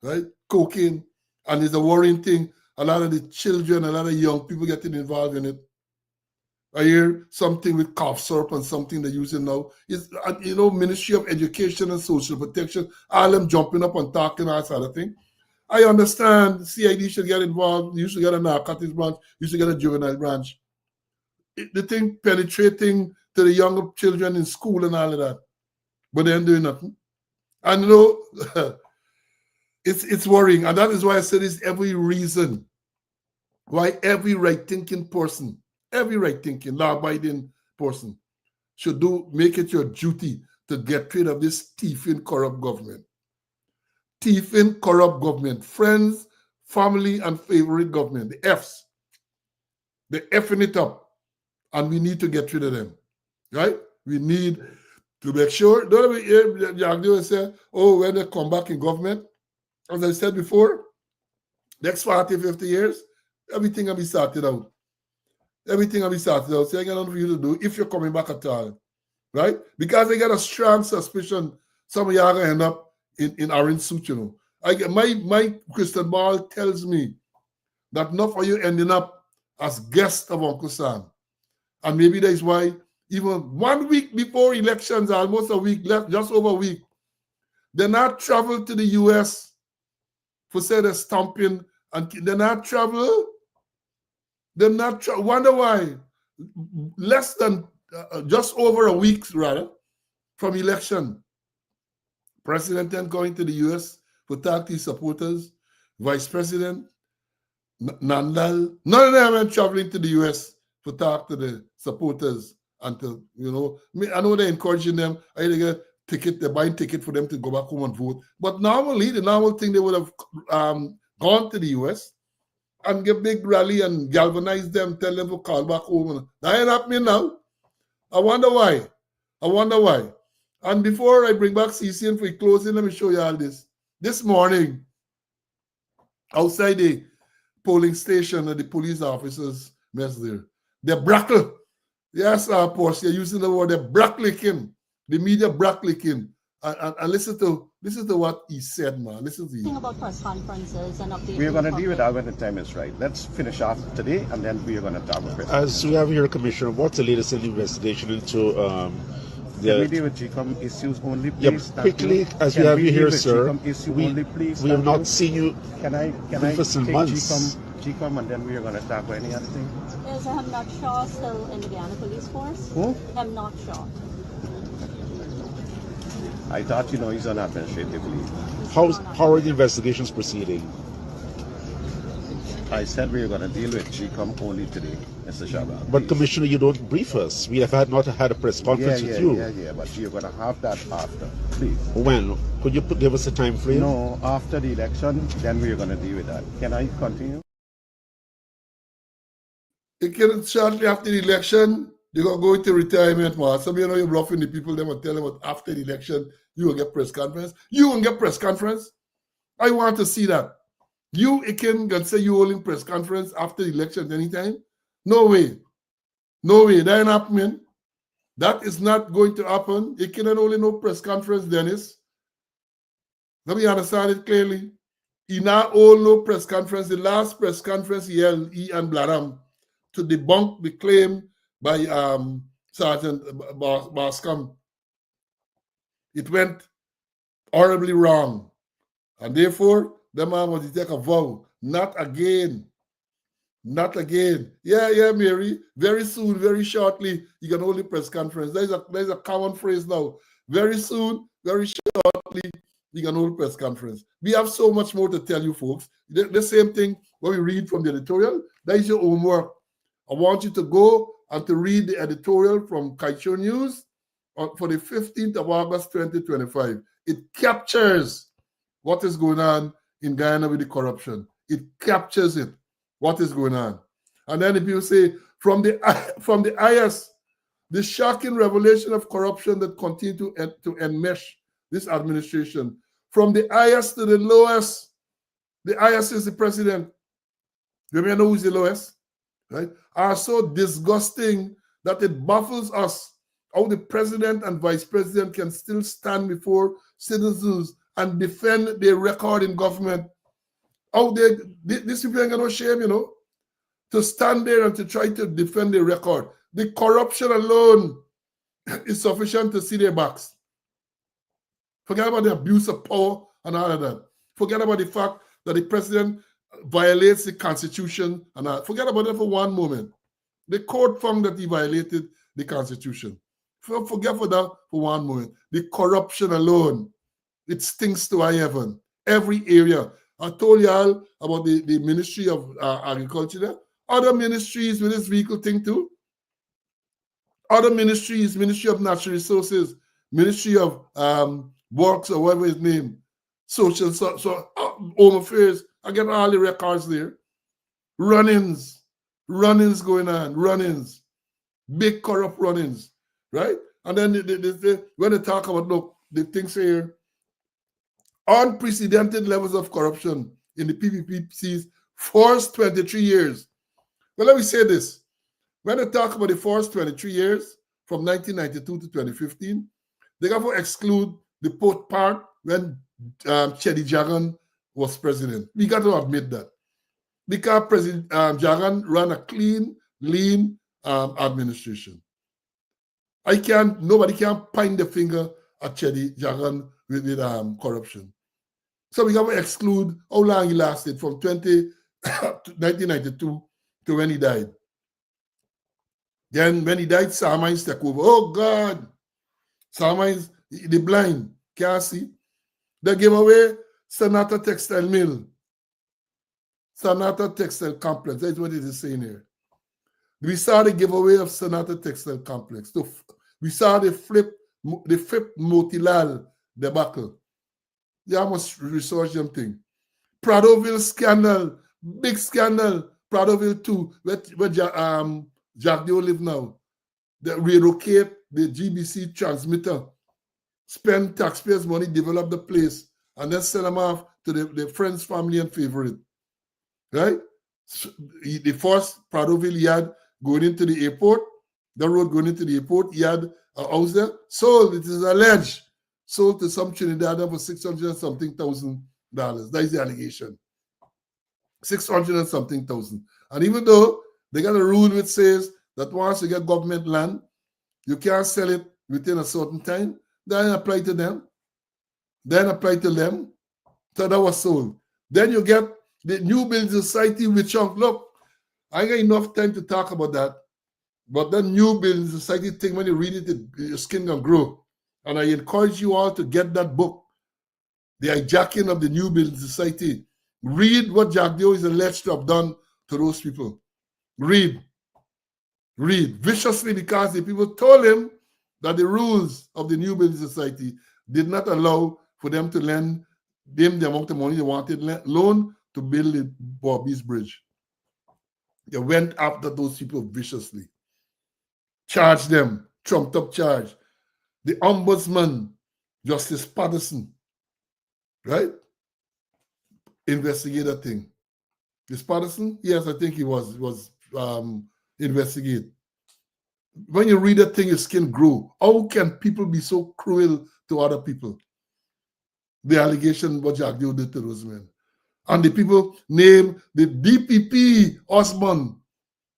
right? Cocaine. And it's a worrying thing. A lot of the children, a lot of young people getting involved in it. I hear something with cough syrup and something they're using now. It's, you know, Ministry of Education and Social Protection, all them jumping up and talking, all that sort of thing. I understand CID should get involved. You should get a narcotics branch. You should get a juvenile branch. The thing penetrating to the younger children in school and all of that. But they ain't doing nothing. And you know, it's worrying. And that is why I said it's every reason why every right-thinking person, every right-thinking, law-abiding person should make it your duty to get rid of this thieving, corrupt government. Thieving, corrupt government. Friends, family, and favorite government. The Fs. They're effing it up. And we need to get rid of them. Right? We need to make sure. Don't we say, oh, when they come back in government, as I said before, next 40, 50 years, everything will be sorted out. Everything will be sorted out. So I got nothing for you to do if you're coming back at all. Right? Because I got a strong suspicion some of y'all gonna end up in orange suit, you know. I get my crystal ball tells me that enough of you ending up as guests of Uncle Sam. And maybe that's why even 1 week before elections, almost a week left, just over a week, they're not travel to the US for say they're stomping, and they're not travel. They're not wonder why. Less than just over a week rather from election. President then going to the US for talk to his supporters. Vice President Nandal, none of them are traveling to the US to talk to the supporters and to, you know, I know they're encouraging them. I either get a ticket, they're buying ticket for them to go back home and vote. But normally, the normal thing, they would have gone to the US and get big rally and galvanize them, tell them to call back home. That ain't happening now. I wonder why. And before I bring back CCN for closing, let me show you all this. This morning, outside the polling station and the police officers mess there, they're brackle. Yes, Porsche, they're using the word, they're bracklicking. The media bracklicking. And listen to what he said, man. Listen to you. About press conferences and updates. We're going to deal with that when the time is right. Let's finish off today, and then we are going to talk about it. As we have here, Commissioner, what's the latest in the investigation into Can we deal with GCOM issues only, please? Yeah, quickly, as we have you here, sir, we have not seen you Can I for some months. GCOM, and then we are going to talk about any other thing? Is Not Shaw still in the Guyana Police Force? Who? Not Shaw. I thought, he's on administrative leave. How are the investigations proceeding? I said we were going to deal with GCOM only today, Mr. Shabbat. But, Commissioner, you don't brief us. We have not had a press conference with you. Yeah, but you're going to have that after, please. When? Could you give us a time frame? No, after the election, then we're going to deal with that. Can I continue? It can shortly after the election, they're going to go into retirement, man. Some of you know you're bluffing the people, them and tell them that after the election, you will get press conference. You won't get press conference. I want to see that. You, Iken, can say you holding press conference after the election anytime? No way. No way. That ain't happening. That is not going to happen. Iken and only no press conference, Dennis. Let me understand it clearly. He now hold no press conference. The last press conference he held, he and Blaram, to debunk the claim by Sergeant Bascom. It went horribly wrong. And therefore, the man was to take a vow. Not again. Not again. Yeah, Mary. Very soon, very shortly, you can hold a press conference. There's a common phrase now. Very soon, very shortly, you can hold a press conference. We have so much more to tell you, folks. The same thing when we read from the editorial. That is your homework. I want you to go and to read the editorial from Kairo News for the 15th of August, 2025. It captures what is going on in Guyana with the corruption. It captures it, what is going on. And then if you say, from the IS, the shocking revelation of corruption that continue to enmesh this administration. From the IS to the lowest, the IS is the president. You may know who's the lowest, right? Are so disgusting that it baffles us how the president and vice president can still stand before citizens and defend their record in government. How these people ain't got no shame, to stand there and to try to defend their record. The corruption alone is sufficient to see their backs. Forget about the abuse of power and all of that. Forget about the fact that the president violates the Constitution and all. Forget about that for one moment. The court found that he violated the Constitution. Forget for that for one moment. The corruption alone, it stinks to high heaven. Every area. I told y'all about the Ministry of Agriculture there. Other ministries with this vehicle thing too. Other ministries, Ministry of Natural Resources, Ministry of Works or whatever his name, Social, Home Affairs. I get all the records there. Run-ins going on, run-ins. Big corrupt run-ins, right? And then when they talk about, look, the things here, unprecedented levels of corruption in the PPPC's first 23 years. Well, let me say this. When they talk about the first 23 years, from 1992 to 2015, they got to exclude the port part when Chedi Jagan was president. We got to admit that. Because President Jagan ran a clean, lean administration. Nobody can point the finger at Chedi Jagan with corruption. So we got to exclude how long he lasted from 1992 to when he died. Then when he died, Sarmines took over. Oh God! Sarmines, the blind, can't see. They gave away Sonata Textile Mill. Sonata Textile Complex. That's what it is saying here. We saw the giveaway of Sonata Textile Complex. So we saw the fifth Motilal debacle. Yeah, I must research them thing. Pradoville scandal, big scandal. Pradoville 2, where Jack Dio live now. They relocate the GBC transmitter, spend taxpayers' money, develop the place, and then send them off to the friends, family, and favorite. Right? So the first Pradoville he had going into the airport, the road going into the airport, he had a house there, sold, it is alleged, sold to some Trinidad for $600 and something thousand. That is the allegation. 600 and something thousand. And even though they got a rule which says that once you get government land, you can't sell it within a certain time, then apply to them. Then apply to them. So that was sold. Then you get the New Building Society with chunk. Look, I got enough time to talk about that. But that New Building Society thing, when you read it, your skin can grow. And I encourage you all to get that book, The Hijacking of the New Building Society. Read what Jack Dio is alleged to have done to those people. Read viciously, because the people told him that the rules of the New Building Society did not allow for them to lend them the amount of money they wanted loan to build the Bobby's Bridge. They went after those people viciously, charged them, trumped up charge. The ombudsman, Justice Patterson, right? Investigate that thing. This Patterson? Yes, I think he was investigate. When you read that thing, your skin grow. How can people be so cruel to other people? The allegation what Jack Dio did to those men. And the people named the DPP Osman,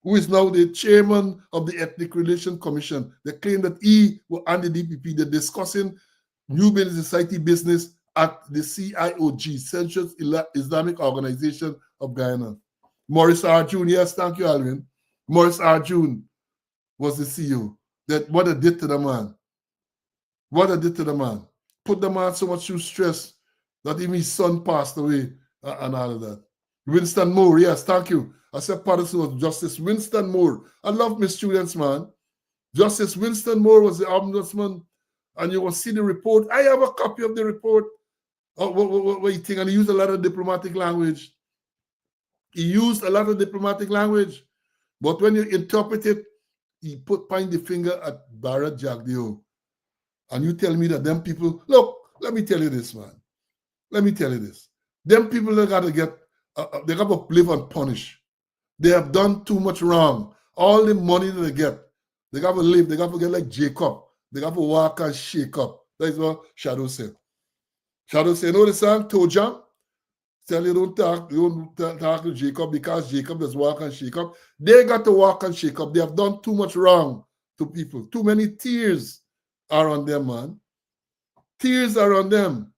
who is now the chairman of the Ethnic Relations Commission. They claim that he and the DPP, they're discussing New Building Society business at the CIOG, Central Islamic Organization of Guyana. Maurice Arjun, yes, thank you, Alvin. Maurice Arjun was the CEO. That what it did to the man. What it did to the man. Put the man so much through stress that even his son passed away and all of that. Winston Moore, yes, thank you. I said Patterson was Justice Winston Moore. I love my students, man. Justice Winston Moore was the ombudsman, and you will see the report. I have a copy of the report. What you think? And he used a lot of diplomatic language. He used a lot of diplomatic language. But when you interpret it, he point the finger at Barrett Jagdeo. And you tell me that them people, look, let me tell you this, man. Let me tell you this. Them people, they got to get, they got to live unpunished. They have done too much wrong. All the money that they get, they got to live. They got to get like Jacob. They got to walk and shake up. That's what Shadow said. Shadow said, you know the song, Toja? Tell you don't talk to Jacob because Jacob does walk and shake up. They got to walk and shake up. They have done too much wrong to people. Too many tears are on them, man. Tears are on them.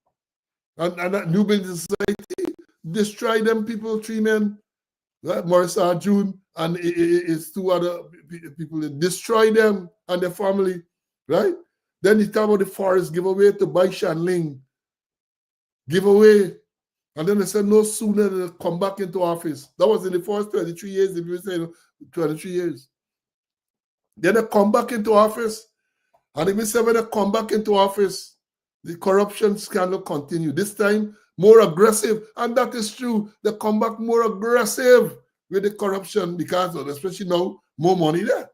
And that New Building Society destroy them people, 3 men, right? Maurice Arjun and his 2 other people. They destroy them and their family, right? Then he talk about the forest giveaway to Bai Shan Ling. Giveaway. And then they said no sooner than they come back into office. That was in the first 23 years, if you say 23 years. Then they come back into office. And if you say when they come back into office, the corruption scandal continue. This time, more aggressive. And that is true. They come back more aggressive with the corruption because, especially now, more money there.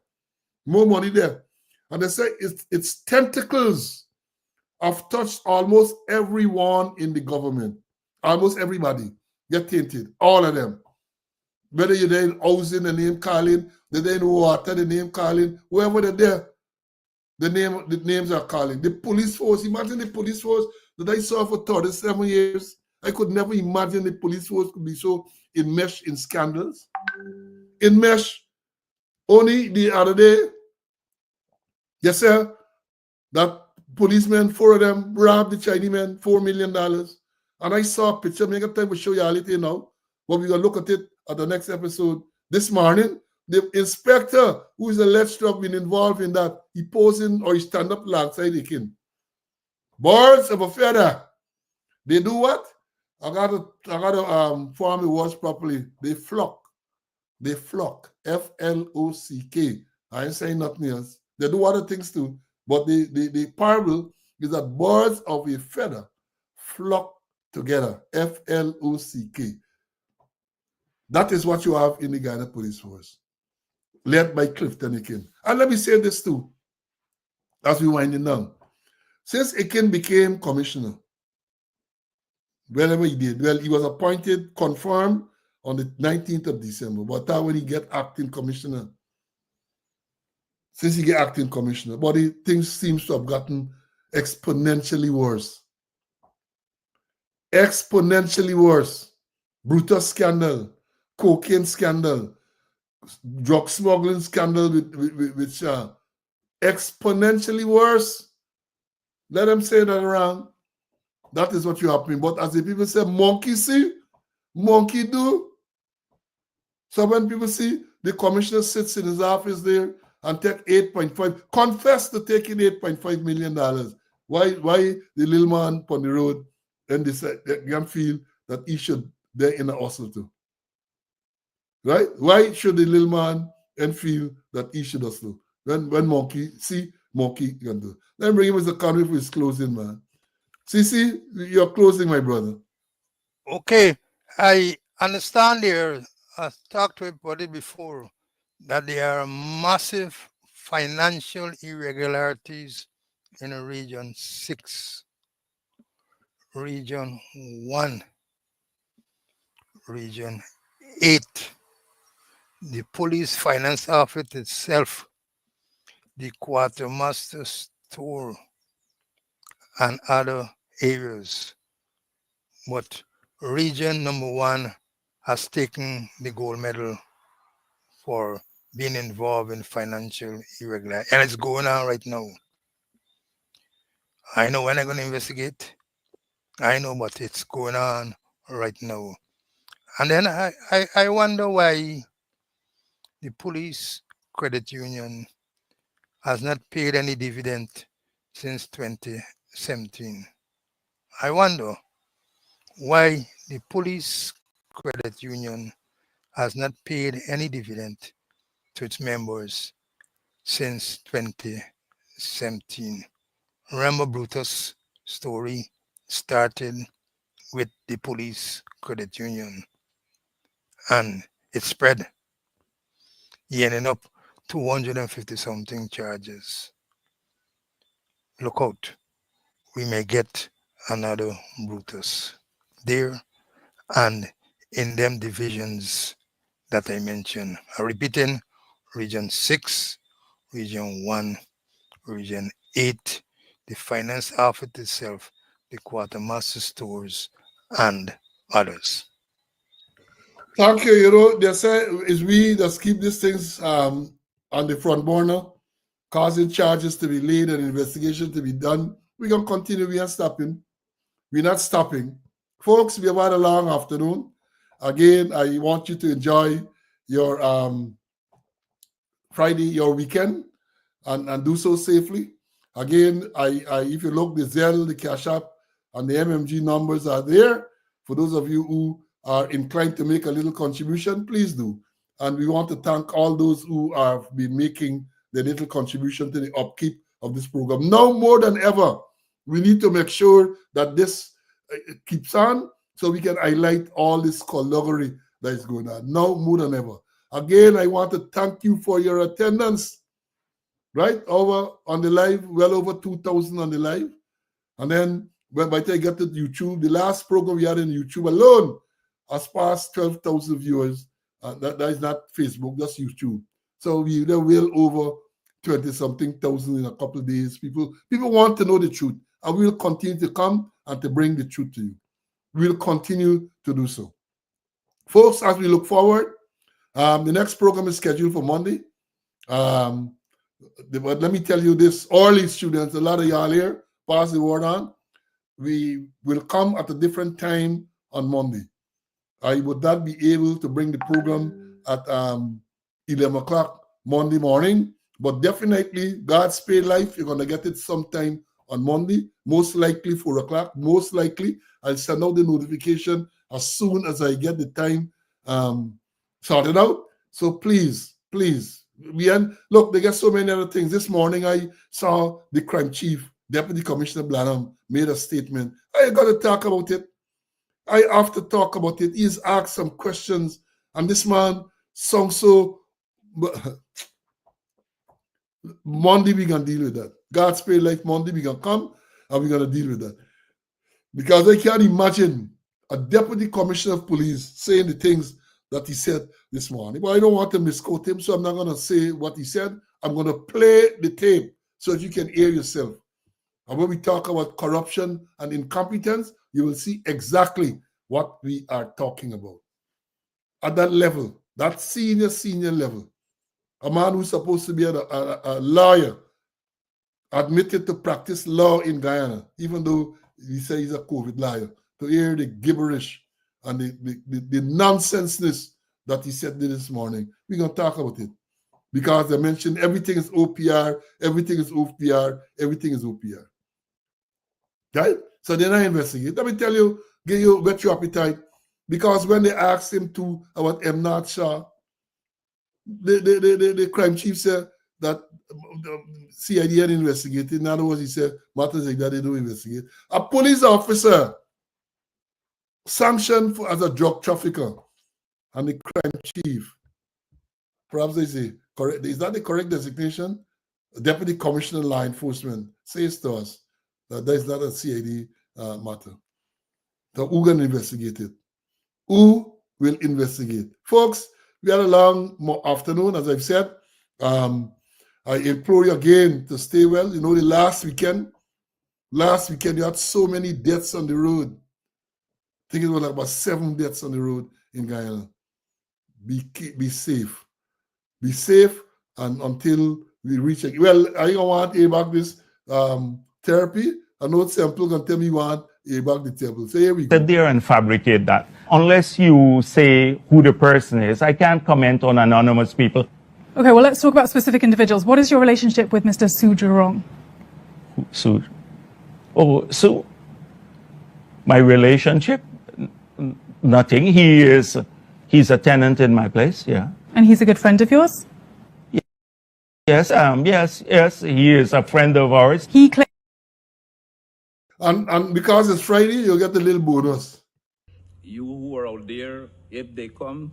More money there. And they say it's tentacles I've touched almost everyone in the government. Almost everybody get tainted. All of them. Whether you're there in housing, the name calling, they're there in water, the name calling, whoever they're there, the names are calling. The police force, imagine the police force that I saw for 37 years. I could never imagine the police force could be so enmeshed in scandals. Enmeshed. Only the other day, yes, sir, that policemen, 4 of them, robbed the Chinese men, $4 million. And I saw a picture, make a time to show you all it now, but we're going to look at it at the next episode. This morning, the inspector who is alleged to have been involved in that, he posing or he stand up alongside the king. Birds of a feather. They do what? I gotta form the words properly. They flock. They flock. F-L-O-C-K. I ain't saying nothing else. They do other things too. But the parable is that birds of a feather flock together. F-L-O-C-K. That is what you have in the Ghana Police Force, led by Clifton Ekin. And let me say this too, as we winding down. Since Ekin became commissioner, whenever he did, well, he was appointed, confirmed on the 19th of December. But that when he get acting commissioner, since he get acting commissioner, but things seems to have gotten exponentially worse. Exponentially worse. Brutus scandal, cocaine scandal, drug smuggling scandal with exponentially worse. Let them say that around. That is what you happening. But as the people say, monkey see, monkey do. So when people see the commissioner sits in his office there and take 8.5, confess to taking $8.5 million. Why the little man on the road and they can feel that he should be in a hustle too? Right? Why should the little man and feel that he should hustle? When monkey see, monkey can do. Let me bring him as a Conway for his closing, man. See, you're closing, my brother. Okay, I understand there, I talked to everybody before, that there are massive financial irregularities in Region 6, Region 1, Region 8. The police finance outfit itself, the quartermaster store, and other areas. But region number 1 has taken the gold medal for being involved in financial irregularity. And it's going on right now. I know when I'm going to investigate. I know, but it's going on right now. And then I wonder why the police credit union has not paid any dividend since 2017. I wonder why the police credit union has not paid any dividend to its members since 2017. Remember, Brutus' story started with the police credit union and it spread. He ended up 250 something charges. Look out, we may get another Brutus there and in them divisions that I mentioned. I'm repeating, Region 6, Region 1, Region 8, the finance outfit itself, the quartermaster stores, and others. Thank you. You know, they say it's we that keep these things on the front burner, causing charges to be laid and investigation to be done. We're going to continue. We aren't stopping. We're not stopping. Folks, we have had a long afternoon. Again, I want you to enjoy your Friday, your weekend, and do so safely. Again, if you look, the Zelle, the Cash App, and the MMG numbers are there. For those of you who are inclined to make a little contribution, please do. And we want to thank all those who have been making the little contribution to the upkeep of this program. Now more than ever, we need to make sure that this keeps on so we can highlight all this collusion that is going on. Now more than ever. Again, I want to thank you for your attendance. Right? Over on the live, well over 2,000 on the live. And then by the time I get to YouTube, the last program we had in YouTube alone has passed 12,000 viewers. That is not Facebook, that's YouTube. So we will over 20-something thousand in a couple of days. People want to know the truth, and we'll continue to come and to bring the truth to you. We'll continue to do so. Folks, as we look forward, the next program is scheduled for Monday. But let me tell you this, all these students, a lot of y'all here, pass the word on. We will come at a different time on Monday. I would not be able to bring the program at 11 o'clock Monday morning, but definitely God's Spade Life, you're going to get it sometime on Monday, most likely 4 o'clock, most likely. I'll send out the notification as soon as I get the time sorted out. So please, look, they get so many other things. This morning I saw the crime chief, Deputy Commissioner Blanham, made a statement. I got to talk about it. I have to talk about it. He's asked some questions, and this man sounds so. Monday we can deal with that. God's Spade Life Monday we can come and we're gonna deal with that. Because I can't imagine a deputy commissioner of police saying the things that he said this morning. But I don't want to misquote him, so I'm not gonna say what he said. I'm gonna play the tape so that you can hear yourself. And when we talk about corruption and incompetence, you will see exactly what we are talking about. At that level, that senior level, a man who's supposed to be a lawyer, admitted to practice law in Guyana, even though he says he's a COVID lawyer, to hear the gibberish and the nonsenseness that he said this morning. We're going to talk about it. Because I mentioned everything is OPR, everything is OPR, everything is OPR. Right? So then I investigate. Let me tell you, whet your appetite. Because when they asked him about Emnat Shah, the crime chief said that CID had investigated. In other words, he said matters like that they don't investigate. A police officer sanctioned as a drug trafficker, and the crime chief, perhaps they say, correct, is that the correct designation? Deputy Commissioner Law Enforcement says to us that is not a CID matter. So who can investigate it? Who will investigate? Folks, we had a long afternoon, as I've said. I implore you again to stay well. You know, the last weekend you had so many deaths on the road. I think it was like about 7 deaths on the road in Guyana. Be safe. Be safe, and until we reach it. Well, I don't want to back this therapy. I know Sample can tell me you want to back the table. So here we go. Sit there and fabricate that. Unless you say who the person is, I can't comment on anonymous people. Okay, well, let's talk about specific individuals. What is your relationship with Mr. Sujurong? Su? Oh, Su? My relationship? Nothing. He's a tenant in my place, yeah. And he's a good friend of yours? Yes, yes, he is a friend of ours. He claims. And because it's Friday, you'll get a little bonus. You who are out there, if they come,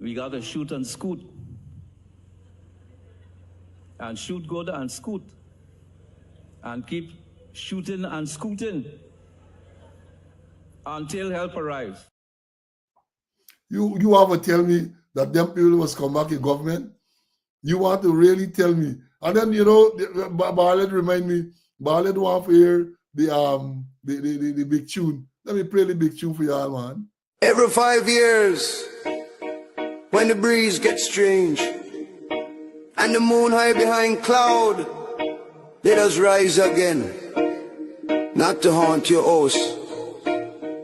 we got to shoot and scoot. And shoot good and scoot. And keep shooting and scooting until help arrives. You have to tell me that them people must come back in government? You want to really tell me? And then, you know, Barlet remind me, Barlet want to hear the big tune. Let me play the big tune for y'all, man. Every 5 years, when the breeze gets strange, and the moon high behind cloud, let us rise again, not to haunt your house,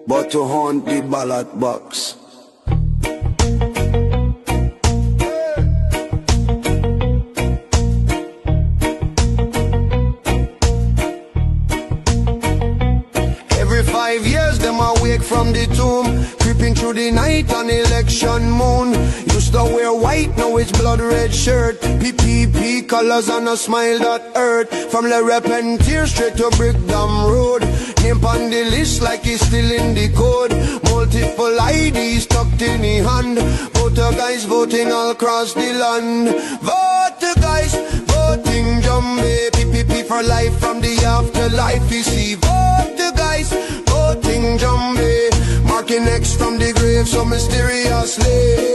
but to haunt the ballot box. Every 5 years, them awake from the tomb, creeping through the night on election moon. Used to wear white, now it's blood red shirt. PPP colors and a smile that hurt. From Le Repentier straight to Brickdam Road. Name on the list like it's still in the code. Multiple IDs tucked in the hand. Voter guys voting all across the land. Voter guys voting just Jumbie, PPP for life from the afterlife. You see, vote the guys, voting Jumbie, marking X from the grave so mysteriously.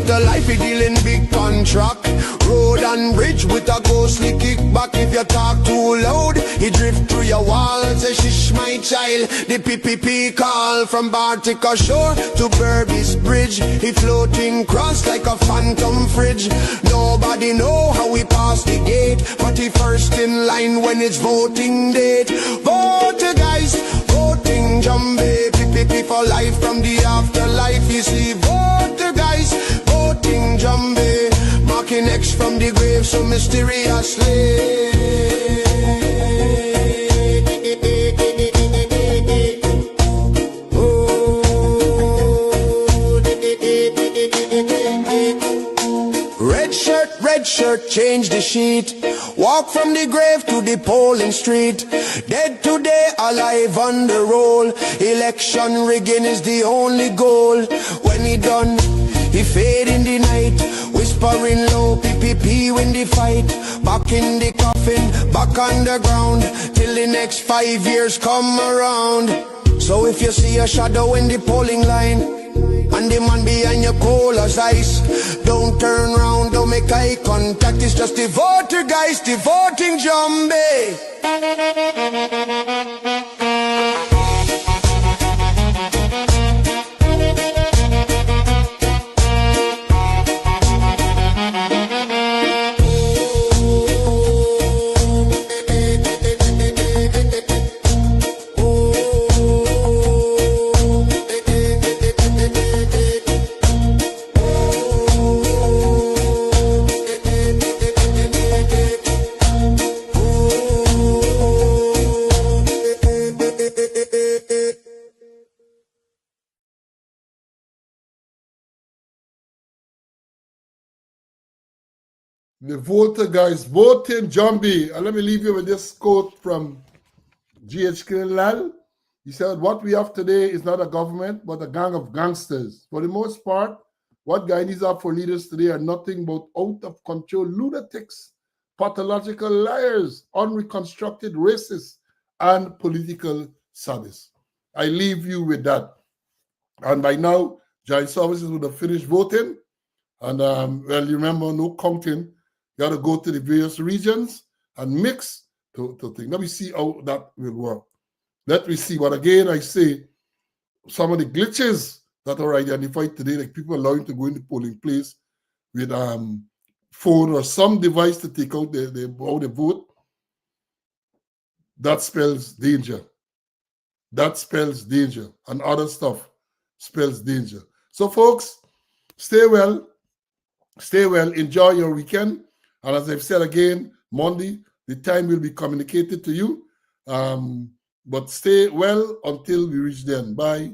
Life we deal in big contract, road and bridge with a ghostly kickback. If you talk too loud, he drift through your walls. Say shish my child, the PPP call from Bartica Shore to Burbis Bridge. He floating cross like a phantom fridge. Nobody know how we pass the gate, but he first in line when it's voting date. Vote guys, voting Jumbie, PPP for life from the afterlife. You see, vote guys, voting Jumbie, marking X from the grave so mysteriously. Red shirt, change the sheet. Walk from the grave to the polling street. Dead today, alive on the roll. Election rigging is the only goal. When he done, he fade in the night, whispering low, PPP win the fight. Back in the coffin, back on the ground, till the next 5 years come around. So if you see a shadow in the polling line, and the man behind you cold as ice, don't turn round, don't make eye contact. It's just the voter guys, the voting Jumbie. The voter guys, voting Jumbie. And let me leave you with this quote from GHK Lal. He said, what we have today is not a government, but a gang of gangsters. For the most part, what Guyanese are for leaders today are nothing but out-of-control lunatics, pathological liars, unreconstructed racists, and political sadists. I leave you with that. And by now, Giant Services would have finished voting. And, well, you remember, no counting. You got to go to the various regions and mix to think. Let me see how that will work. Let me see. But again, I say some of the glitches that are identified today, like people allowing to go in the polling place with phone or some device to take out how they vote, that spells danger. That spells danger. And other stuff spells danger. So, folks, stay well. Stay well. Enjoy your weekend. And as I've said again, Monday, the time will be communicated to you. But stay well until we reach then. Bye.